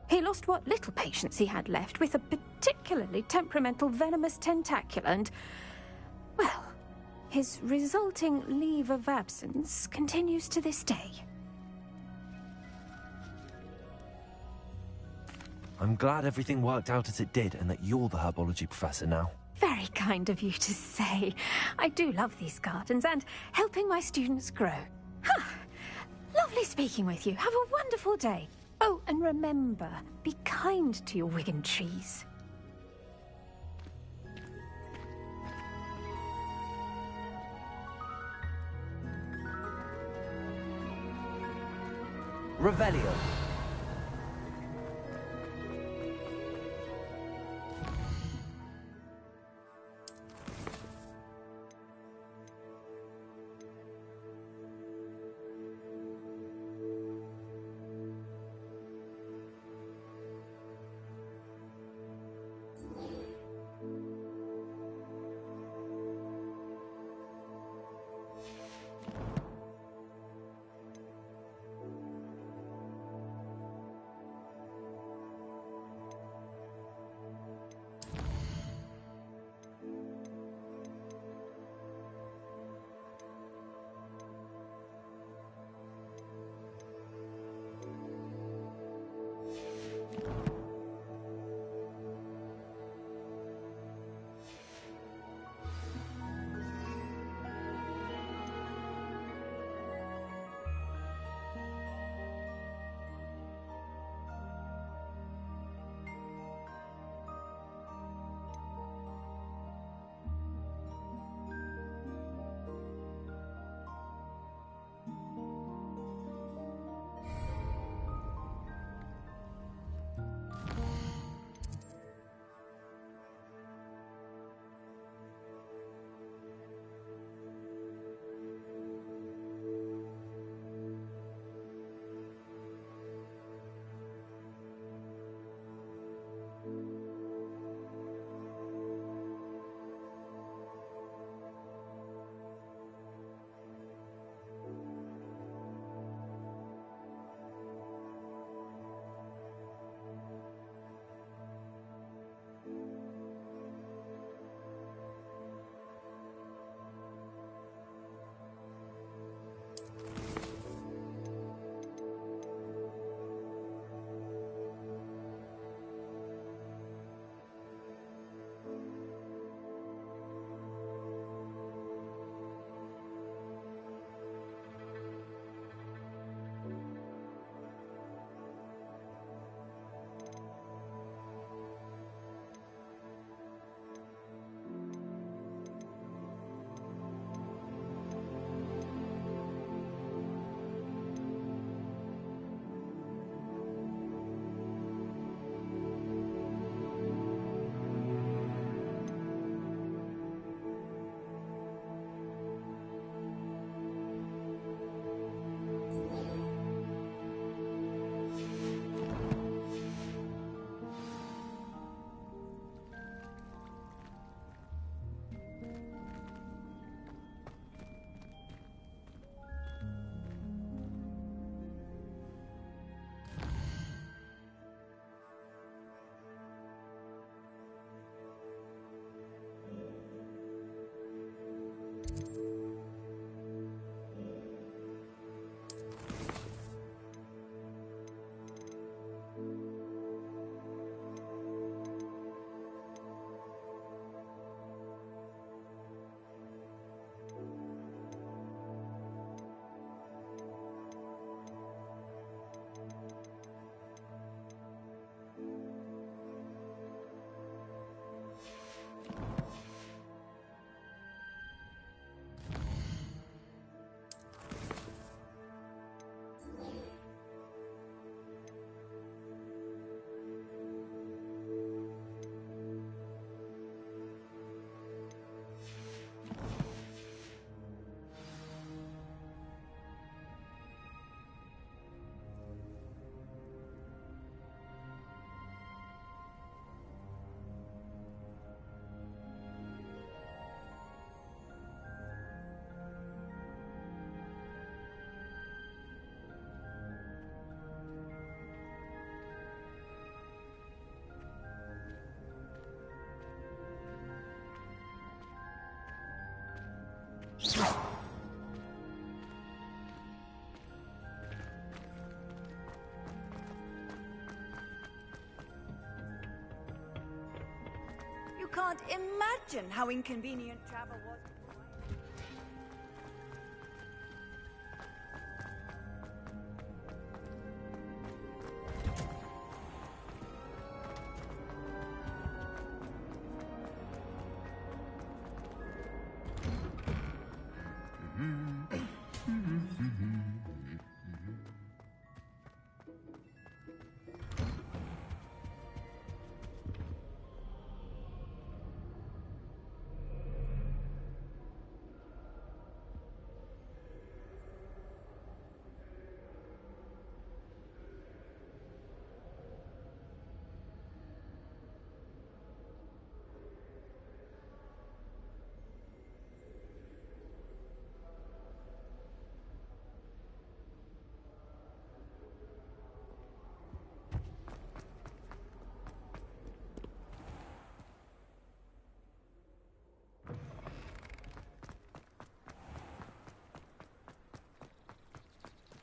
He lost what little patience he had left with a particularly temperamental venomous tentacula and, well, his resulting leave of absence continues to this day. I'm glad everything worked out as it did and that you're the herbology professor now. Very kind of you to say. I do love these gardens and helping my students grow. Lovely speaking with you. Have a wonderful day. Oh, and remember, be kind to your wigan trees. Revelio. can't imagine how inconvenient travel was.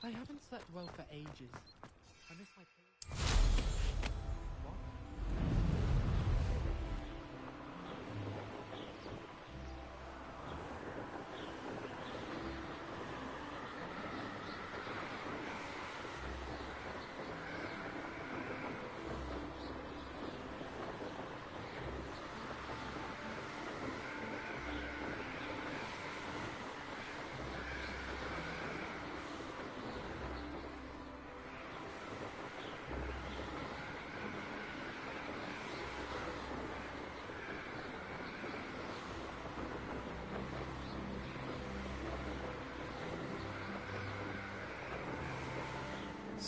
I haven't slept well for ages. I miss my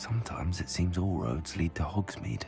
Sometimes it seems all roads lead to Hogsmeade.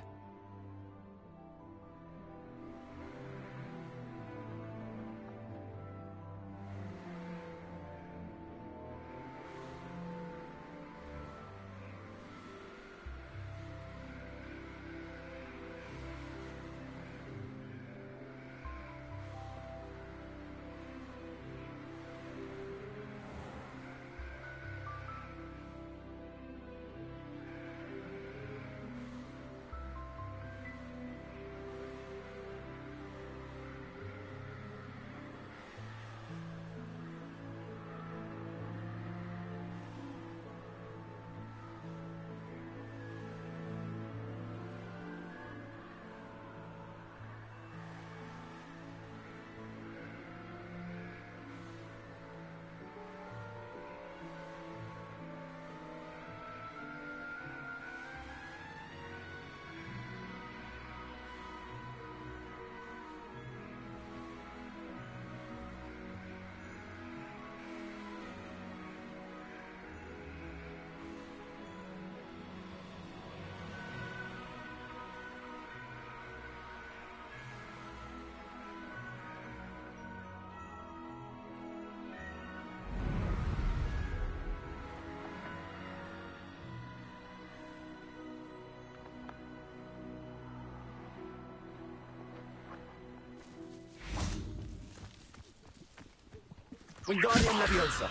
Wingardium Leviosa.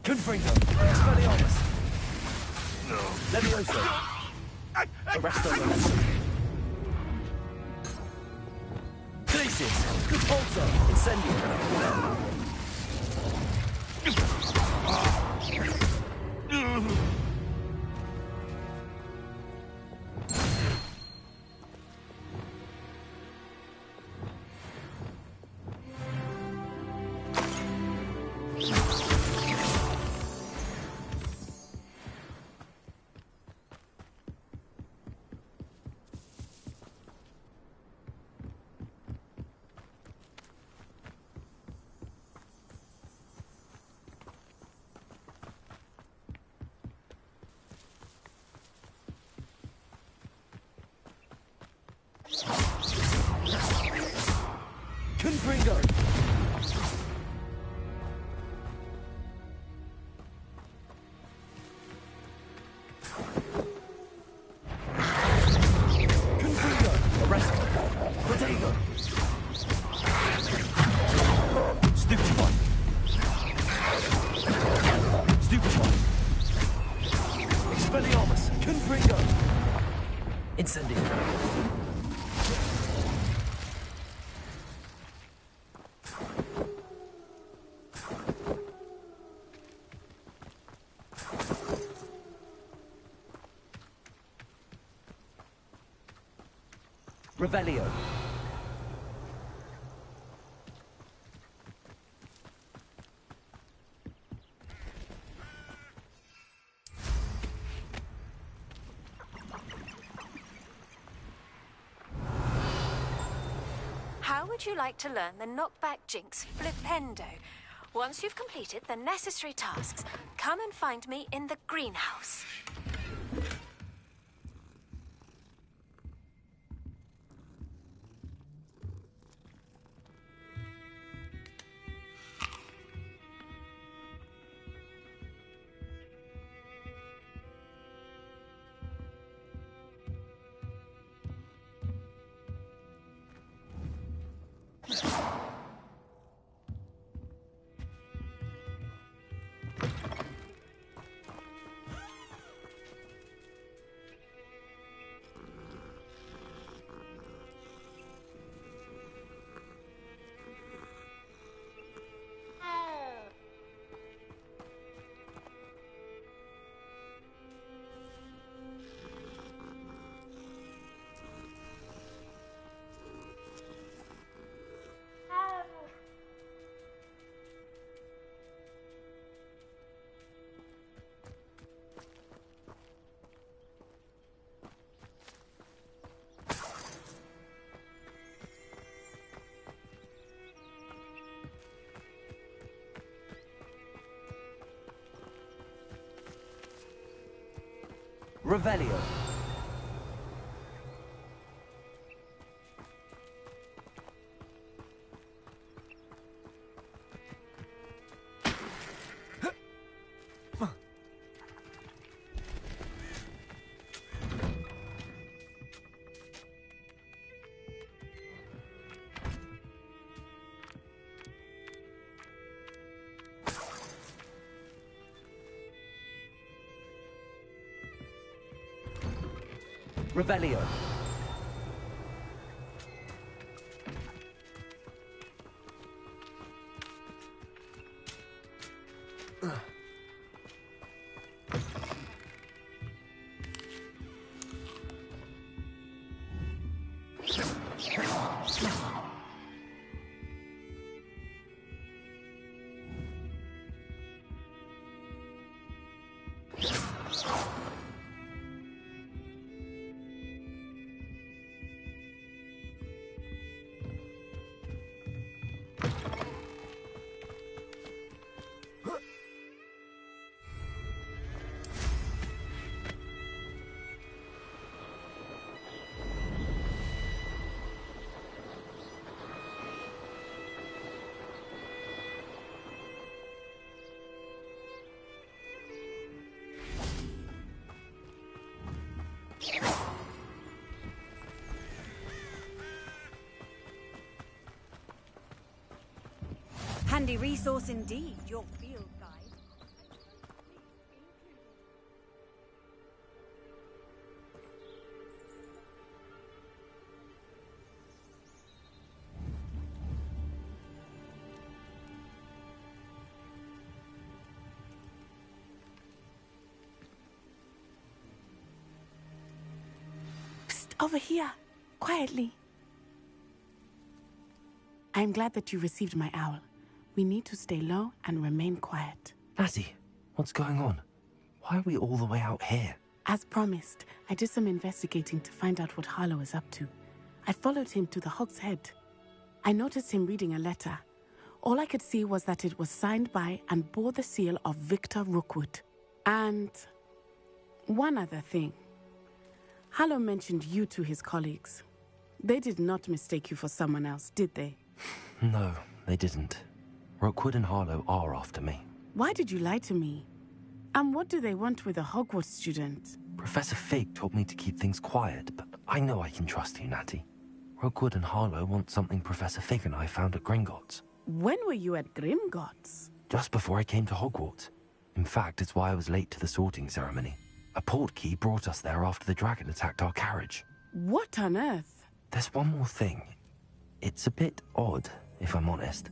Confringo. Expelliarmus. Leviosa. Arresto Momentum. Glacius. Repulsor. Incendio. Confringo. Confringo. Arrest. Protego. Stupefy. Stupefy. Expelliarmus. Confringo. Incendio. Revelio. How would you like to learn the knockback jinx flipendo? Once you've completed the necessary tasks, come and find me in the greenhouse. Revelio. Revelio. Handy resource indeed, your field guide. Psst, over here, quietly. I'm glad that you received my owl. We need to stay low and remain quiet. Natty, what's going on? Why are we all the way out here? As promised, I did some investigating to find out what Harlow is up to. I followed him to the Hog's Head. I noticed him reading a letter. All I could see was that it was signed by and bore the seal of Victor Rookwood. And one other thing. Harlow mentioned you to his colleagues. They did not mistake you for someone else, did they? No, they didn't. Rookwood and Harlow are after me. Why did you lie to me? And what do they want with a Hogwarts student? Professor Fig told me to keep things quiet, but I know I can trust you, Natty. Rookwood and Harlow want something Professor Fig and I found at Gringotts. When were you at Gringotts? Just before I came to Hogwarts. In fact, it's why I was late to the sorting ceremony. A portkey brought us there after the dragon attacked our carriage. What on earth? There's one more thing. It's a bit odd, if I'm honest.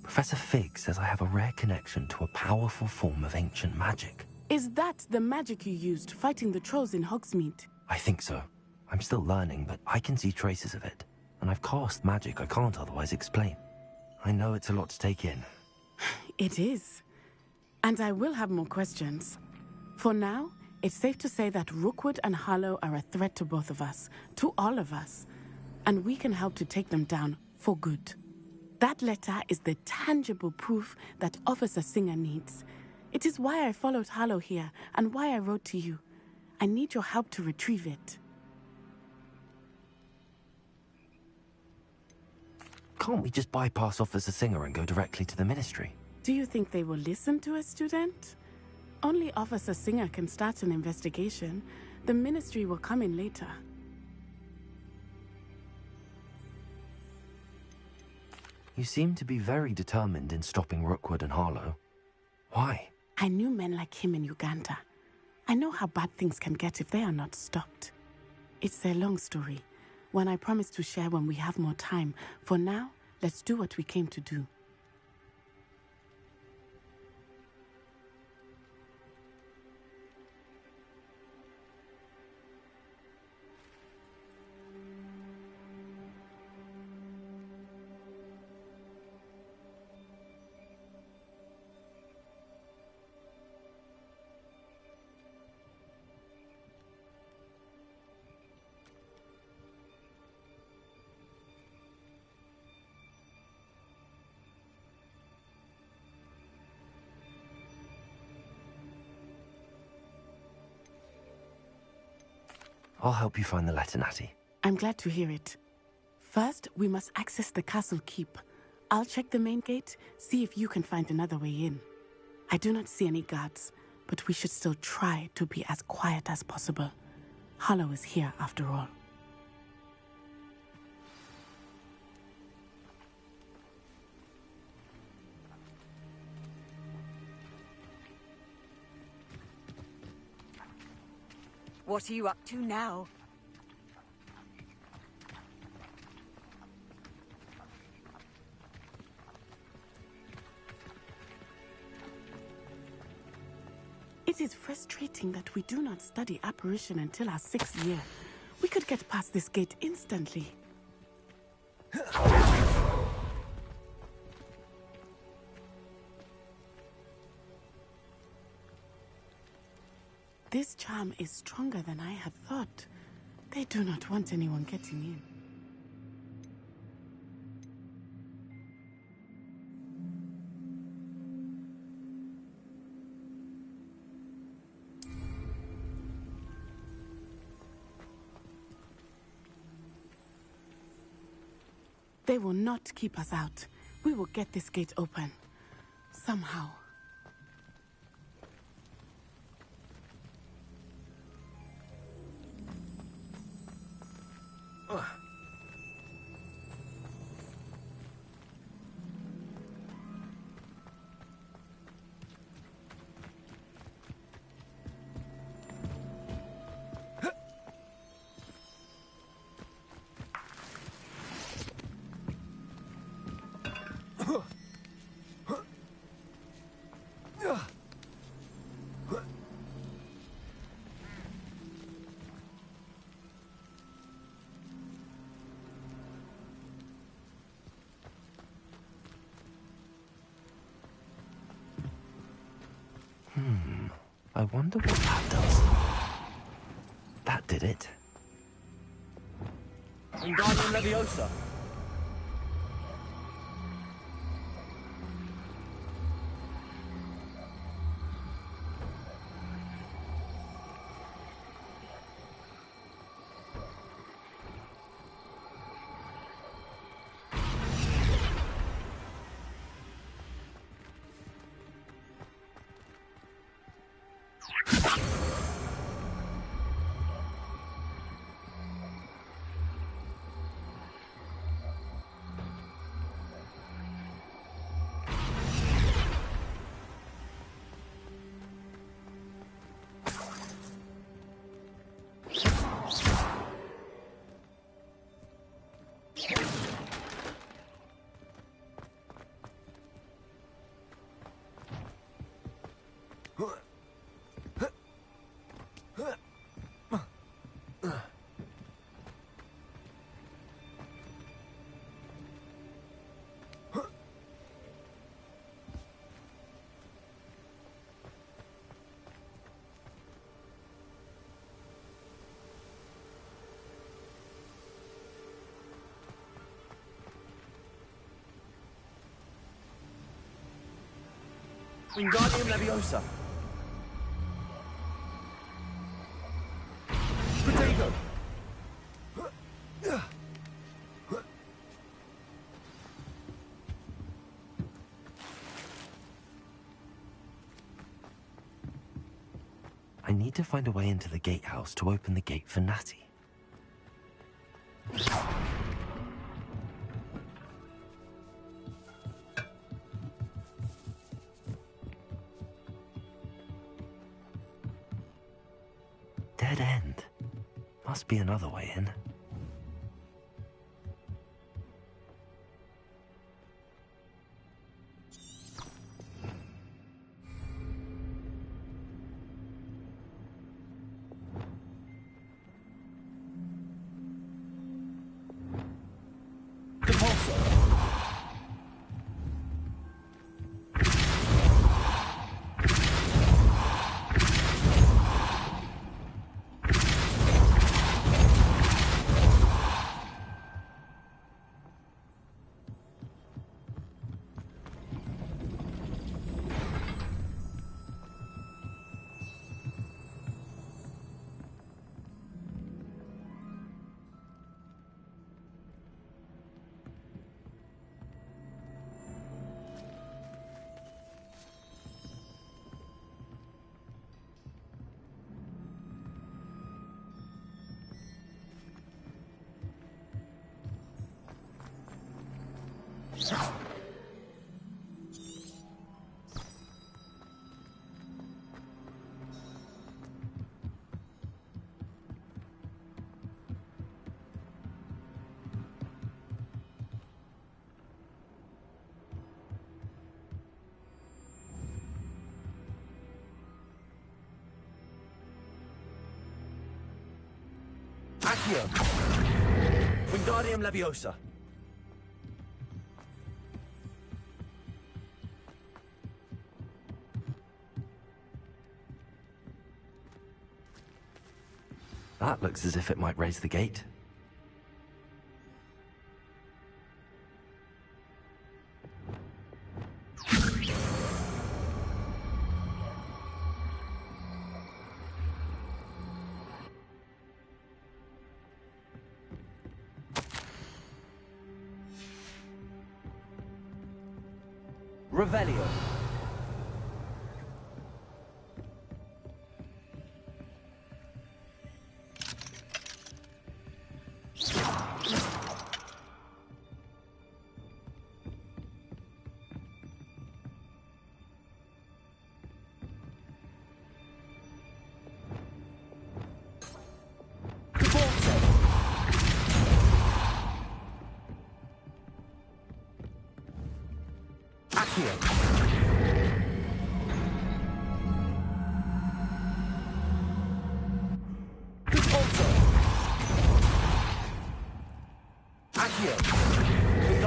Professor Fig says I have a rare connection to a powerful form of ancient magic. Is that the magic you used fighting the trolls in Hogsmeade? I think so. I'm still learning, but I can see traces of it. And I've cast magic I can't otherwise explain. I know it's a lot to take in. It is. And I will have more questions. For now, it's safe to say that Rookwood and Harlow are a threat to both of us, to all of us. And we can help to take them down for good. That letter is the tangible proof that Officer Singer needs. It is why I followed Harlow here and why I wrote to you. I need your help to retrieve it. Can't we just bypass Officer Singer and go directly to the Ministry? Do you think they will listen to a student? Only Officer Singer can start an investigation. The Ministry will come in later. You seem to be very determined in stopping Rookwood and Harlow. Why? I knew men like him in Uganda. I know how bad things can get if they are not stopped. It's a long story, one I promise to share when we have more time. For now, let's do what we came to do. I'll help you find the letter, Natty. I'm glad to hear it. First, we must access the castle keep. I'll check the main gate, see if you can find another way in. I do not see any guards, but we should still try to be as quiet as possible. Harlow is here after all. What are you up to now? It is frustrating that we do not study apparition until our 6th year. We could get past this gate instantly. This charm is stronger than I had thought. They do not want anyone getting in. They will not keep us out. We will get this gate open. Somehow. I wonder what that does. That did it. Wingardium Leviosa. Wingardium Leviosa. Potato. I need to find a way into the gatehouse to open the gate for Natty. Dead end. Must be another way in. Accio. Wingardium Leviosa. That looks as if it might raise the gate. Revelio.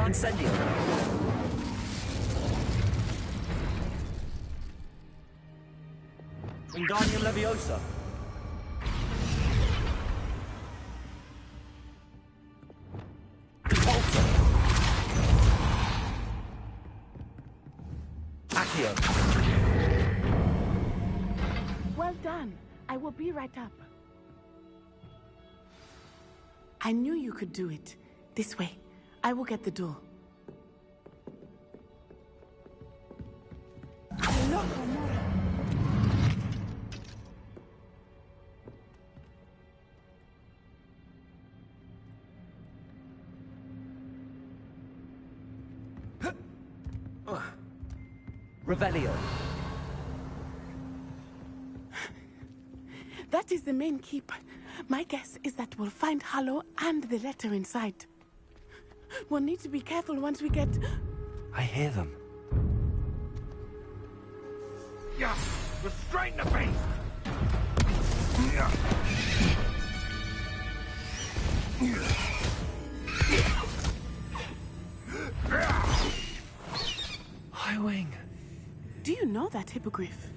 Incendio. Wingardium Leviosa. Repulsor. Accio. Well done. I will be right up. I knew you could do it. This way. I will get the door. Revelio. That is the main keep. My guess is that we'll find Harlow and the letter inside. We'll need to be careful once we get... I hear them. Yeah, restrain the beast! High Wing. Do you know that hippogriff?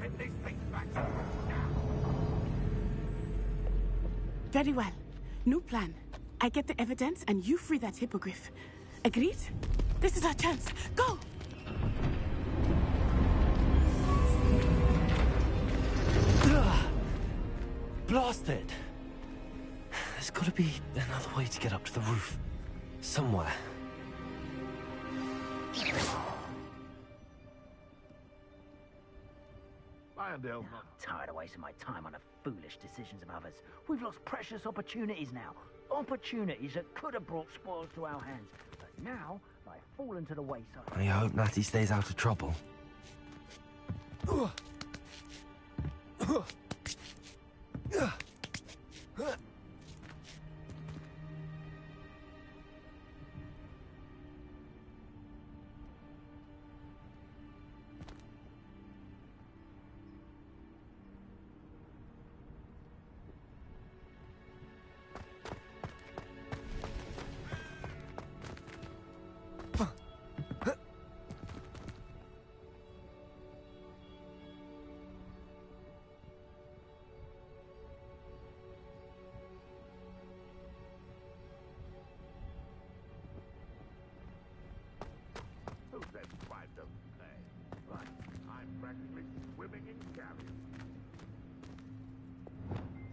Get these things back now. Very well. New plan. I get the evidence and you free that hippogriff. Agreed? This is our chance. Go! Blast it! There's gotta be another way to get up to the roof. Somewhere. I'm tired of wasting my time on the foolish decisions of others. We've lost precious opportunities now. Opportunities that could have brought spoils to our hands. But now, they've fallen to the wayside. I hope Natty stays out of trouble.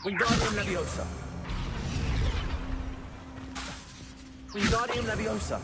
Wingardium Leviosa. Wingardium Leviosa.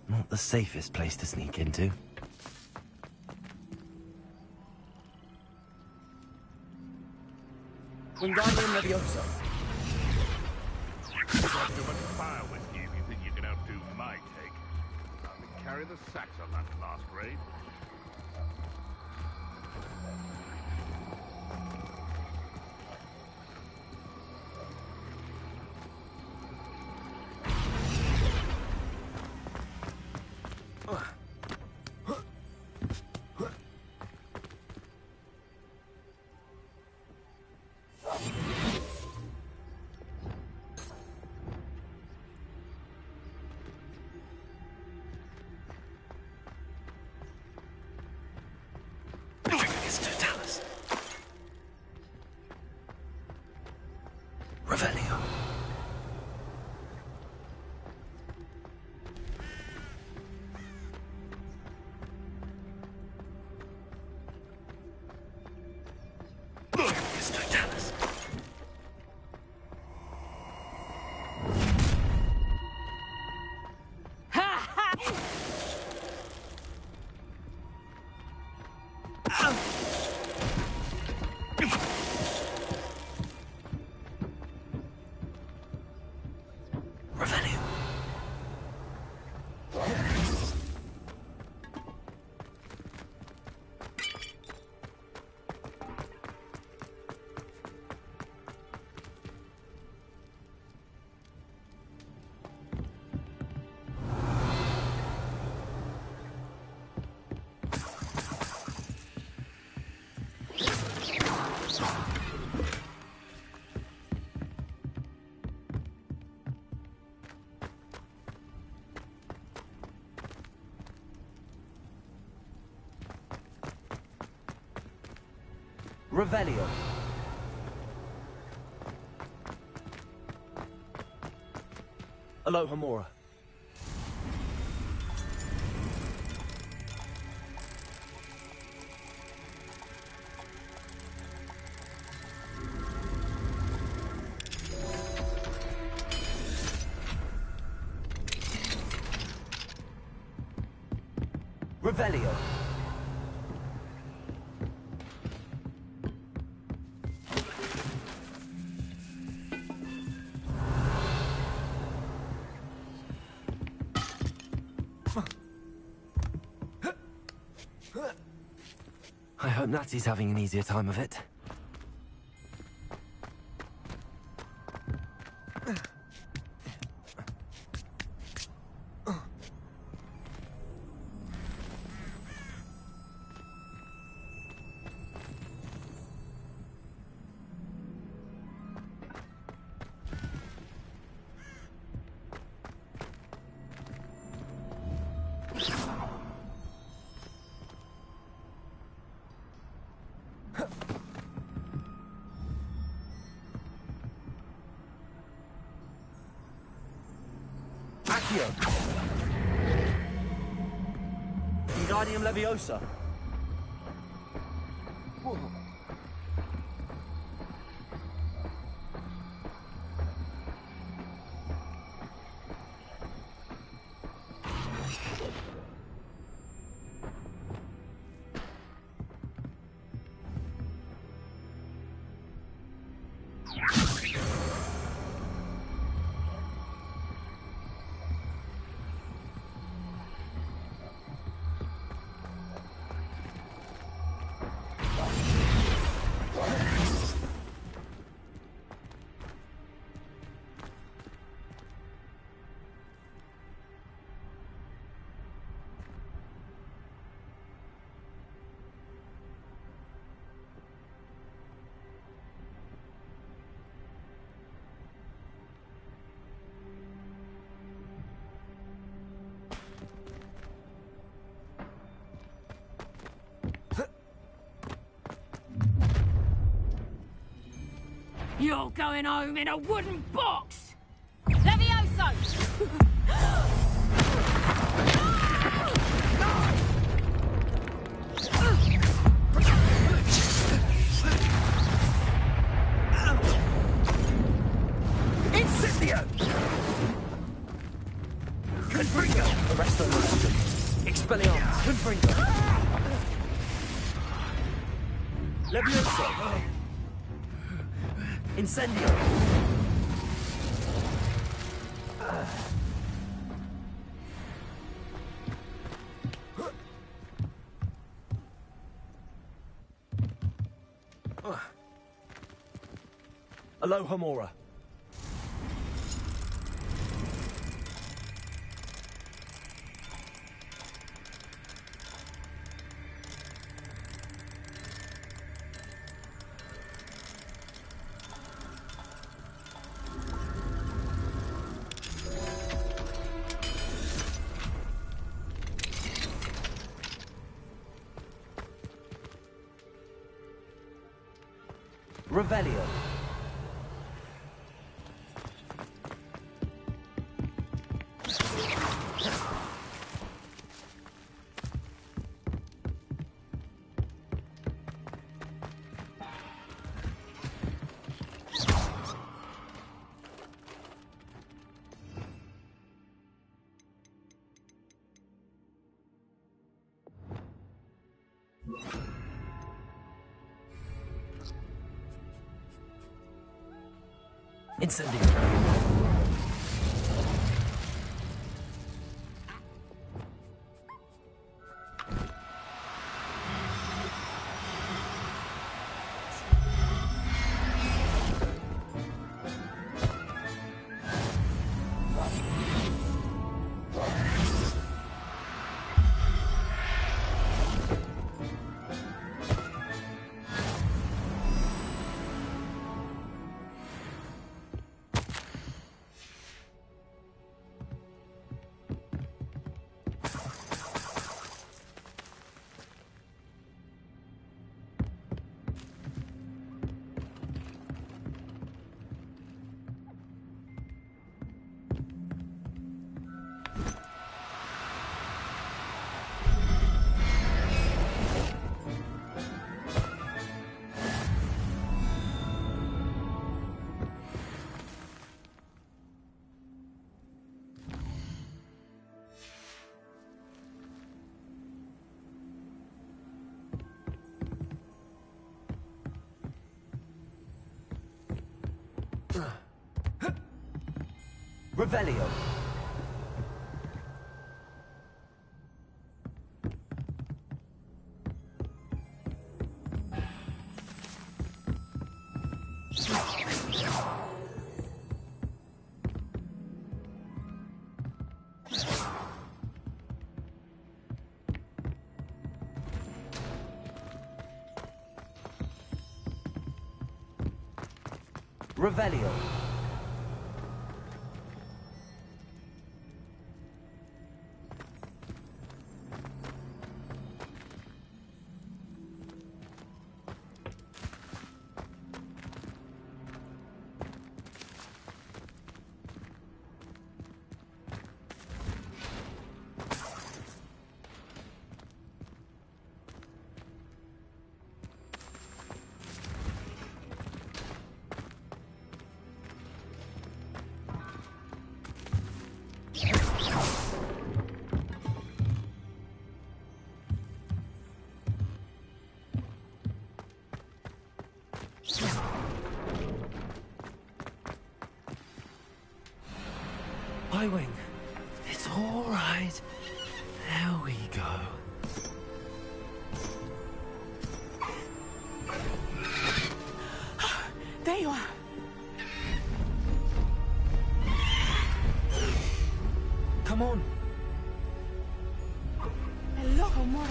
Not the safest place to sneak into. Wingardium Leviosa. You've got too much fire whiskey if you think you can outdo my take. I can carry the sacks on that last raid. Revelio. Revelio. Aloha Mora. Revelio. I hope Natty's having an easier time of it. Incendio! Wingardium Leviosa! Whoa. You're going home in a wooden box! Levioso! Incendio! Confringo! Arresto Motion. Expelliarmus. Confringo. Levioso! Incendio! Alohomora. Revelio. Incendio. Revelio. Revelio. Highwing. It's all right. There we go. There you are. Come on. Hello, Homura.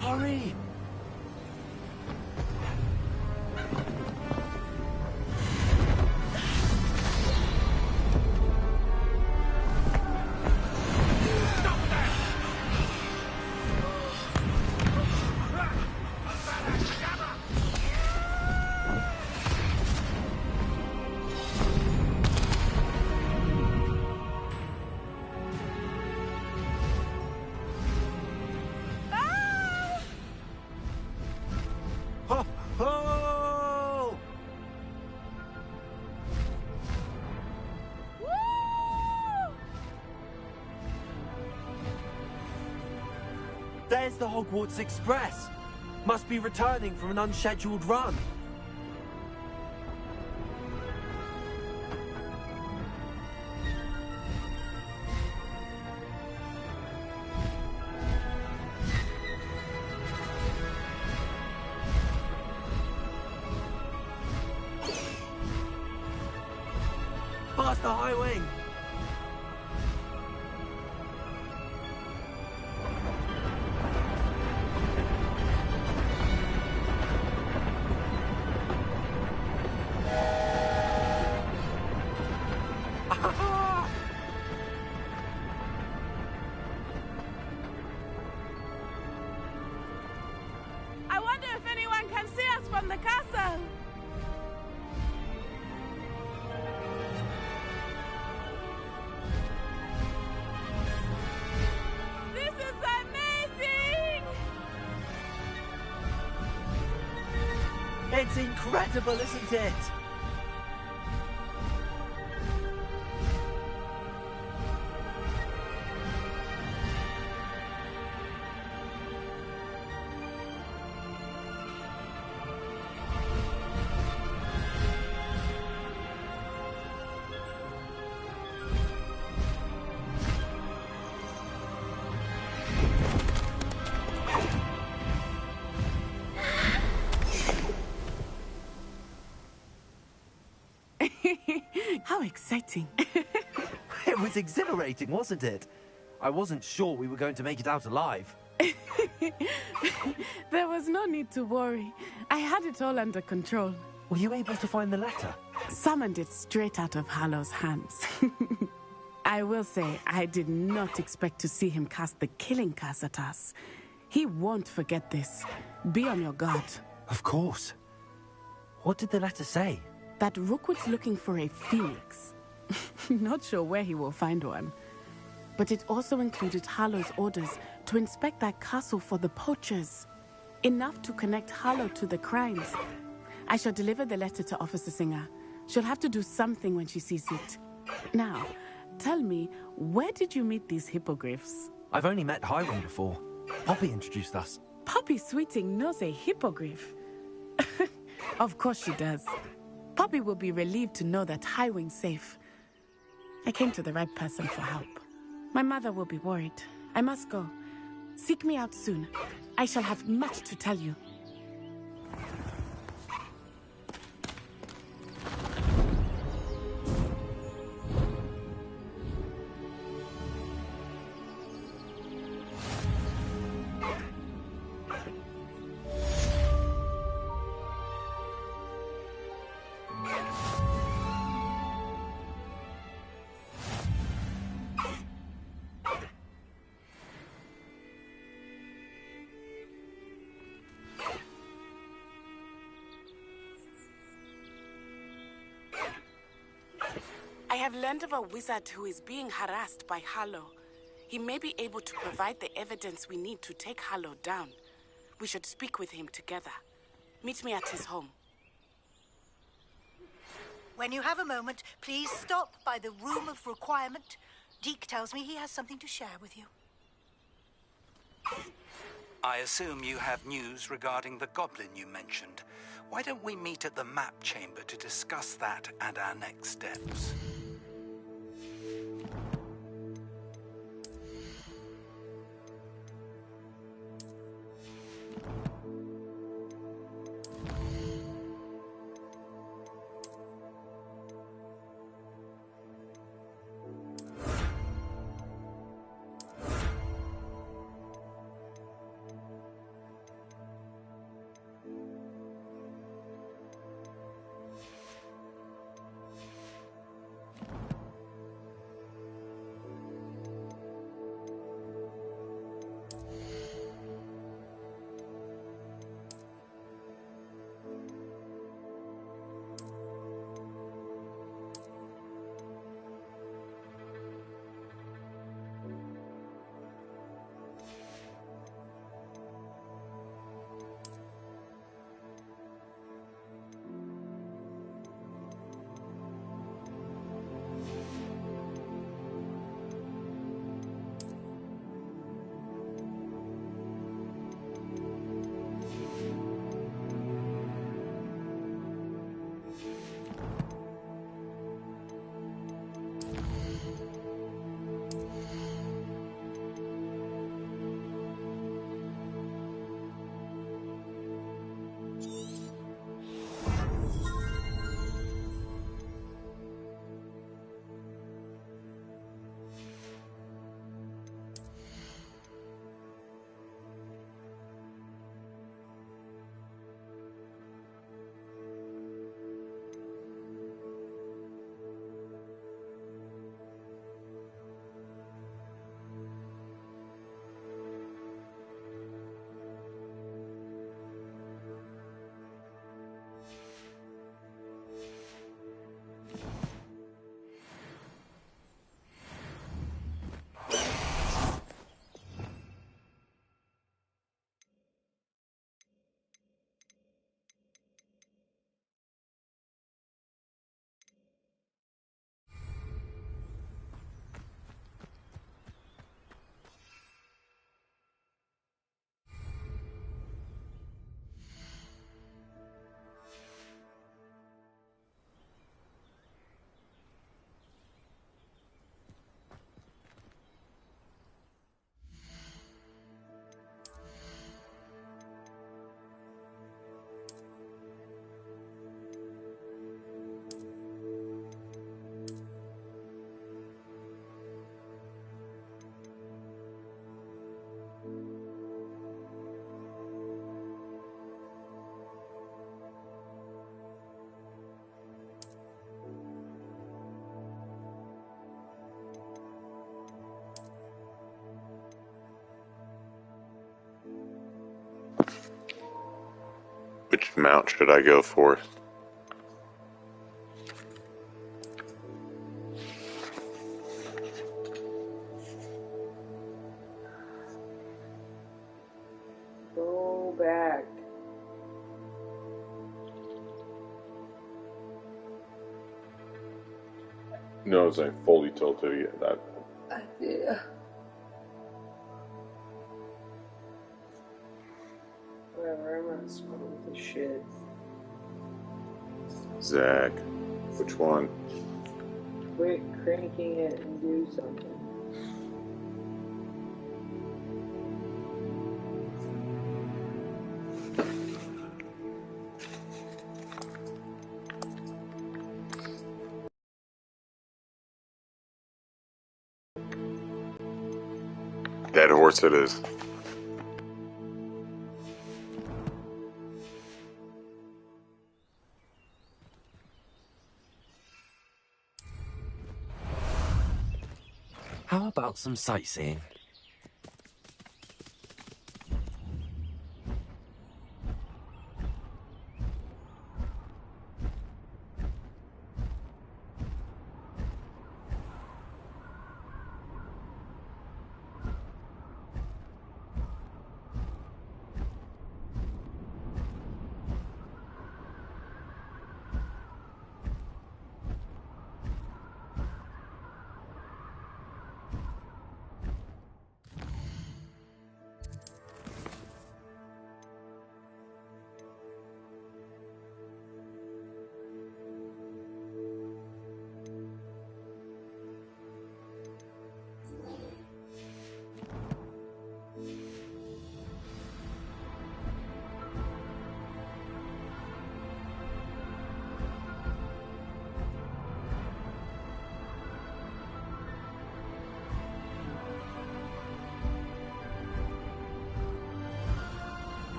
Hurry! There's the Hogwarts Express. Must be returning from an unscheduled run. Past the high wing. I wonder if anyone can see us from the castle. This is amazing! It's incredible, isn't it? How exciting. It was exhilarating, wasn't it? I wasn't sure we were going to make it out alive. There was no need to worry. I had it all under control. Were you able to find the letter? Summoned it straight out of Hallow's hands. I will say, I did not expect to see him cast the killing curse at us. He won't forget this. Be on your guard. Of course. What did the letter say? That Rookwood's looking for a phoenix. Not sure where he will find one. But it also included Hallow's orders to inspect that castle for the poachers. Enough to connect Hallow to the crimes. I shall deliver the letter to Officer Singer. She'll have to do something when she sees it. Now, tell me, where did you meet these hippogriffs? I've only met Highwing before. Poppy introduced us. Poppy Sweeting knows a hippogriff. Of course she does. Poppy will be relieved to know that Highwing's safe. I came to the right person for help. My mother will be worried. I must go. Seek me out soon. I shall have much to tell you. I have learned of a wizard who is being harassed by Hallow. He may be able to provide the evidence we need to take Hallow down. We should speak with him together. Meet me at his home. When you have a moment, please stop by the Room of Requirement. Deke tells me he has something to share with you. I assume you have news regarding the goblin you mentioned. Why don't we meet at the map chamber to discuss that and our next steps? Which mount should I go for? Go back. No, it's ain't fully tilted yet. That. Yeah. Whatever, I'm not smoking with this shit. Zach. Which one? Quit cranking it and do something. Dead horse it is. How about some sightseeing?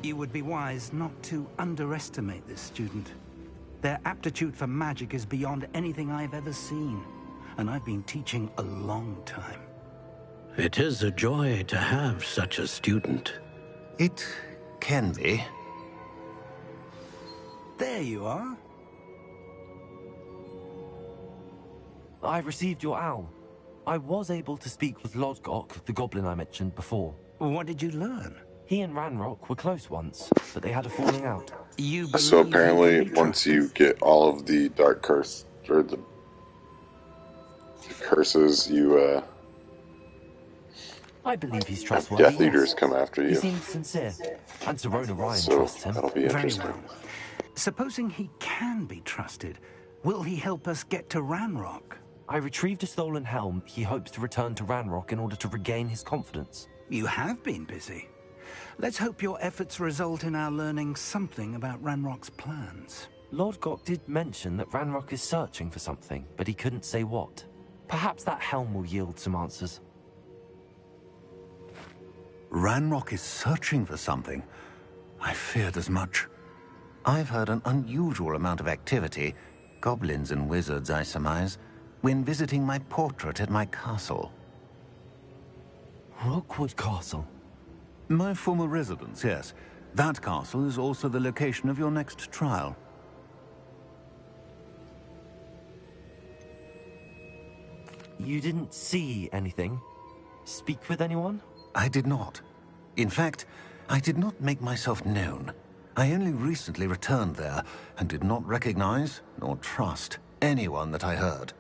You would be wise not to underestimate this student. Their aptitude for magic is beyond anything I've ever seen, and I've been teaching a long time. It is a joy to have such a student. It can be. There you are. I received your owl. I was able to speak with Lodgok, the goblin I mentioned before. What did you learn? He and Ranrock were close once, but they had a falling out. So apparently, once you get all of the dark curse, or the curses, you, I believe he's have trustworthy. Death Eaters come after He you. seems sincere, and Serona Ryan So, trusts him. that'll be interesting. Very well. Supposing he can be trusted, will he help us get to Ranrock? I retrieved a stolen helm. He hopes to return to Ranrock in order to regain his confidence. You have been busy. Let's hope your efforts result in our learning something about Ranrock's plans. Lodgok did mention that Ranrock is searching for something, but he couldn't say what. Perhaps that helm will yield some answers. Ranrock is searching for something. I feared as much. I've heard an unusual amount of activity, goblins and wizards, I surmise, when visiting my portrait at my castle. Rookwood Castle? My former residence, yes. That castle is also the location of your next trial. You didn't see anything? Speak with anyone? I did not. In fact, I did not make myself known. I only recently returned there and did not recognize nor trust anyone that I heard.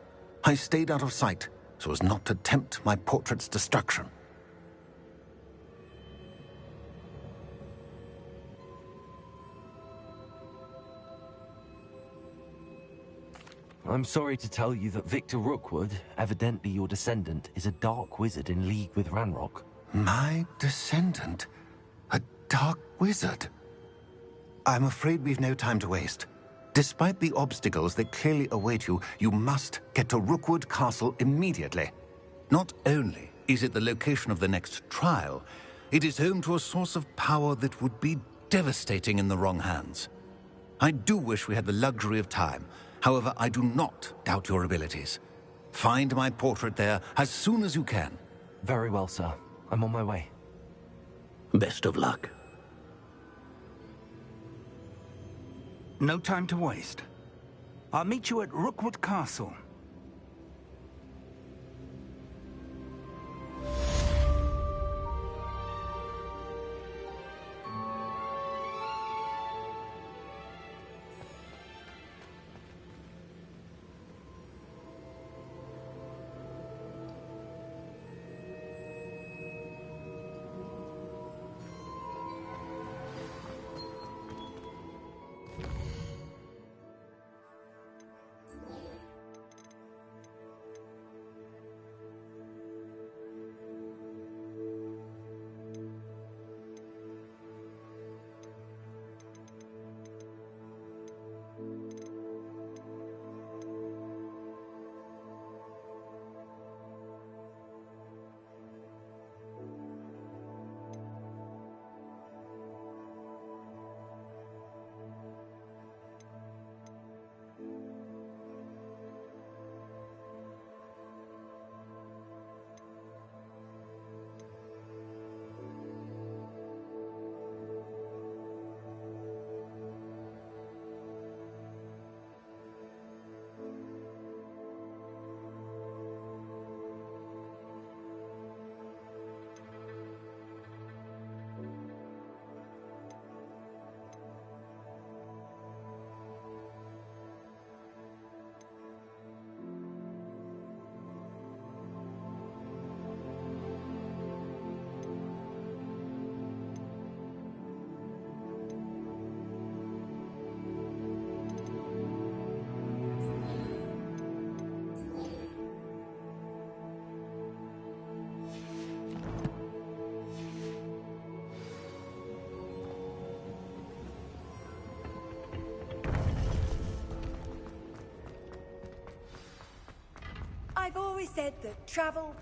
I stayed out of sight so as not to tempt my portrait's destruction. I'm sorry to tell you that Victor Rookwood, evidently your descendant, is a dark wizard in league with Ranrock. My descendant? A dark wizard? I'm afraid we've no time to waste. Despite the obstacles that clearly await you, you must get to Rookwood Castle immediately. Not only is it the location of the next trial, it is home to a source of power that would be devastating in the wrong hands. I do wish we had the luxury of time. However, I do not doubt your abilities. Find my portrait there as soon as you can. Very well, sir. I'm on my way. Best of luck. No time to waste. I'll meet you at Rookwood Castle. I've always said that travel...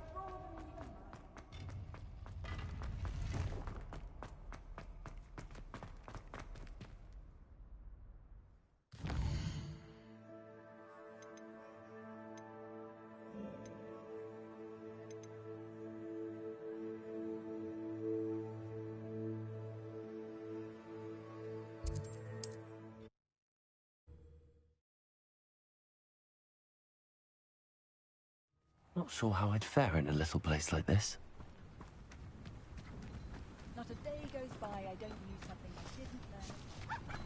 Not sure how I'd fare in a little place like this. Not a day goes by I don't use something I didn't learn.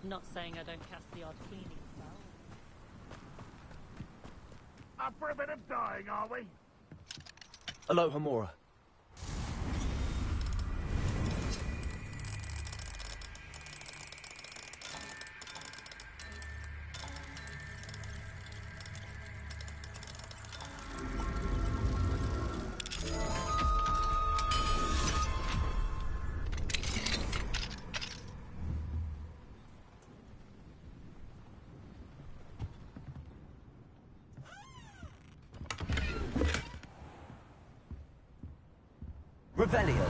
Not saying I don't cast the odd cleaning spell. Up for a bit of dying, are we? Alohomora. Revelio.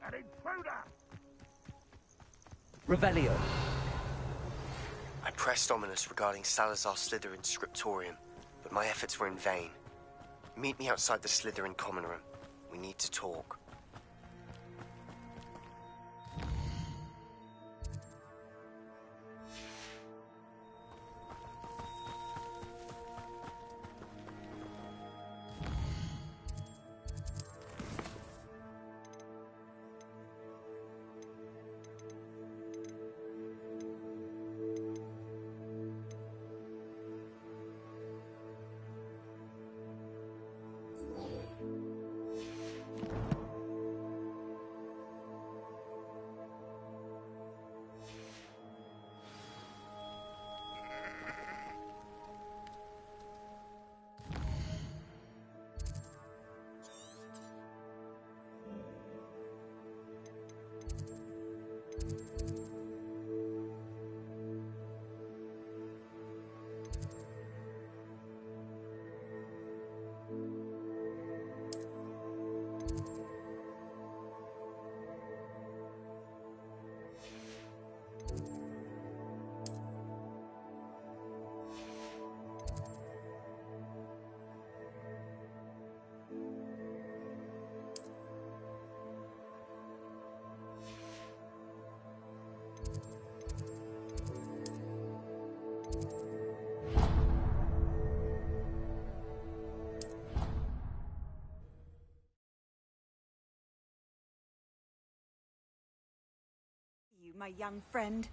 An intruder! Revelio. I pressed Ominous regarding Salazar Slytherin's scriptorium, but my efforts were in vain. Meet me outside the Slytherin common room. We need to talk. You, my young friend.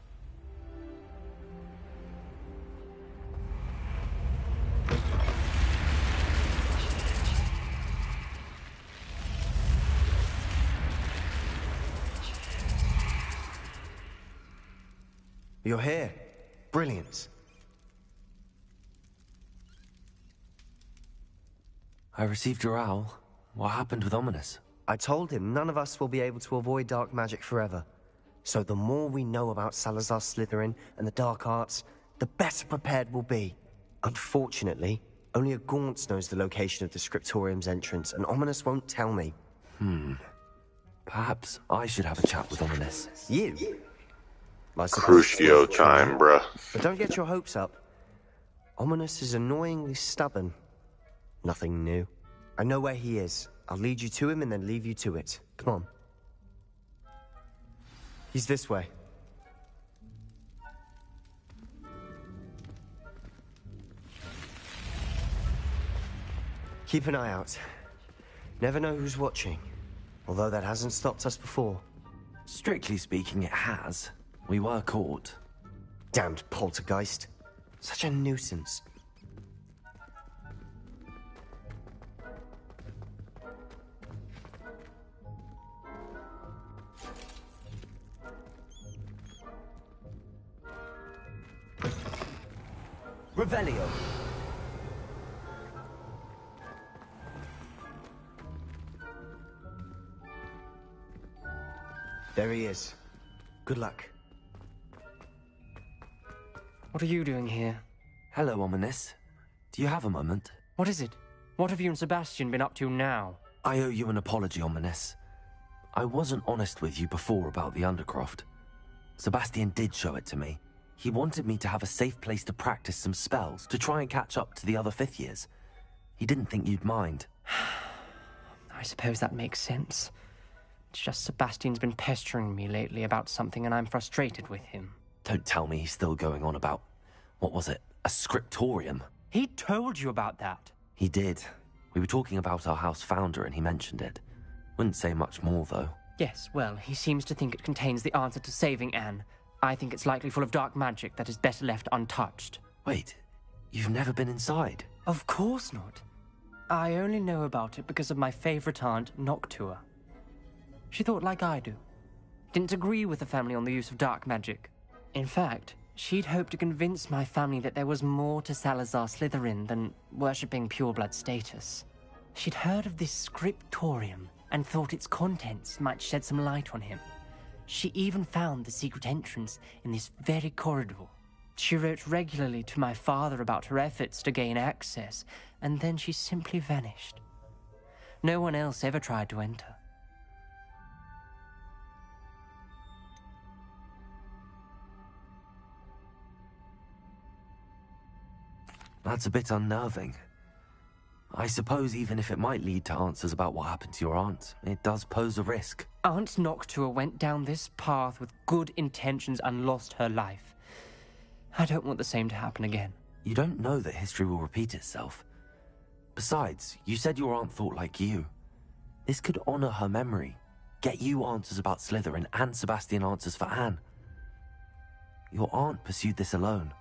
You're here. Brilliant. I received your owl. What happened with Ominous? I told him none of us will be able to avoid dark magic forever. So the more we know about Salazar Slytherin and the dark arts, the better prepared we'll be. Unfortunately, only a Gaunt knows the location of the scriptorium's entrance, and Ominous won't tell me. Perhaps I should have a chat with Ominous. You? Crucio time, bruh. But don't get your hopes up. Ominous is annoyingly stubborn. Nothing new. I know where he is. I'll lead you to him and then leave you to it. Come on. He's this way. Keep an eye out. Never know who's watching. Although that hasn't stopped us before. Strictly speaking, it has. We were caught. Damned poltergeist. Such a nuisance. Revelio. There he is. Good luck. What are you doing here? Hello, Ominous. Do you have a moment? What is it? What have you and Sebastian been up to now? I owe you an apology, Ominous. I wasn't honest with you before about the Undercroft. Sebastian did show it to me. He wanted me to have a safe place to practice some spells, to try and catch up to the other fifth years. He didn't think you'd mind. I suppose that makes sense. It's just Sebastian's been pestering me lately about something and I'm frustrated with him. Don't tell me he's still going on about, what was it, a scriptorium? He told you about that. He did. We were talking about our house founder and he mentioned it. Wouldn't say much more, though. Yes, well, he seems to think it contains the answer to saving Anne. I think it's likely full of dark magic that is better left untouched. Wait, you've never been inside? Of course not. I only know about it because of my favorite aunt, Noctua. She thought like I do. Didn't agree with the family on the use of dark magic. In fact, she'd hoped to convince my family that there was more to Salazar Slytherin than worshipping pureblood status. She'd heard of this scriptorium and thought its contents might shed some light on him. She even found the secret entrance in this very corridor. She wrote regularly to my father about her efforts to gain access, and then she simply vanished. No one else ever tried to enter. That's a bit unnerving. I suppose even if it might lead to answers about what happened to your aunt, it does pose a risk. Aunt Noctua went down this path with good intentions and lost her life. I don't want the same to happen again. You don't know that history will repeat itself. Besides, you said your aunt thought like you. This could honor her memory, get you answers about Slytherin and Sebastian answers for Anne. Your aunt pursued this alone.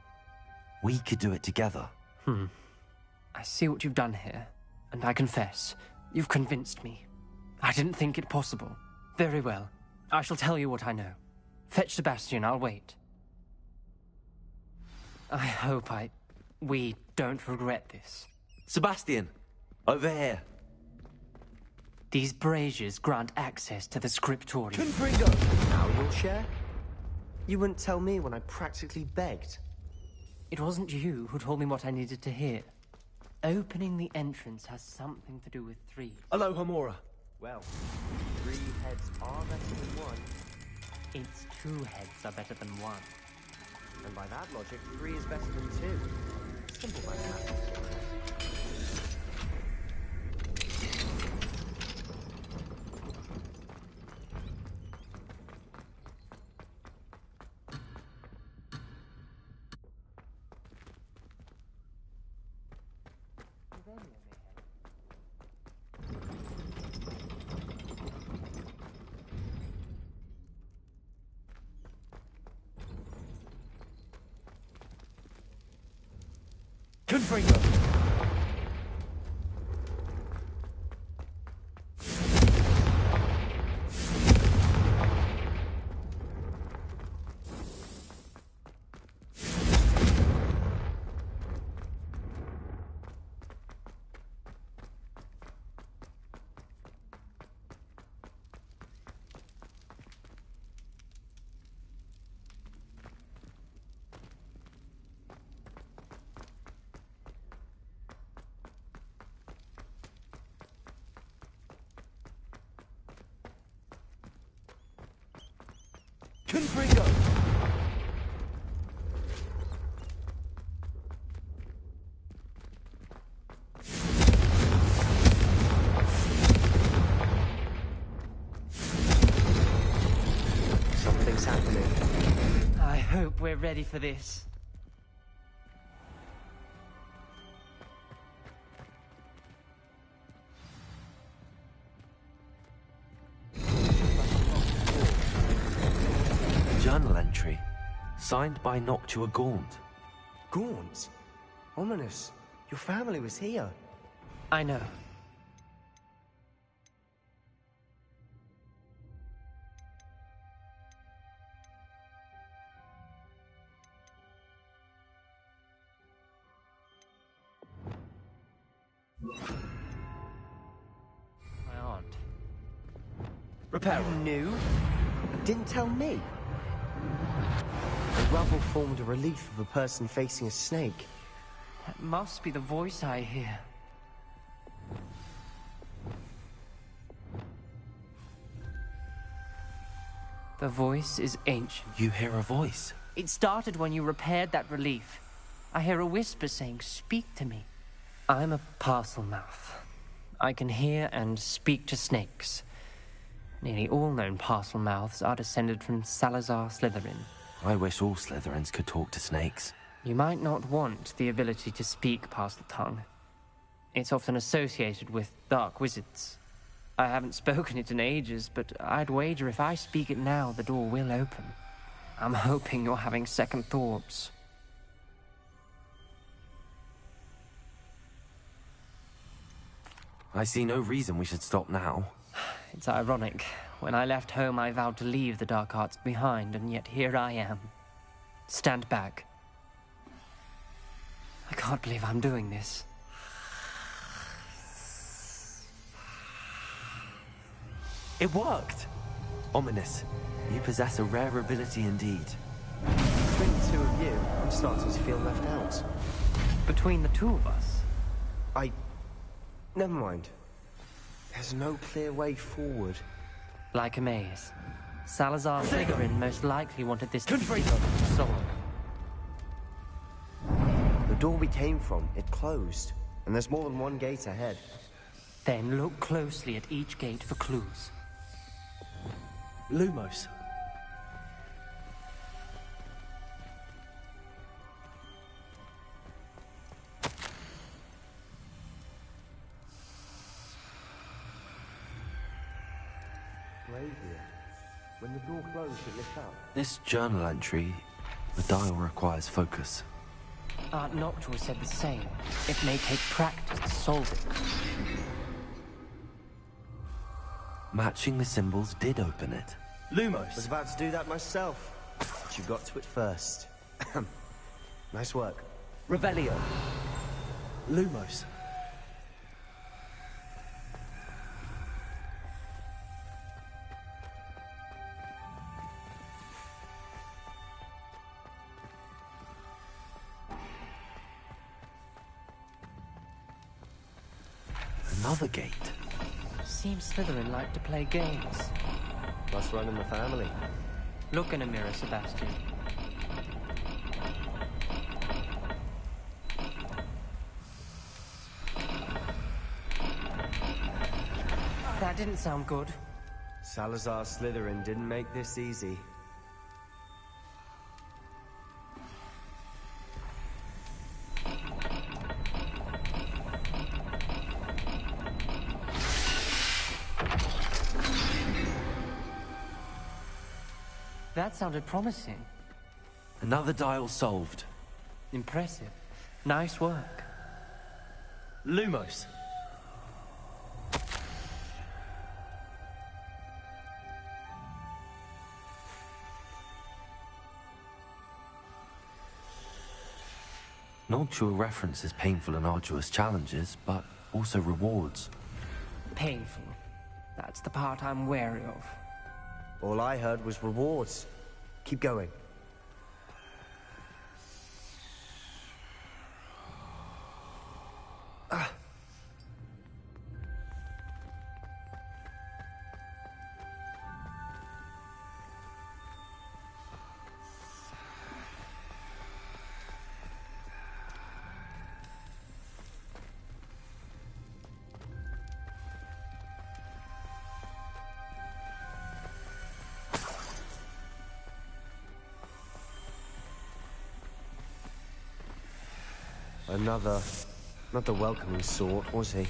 We could do it together. I see what you've done here, and I confess, you've convinced me. I didn't think it possible. Very well. I shall tell you what I know. Fetch Sebastian, I'll wait. I hope we don't regret this. Sebastian! Over here! These braziers grant access to the scriptorium. Confringo! Now you'll share? You wouldn't tell me when I practically begged. It wasn't you who told me what I needed to hear. Opening the entrance has something to do with 3. Aloha Mora. Well, 3 heads are better than 1. It's 2 heads are better than 1. And by that logic, 3 is better than 2. Simple mathematics. Confringo. Confringo. happening? I hope we're ready for this. Journal entry, signed by Noctua Gaunt. Gaunt? Ominous. Your family was here. I know. My aunt. Repair. You knew? Didn't tell me. The rubble formed a relief of a person facing a snake. That must be the voice I hear. The voice is ancient. You hear a voice? It started when you repaired that relief. I hear a whisper saying, "Speak to me." I'm a parcel mouth. I can hear and speak to snakes. Nearly all known parcel mouths are descended from Salazar Slytherin. I wish all Slytherins could talk to snakes. You might not want the ability to speak parcel tongue. It's often associated with dark wizards. I haven't spoken it in ages, but I'd wager if I speak it now, the door will open. I'm hoping you're having second thoughts. I see no reason we should stop now. It's ironic. When I left home, I vowed to leave the dark arts behind, and yet here I am. Stand back. I can't believe I'm doing this. It worked! Ominous, you possess a rare ability indeed. Between the two of you, I'm starting to feel left out. Between the two of us? Never mind. There's no clear way forward. Like a maze. Salazar Slytherin most likely wanted this to be solved. The door we came from, it closed. And there's more than one gate ahead. Then look closely at each gate for clues. Lumos. When the door closed, it lit up. This journal entry, the dial requires focus. Aunt Noctua said the same. It may take practice to solve it. Matching the symbols did open it. Lumos! I was about to do that myself. But you got to it first. Nice work. Revelio. Lumos. Another gate. Seems Slytherin like to play games. Must run in the family. Look in a mirror, Sebastian. That didn't sound good. Salazar Slytherin didn't make this easy. That sounded promising. Another dial solved. Impressive. Nice work. Lumos. Noctua references painful and arduous challenges, but also rewards. Painful. That's the part I'm wary of. All I heard was rewards. Keep going. Another... not the welcoming sort, was he?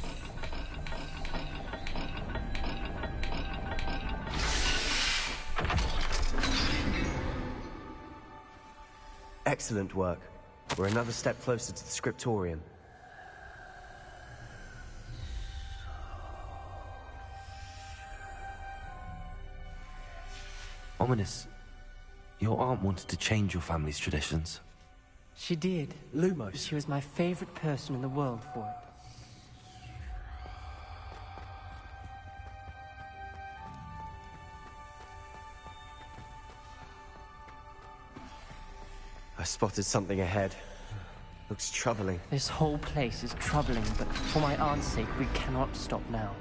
Excellent work. We're another step closer to the scriptorium. Ominous, your aunt wanted to change your family's traditions. She did. Lumos. She was my favorite person in the world for it. I spotted something ahead. Looks troubling. This whole place is troubling, but for my aunt's sake, we cannot stop now.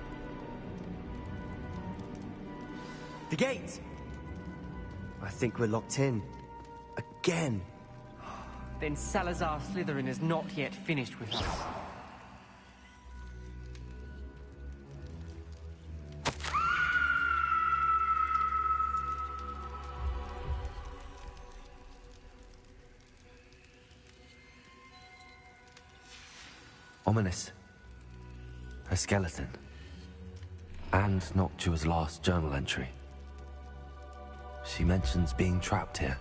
The gate! I think we're locked in. Again. Then Salazar Slytherin is not yet finished with us. Ominous. A skeleton. And Noctua's last journal entry. She mentions being trapped here,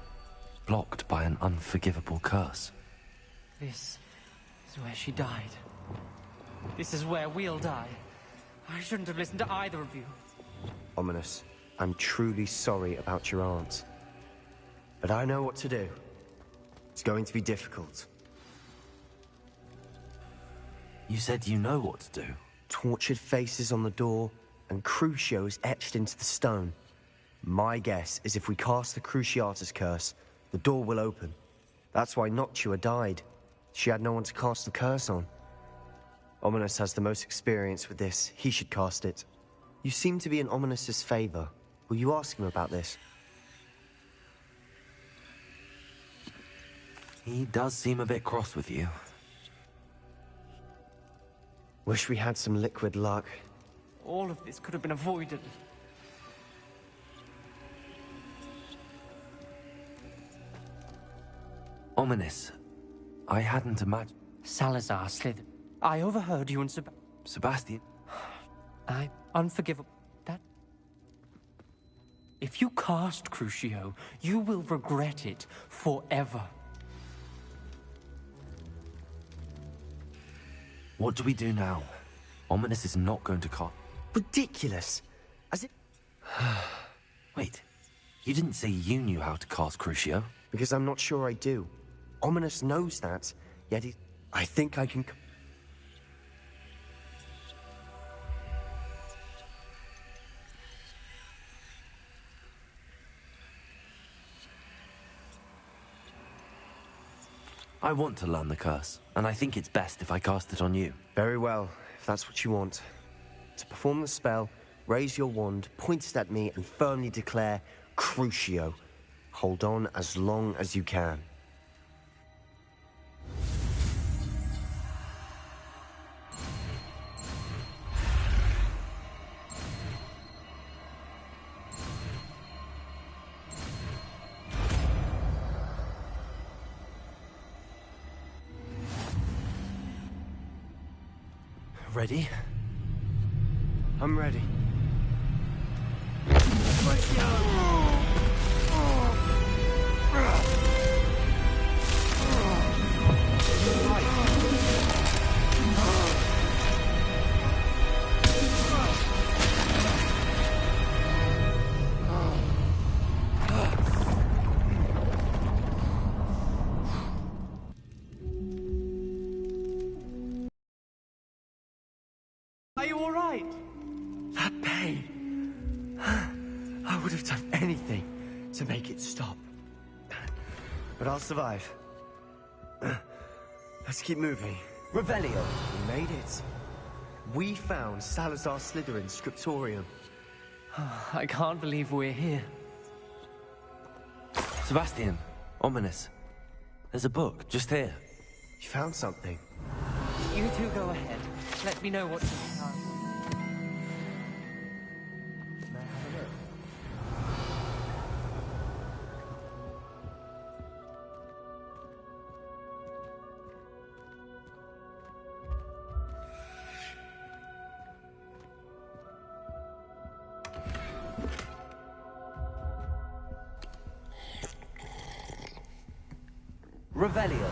blocked by an unforgivable curse. This is where she died. This is where we'll die. I shouldn't have listened to either of you. Ominous, I'm truly sorry about your aunt. But I know what to do. It's going to be difficult. You said you know what to do. Tortured faces on the door, and Crucio is etched into the stone. My guess is if we cast the Cruciatus curse, the door will open. That's why Noctua died. She had no one to cast the curse on. Ominous has the most experience with this. He should cast it. You seem to be in Ominous's favor. Will you ask him about this? He does seem a bit cross with you. Wish we had some liquid luck. All of this could have been avoided. Ominous. I hadn't imagined... Salazar Slytherin. I overheard you and Sebastian. I'm unforgivable. That... If you cast Crucio, you will regret it forever. What do we do now? Ominous is not going to cast... Ridiculous! As it... Wait. You didn't say you knew how to cast Crucio? Because I'm not sure I do. Ominous knows that, yet he... I think I can... I want to learn the curse, and I think it's best if I cast it on you. Very well, if that's what you want. To perform the spell, raise your wand, point it at me, and firmly declare, Crucio. Hold on as long as you can. Ready? I'm ready. Are you all right? That pain. I would have done anything to make it stop. But I'll survive. Let's keep moving. Revelio. We made it. We found Salazar Slytherin's scriptorium. I can't believe we're here. Sebastian, Ominous. There's a book just here. You found something. You two go ahead. Let me know what... Revelio.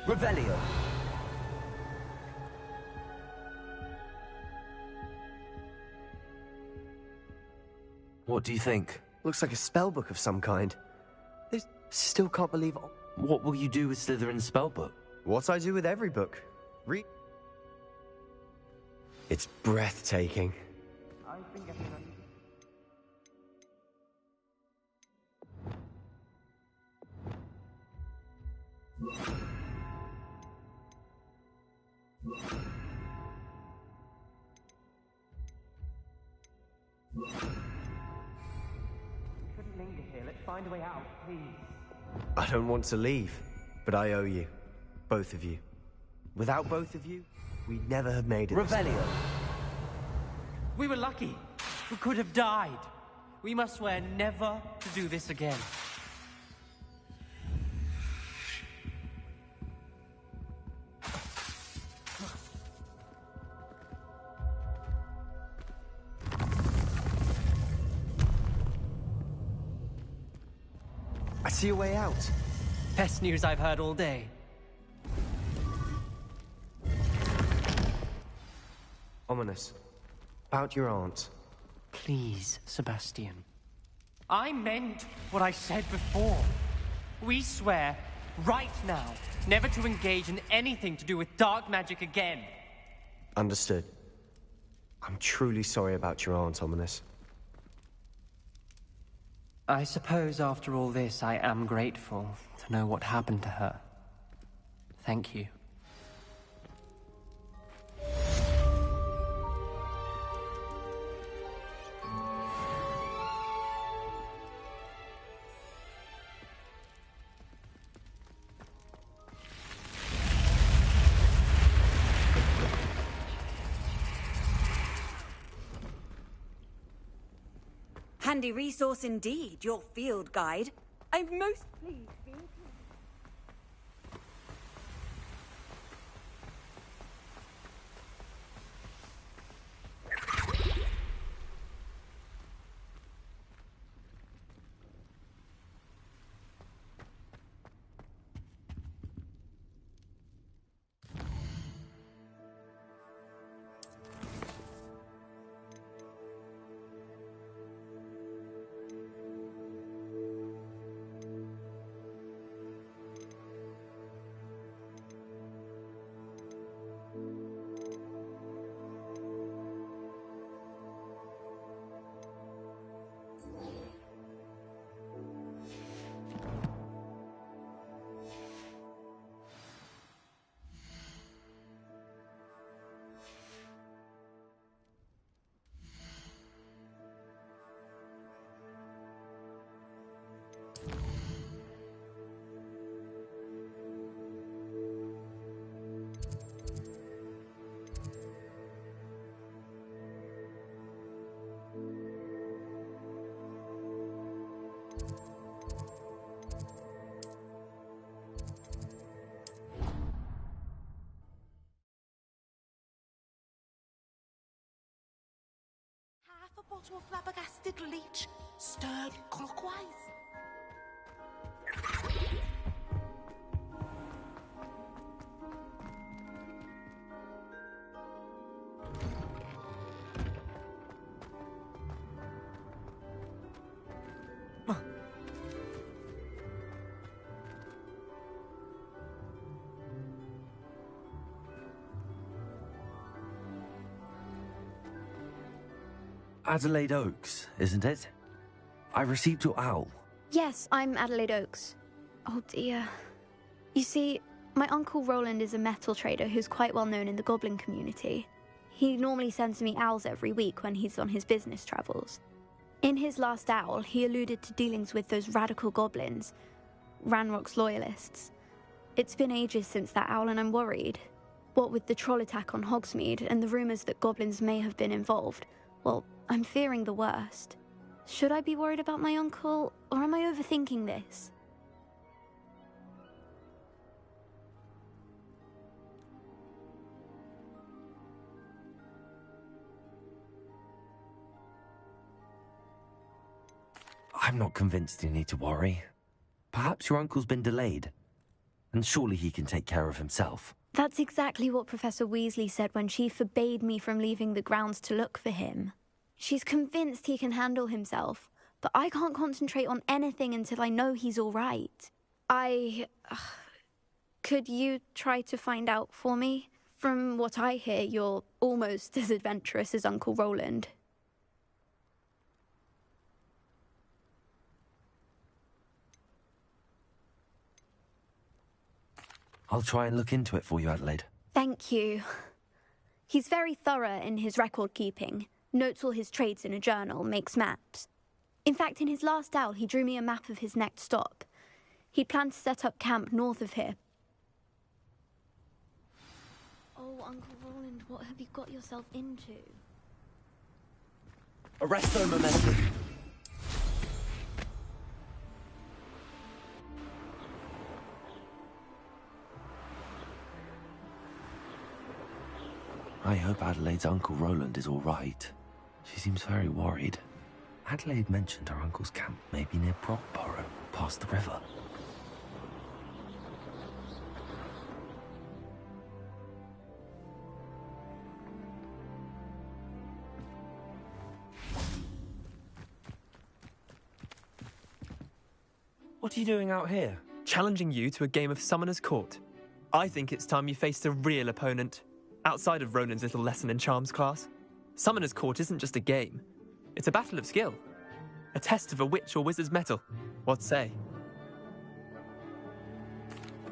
Revelio. What do you think? Looks like a spellbook of some kind. I still can't believe... What will you do with Slytherin's spellbook? What I do with every book. Read. It's breathtaking. Shouldn't linger here. Let's find a way out, please. I don't want to leave, but I owe you. Both of you. Without both of you, we'd never have made it. Revelio. We were lucky. We could have died. We must swear never to do this again. I see a way out. Best news I've heard all day. Ominous. About your aunt. Please, Sebastian. I meant what I said before. We swear, right now, never to engage in anything to do with dark magic again. Understood. I'm truly sorry about your aunt, Ominous. I suppose after all this, I am grateful to know what happened to her. Thank you. Handy resource indeed, your field guide. I'm most pleased being a bottle of flabbergasted leech, stirred clockwise. Adelaide Oaks, isn't it? I received your owl. Yes, I'm Adelaide Oaks. Oh dear. You see, my Uncle Roland is a metal trader who's quite well known in the goblin community. He normally sends me owls every week when he's on his business travels. In his last owl, he alluded to dealings with those radical goblins, Ranrock's loyalists. It's been ages since that owl and I'm worried. What with the troll attack on Hogsmeade and the rumours that goblins may have been involved, well, I'm fearing the worst. Should I be worried about my uncle, or am I overthinking this? I'm not convinced you need to worry. Perhaps your uncle's been delayed, and surely he can take care of himself. That's exactly what Professor Weasley said when she forbade me from leaving the grounds to look for him. She's convinced he can handle himself, but I can't concentrate on anything until I know he's all right. Could you try to find out for me? From what I hear, you're almost as adventurous as Uncle Roland. I'll try and look into it for you, Adelaide. Thank you. He's very thorough in his record keeping. Notes all his trades in a journal, makes maps. In fact, in his last owl, he drew me a map of his next stop. He'd planned to set up camp north of here. Oh, Uncle Roland, what have you got yourself into? Arresto momentum. I hope Adelaide's Uncle Roland is all right. She seems very worried. Adelaide mentioned her uncle's camp may be near Brockborough, past the river. What are you doing out here? Challenging you to a game of Summoner's Court. I think it's time you faced a real opponent. Outside of Ronan's little lesson in charms class, Summoner's Court isn't just a game. It's a battle of skill. A test of a witch or wizard's mettle. What say?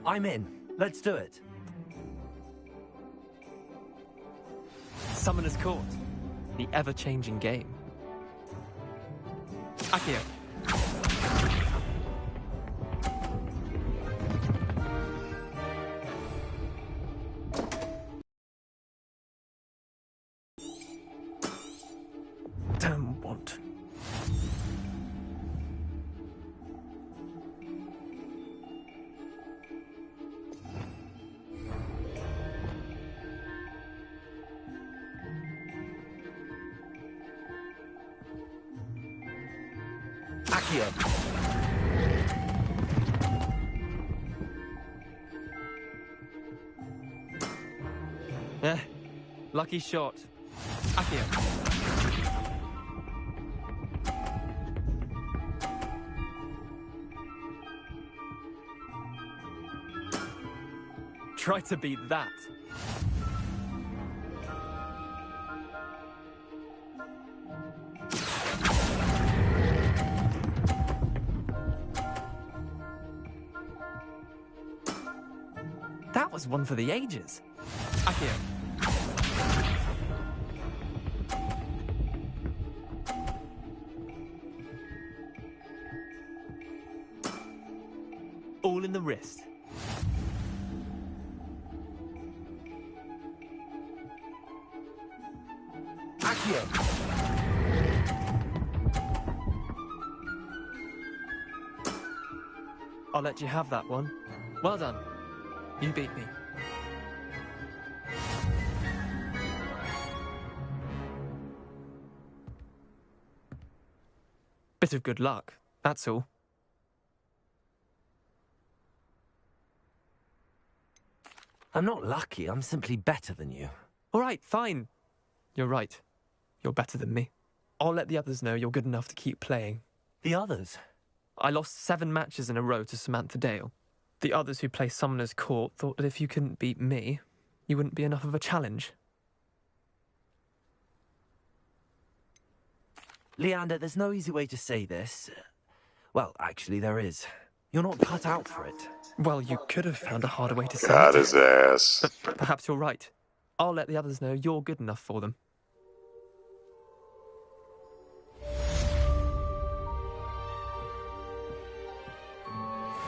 I'm in. Let's do it. Summoner's Court. The ever-changing game. Accio. Damn want. Accio. Lucky shot. Accio. Try to beat that. That was one for the ages. Accio. All in the wrist. Accio. I'll let you have that one. Well done. You beat me. Bit of good luck, that's all. I'm not lucky, I'm simply better than you. All right, fine. You're right. You're better than me. I'll let the others know you're good enough to keep playing. The others? I lost 7 matches in a row to Samantha Dale. The others who play Summoner's Court thought that if you couldn't beat me, you wouldn't be enough of a challenge. Leander, there's no easy way to say this. Well, actually, there is. You're not cut out for it. Well, you could have found a harder way to say Got it. his ass. But perhaps you're right. I'll let the others know you're good enough for them.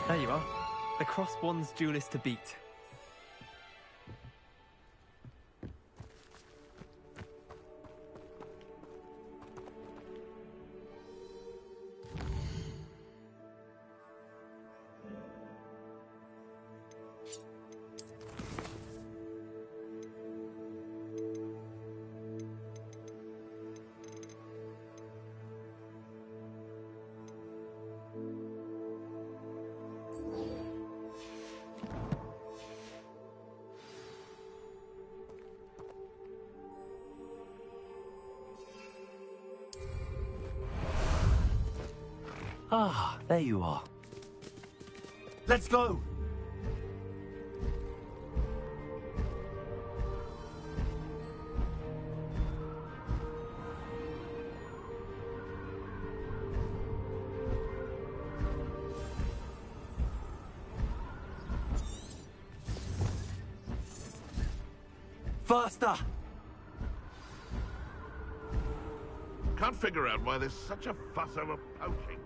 There you are. The Crossbond's duelist to beat. Ah, there you are. Let's go! Faster! Can't figure out why there's such a fuss over poaching.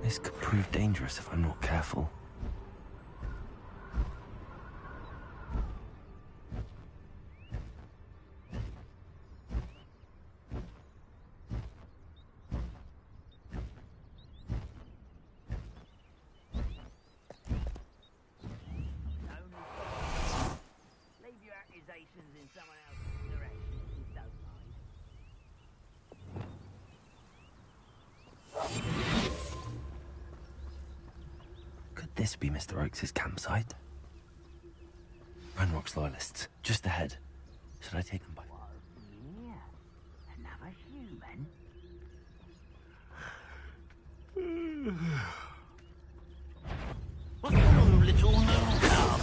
This could prove dangerous if I'm not careful. Leave your accusations in someone else's direction if you don't mind. Could this be Mr. Oakes' campsite? Ranrock's loyalists, just ahead. Should I take them by? Yeah. What's going on, little moon calf?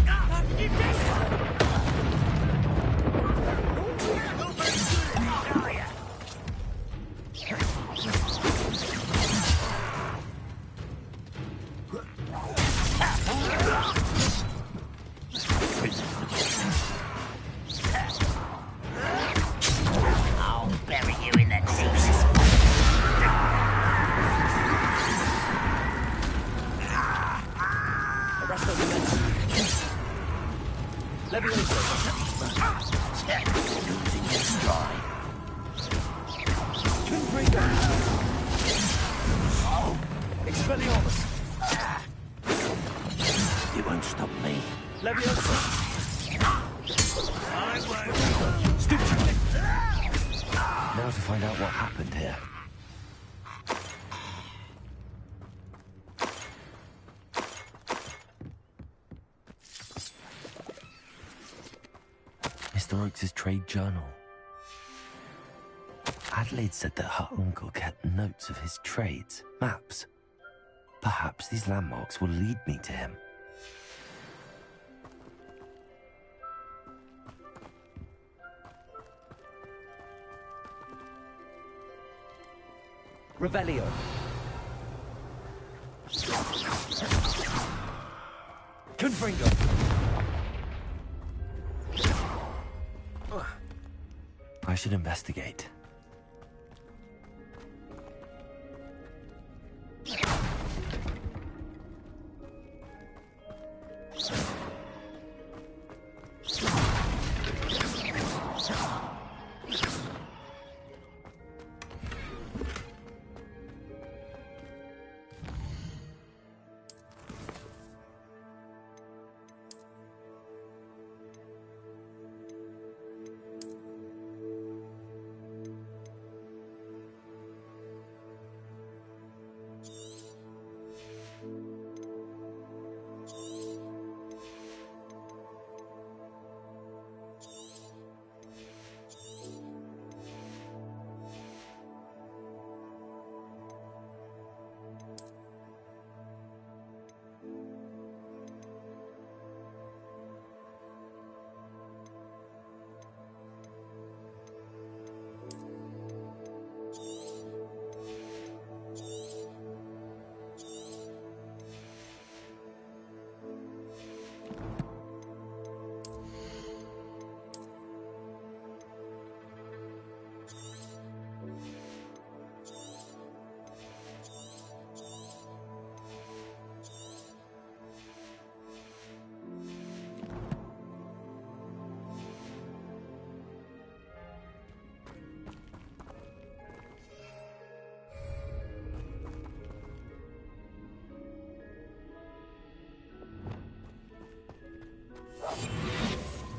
How did you do that? Not very good at this, are ya? I'll bury you in the juices. Arrest those men. Leviosa. Losing his stride. Confringo. Oh, Expelliarmus. You won't stop me. Leviosa. I won't. Stupid. Now to find out what happened here. Mr. Oakes' trade journal. Adelaide said that her uncle kept notes of his trades, maps. Perhaps these landmarks will lead me to him. Revelio. Confringo. I should investigate.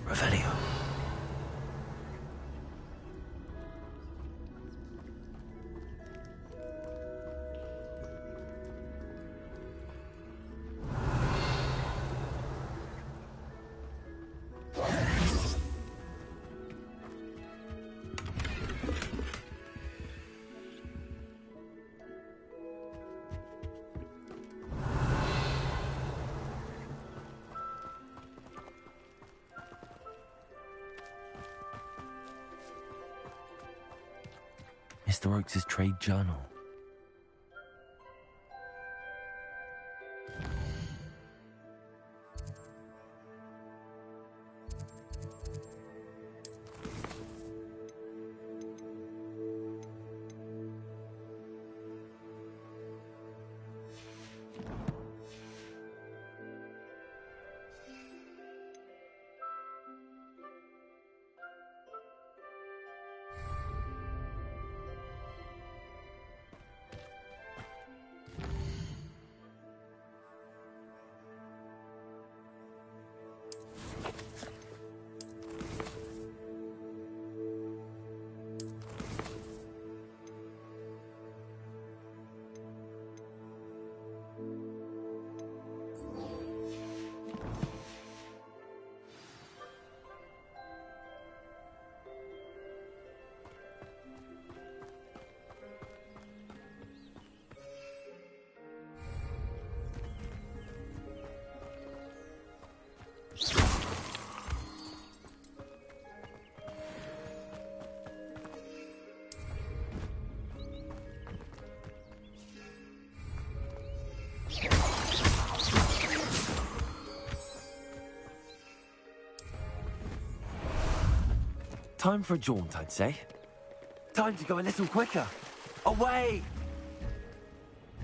Revelio. Mr. Oakes' trade journal. Time for a jaunt, I'd say. Time to go a little quicker. Away!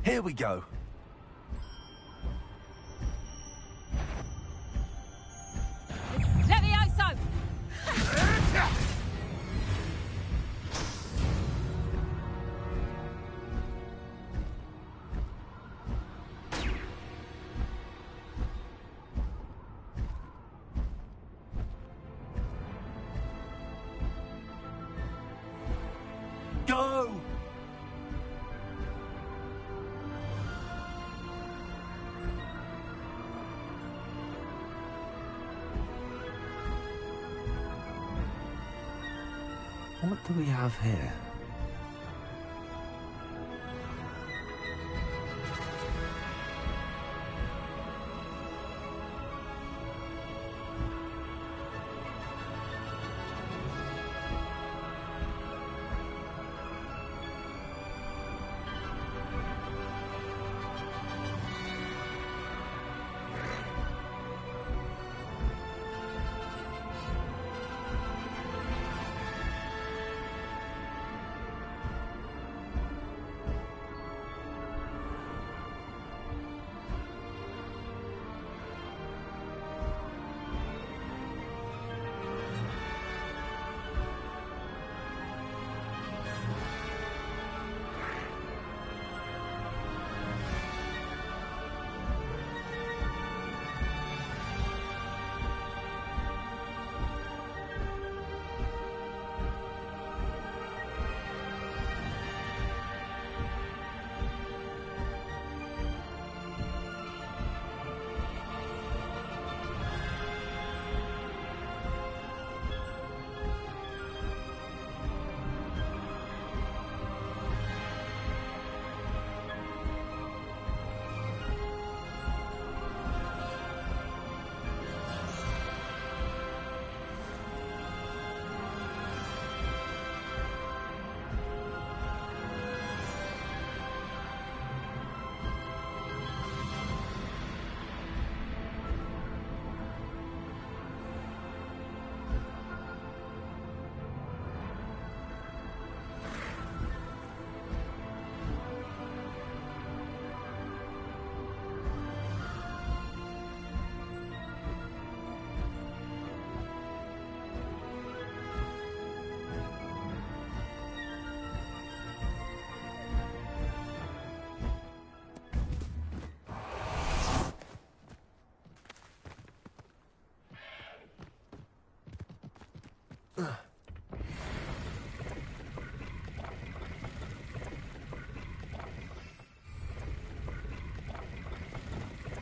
Here we go. Levioso! Go! What do we have here?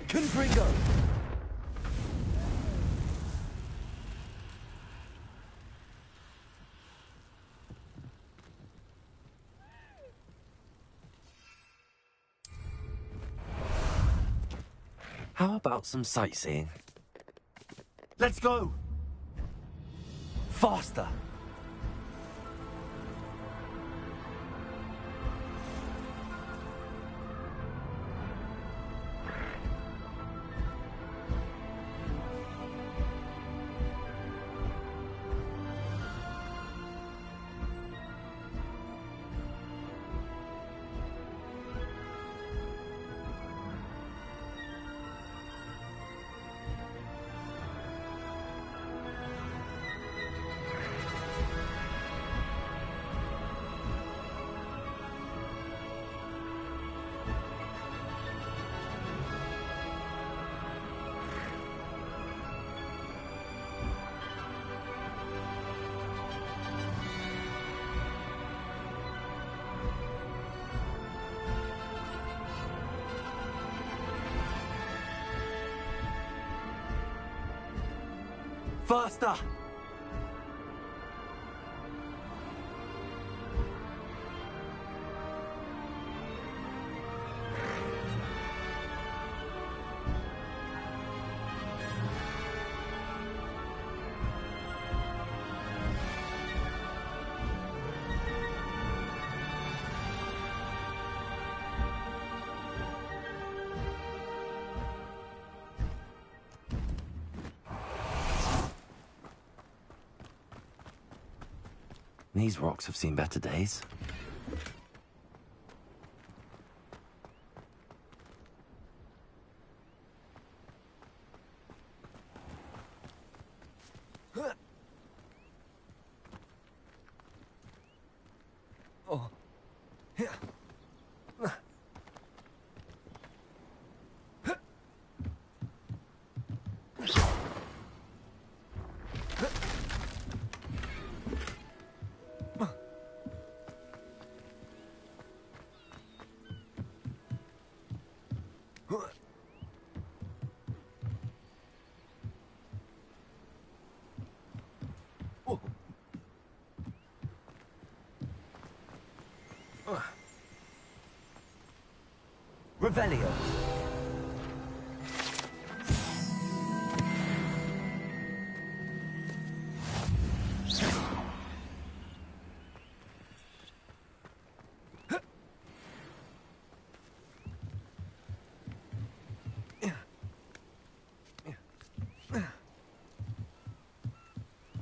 Confringo! How about some sightseeing? Let's go! Faster! Faster! These rocks have seen better days. Oh. Revelio.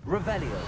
Revelio.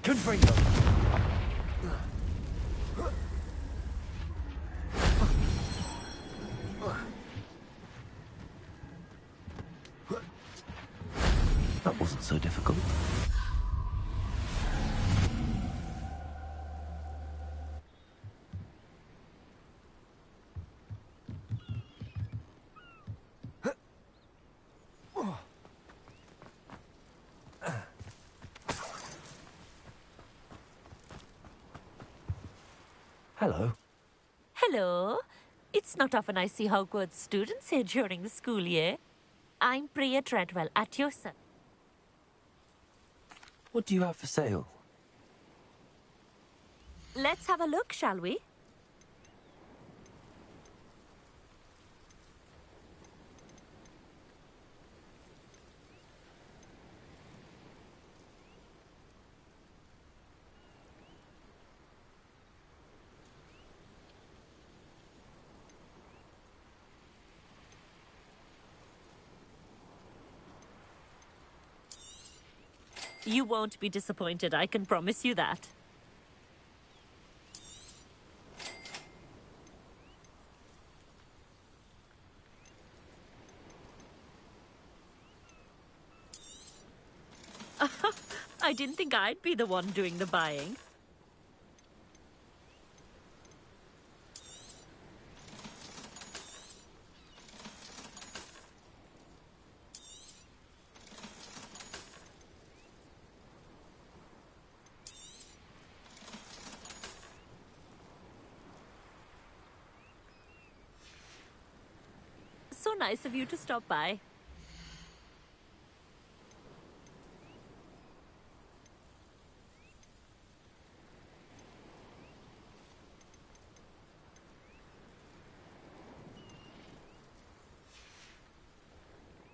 Confringo. That wasn't so difficult. Hello. Hello. It's not often I see Hogwarts students here during the school year. I'm Priya Treadwell, at your service. What do you have for sale? Let's have a look, shall we? You won't be disappointed, I can promise you that. I didn't think I'd be the one doing the buying. So nice of you to stop by.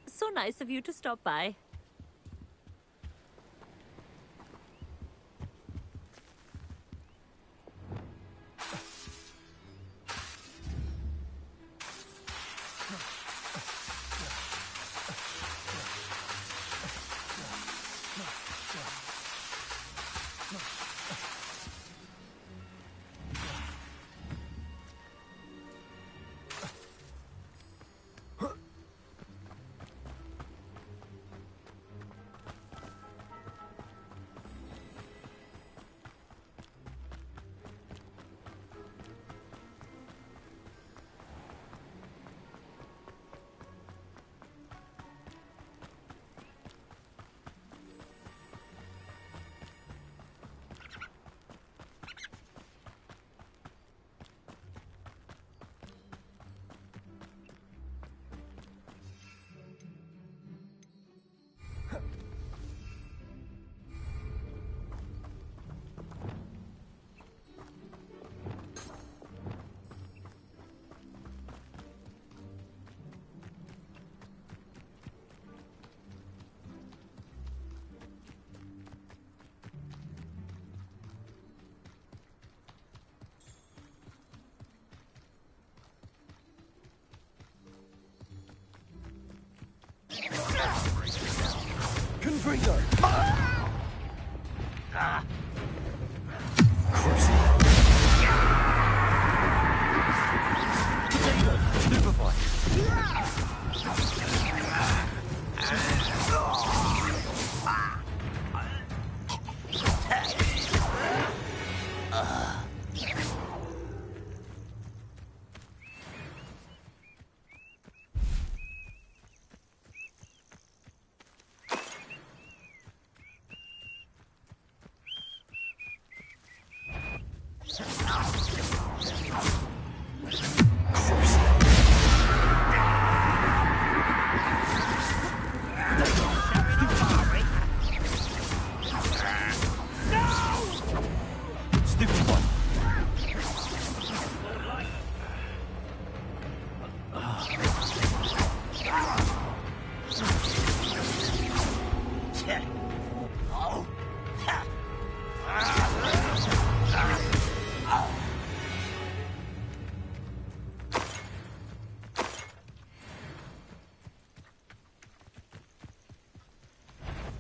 So nice of you to stop by. Confringo! Potato! Stupefy!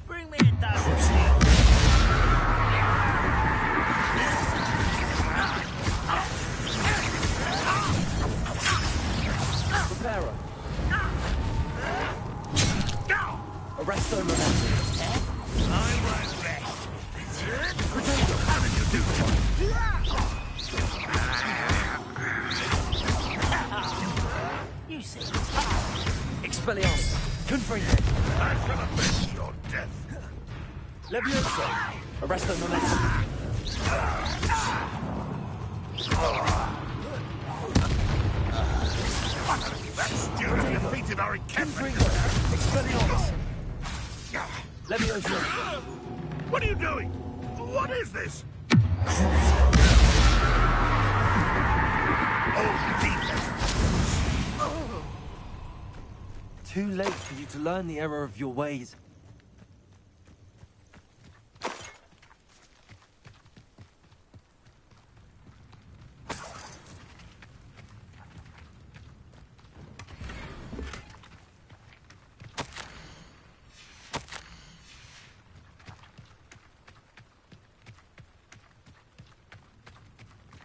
Bring me a dozen. Preparo. Arresto momentum. I won't rest. Potato! You see. Expelliarmus! Confringo! I shall avenge your death. Levioso! Arresto momentum. That student defeated our encampment. Expelliarmus! Levioso! What are you doing? What is this? Too late for you to learn the error of your ways.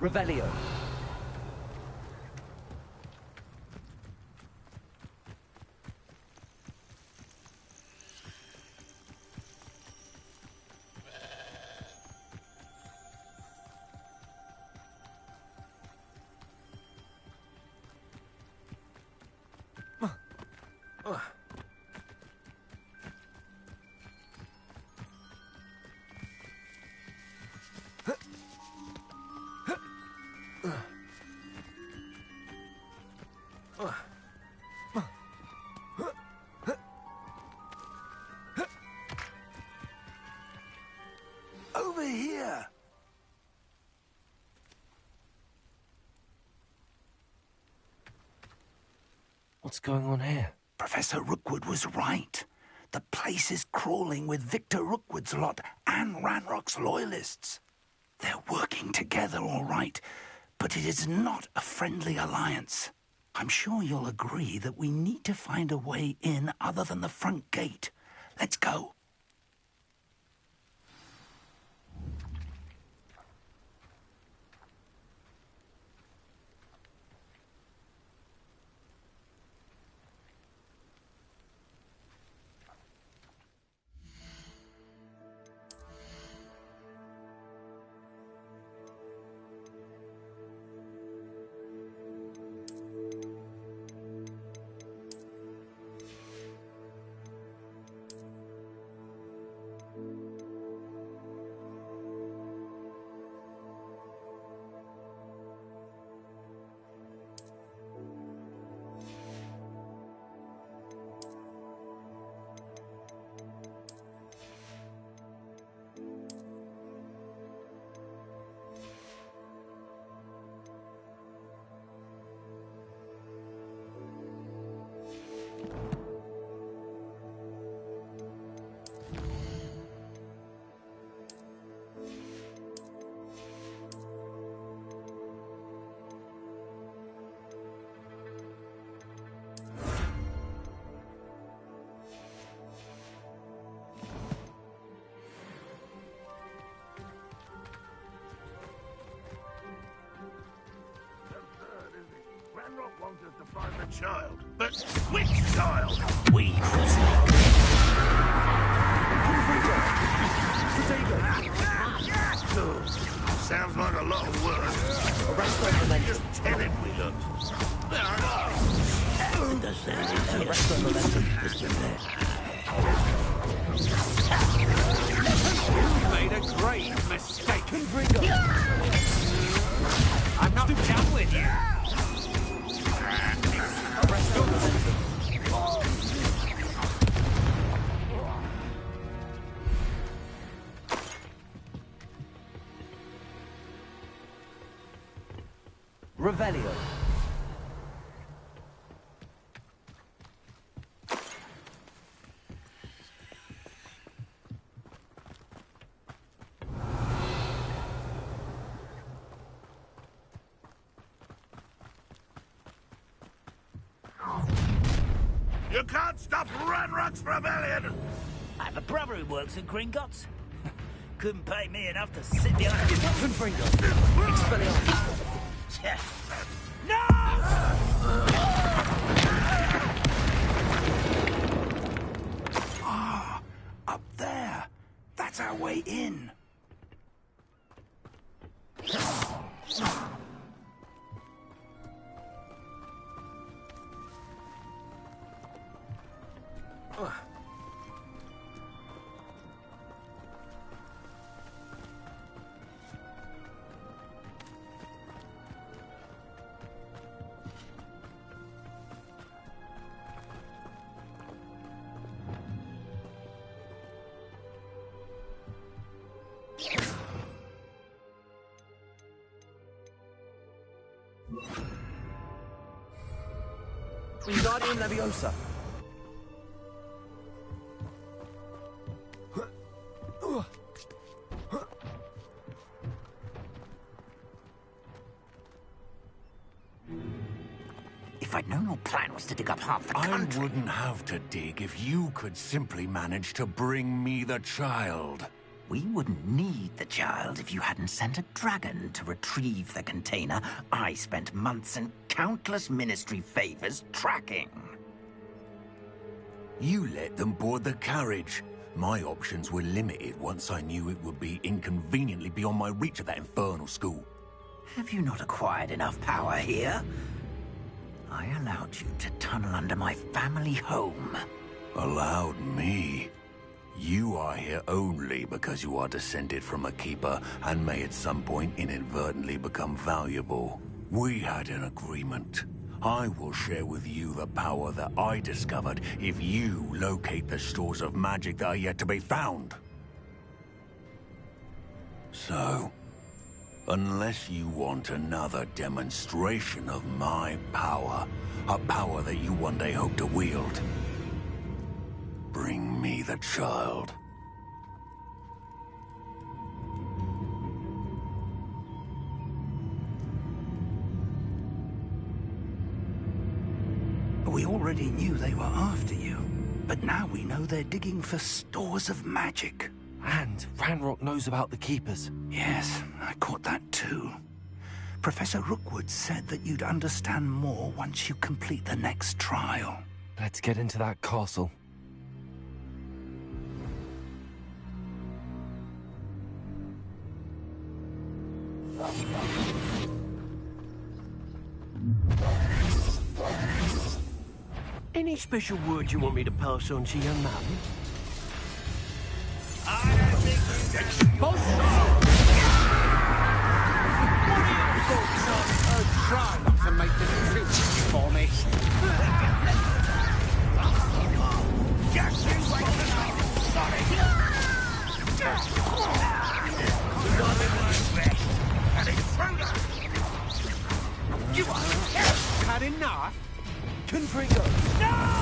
Revelio. Over here. What's going on here? Professor Rookwood was right. The place is crawling with Victor Rookwood's lot and Ranrock's loyalists. They're working together all right, but it is not a friendly alliance. I'm sure you'll agree that we need to find a way in other than the front gate. Let's go. to find the child. But which child? We crucible. Sounds like a lot of work. Just tell him we look. You made a great mistake. I'm not done with you. Revelio. You can't stop Ranrock's rebellion! I have a brother who works in Gringotts. Couldn't pay me enough to sit behind No! Ah, up there. That's our way in. Wingardium Leviosa. If I'd known your plan was to dig up half the country... I wouldn't have to dig if you could simply manage to bring me the child. We wouldn't need the child if you hadn't sent a dragon to retrieve the container I spent months and countless ministry favors tracking. You let them board the carriage. My options were limited once I knew it would be inconveniently beyond my reach at that infernal school. Have you not acquired enough power here? I allowed you to tunnel under my family home. Allowed me? You are here only because you are descended from a keeper and may at some point inadvertently become valuable. We had an agreement. I will share with you the power that I discovered if you locate the stores of magic that are yet to be found. So, unless you want another demonstration of my power, a power that you one day hope to wield, bring me the child. We already knew they were after you, but now we know they're digging for stores of magic. And Ranrock knows about the Keepers. Yes, I caught that too. Professor Rookwood said that you'd understand more once you complete the next trial. Let's get into that castle. Any special word you want me to pass on to your mum? I don't think you can expose What are your thoughts on trying to make this business for me? You had enough? Confringo! No!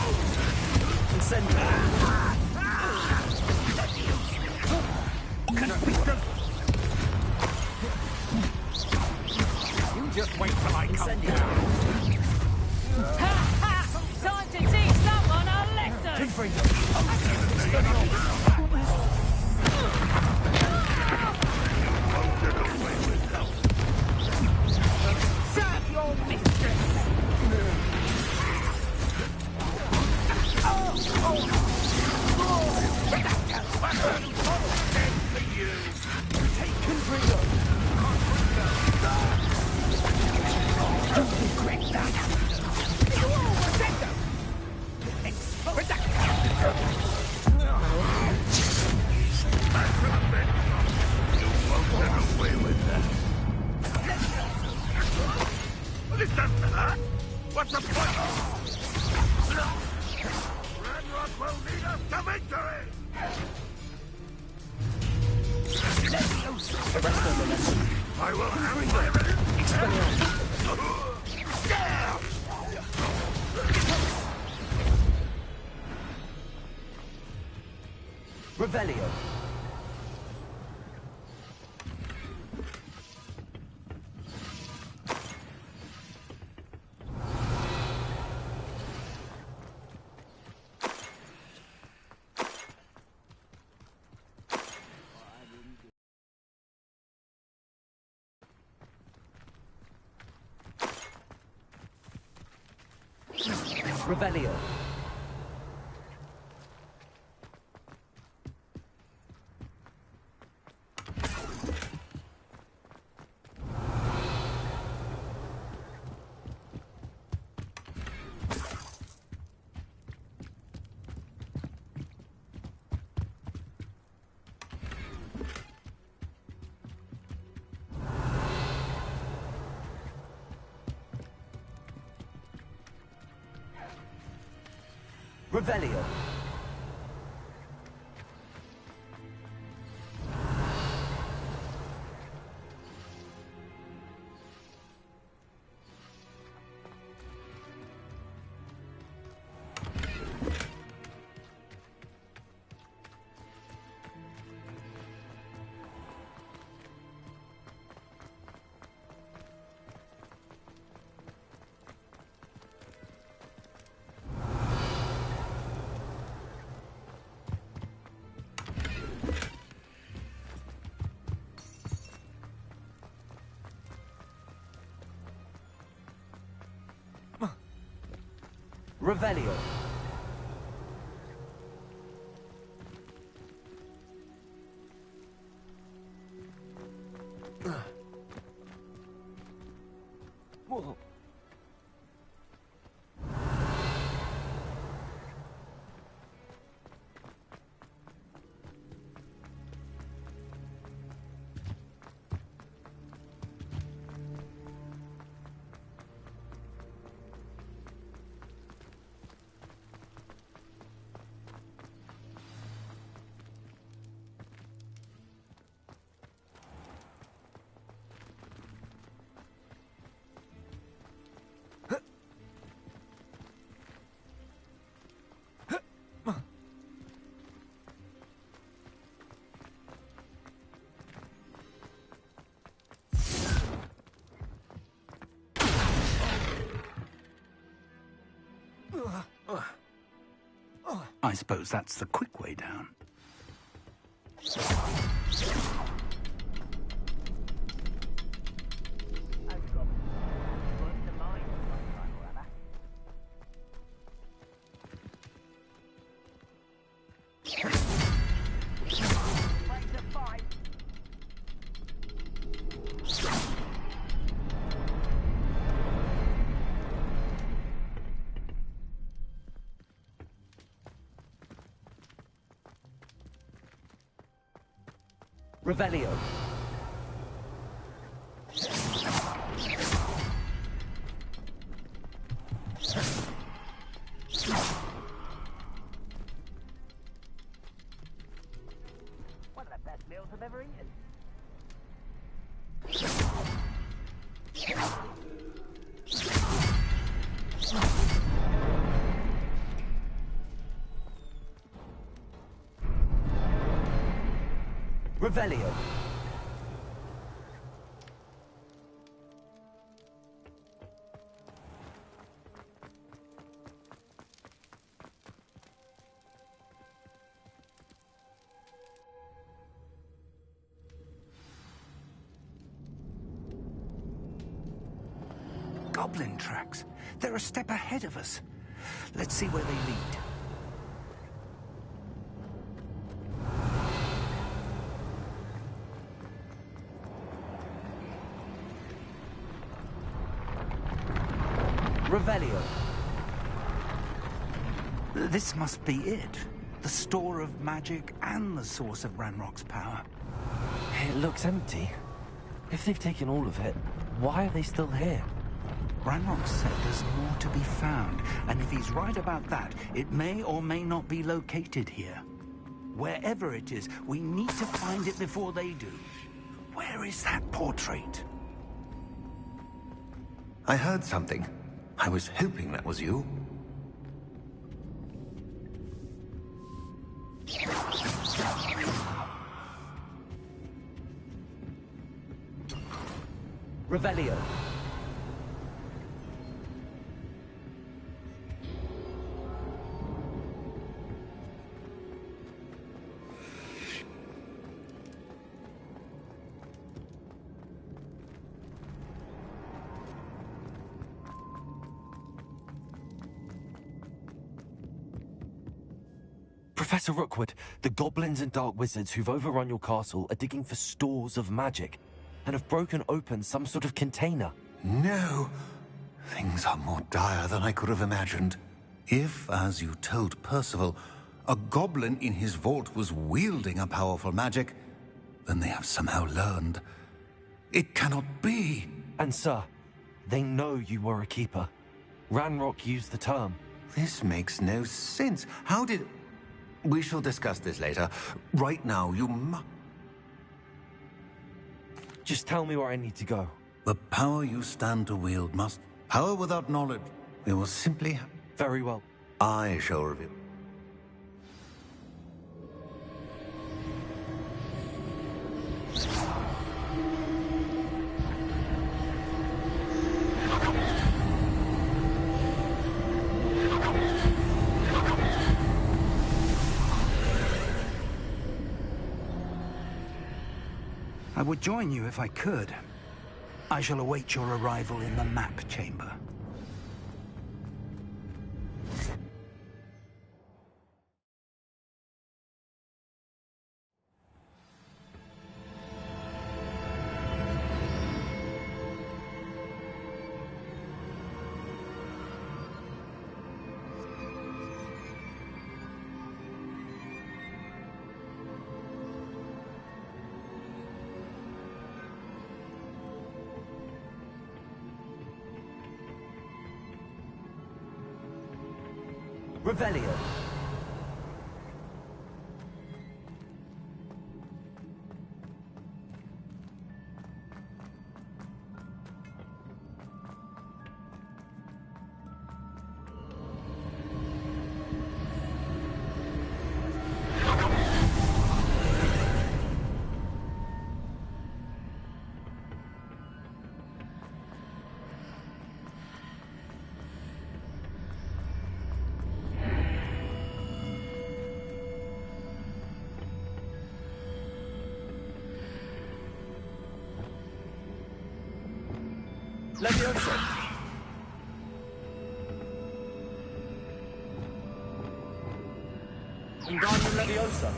You just wait till I come down. Time to teach someone a lesson! Serve your mistress! This doesn't hurt. What's the point? Ranrock will lead us to victory! Arrest them, momentum. I will have my revenge! Revelio. Revelio. Revelio. Revelio. Whoa. I suppose that's the quick way down. Revelio. One of the best meals I've ever eaten. Revelio. Goblin tracks. They're a step ahead of us. Let's see where they lead. This must be it. The store of magic and the source of Ranrock's power. It looks empty. If they've taken all of it, why are they still here? Ranrock said there's more to be found, and if he's right about that, it may or may not be located here. Wherever it is, we need to find it before they do. Where is that portrait? I heard something. I was hoping that was you. Revelio. Professor Rookwood, the goblins and dark wizards who've overrun your castle are digging for stores of magic and have broken open some sort of container. No! Things are more dire than I could have imagined. If, as you told Percival, a goblin in his vault was wielding a powerful magic, then they have somehow learned. It cannot be! And sir, they know you were a keeper. Ranrock used the term. This makes no sense. How did... We shall discuss this later. Right now, you Just tell me where I need to go. The power you stand to wield must... Power without knowledge. We will simply... Very well. I shall reveal. I would join you if I could. I shall await your arrival in the map chamber. Revelio. Leviosa. Wingardium Leviosa.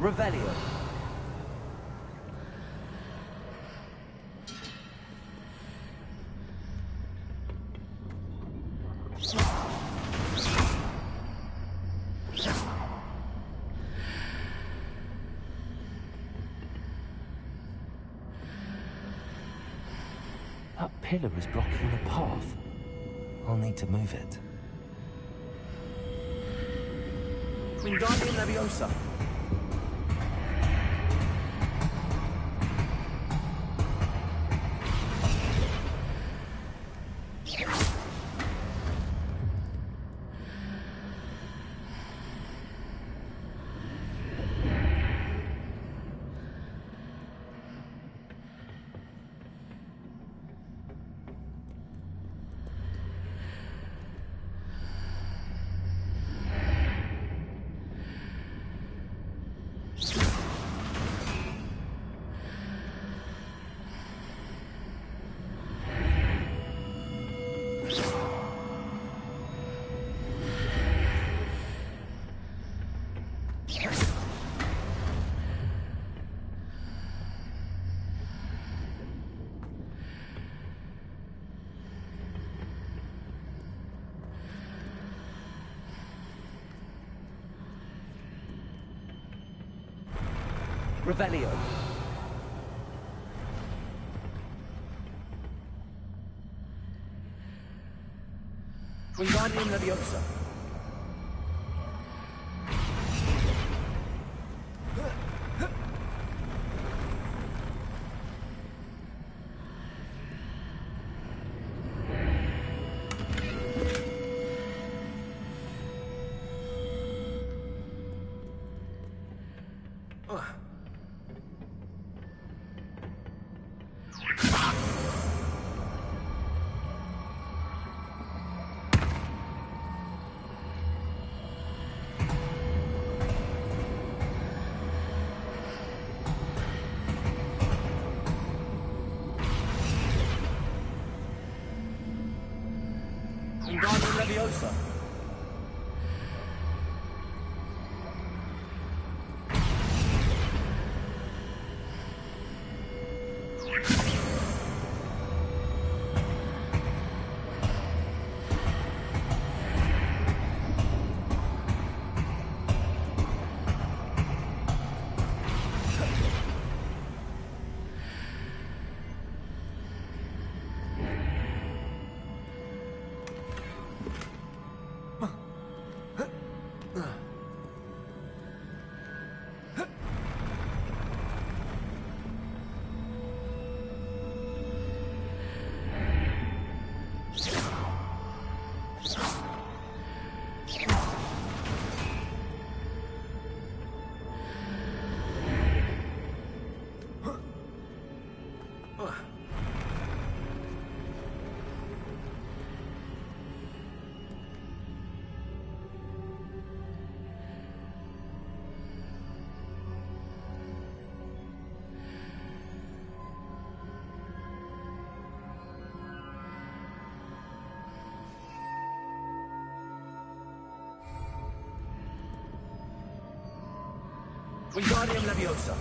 Revelio. That pillar is blocking the path. I'll need to move it. Wingardium Leviosa. Revelio. Wingardium Leviosa. Wingardium Leviosa. Wingardium Leviosa.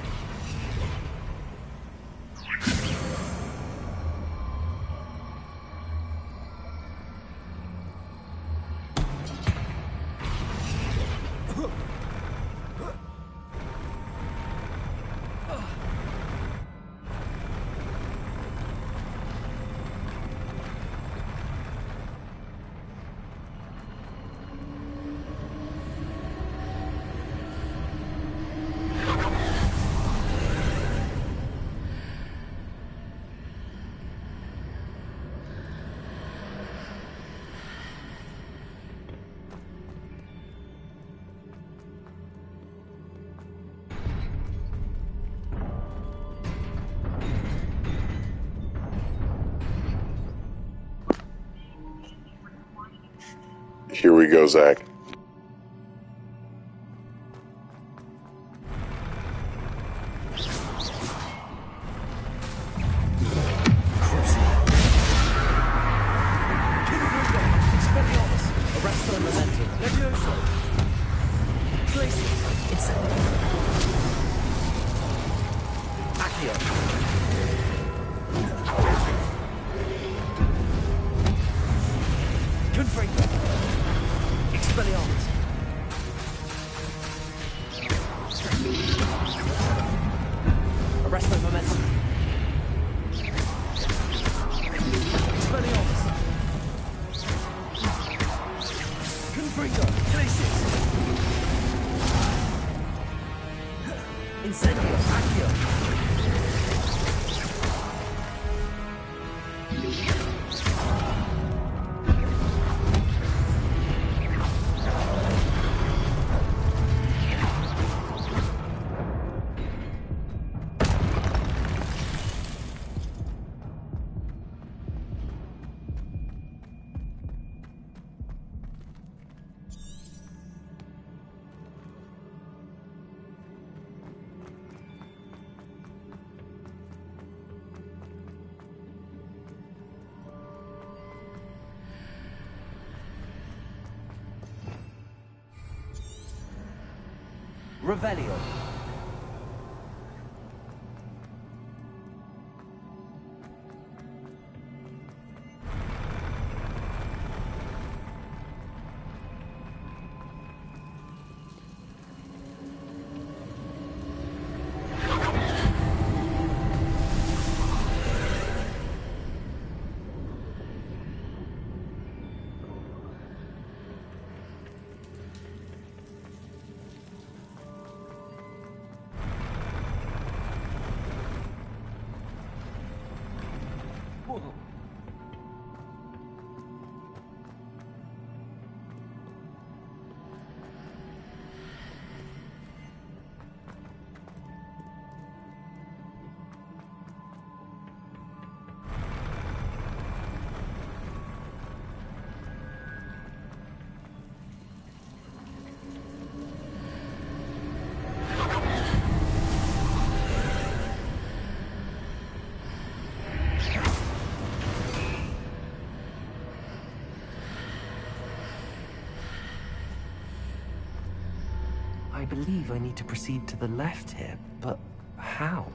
Here we go, Zach. Confringo. Expelliarmus! Arrest my momentum. Expelliarmus! Confringo! Glacius! Incendio! Accio! Revelio. I believe I need to proceed to the left here, but how?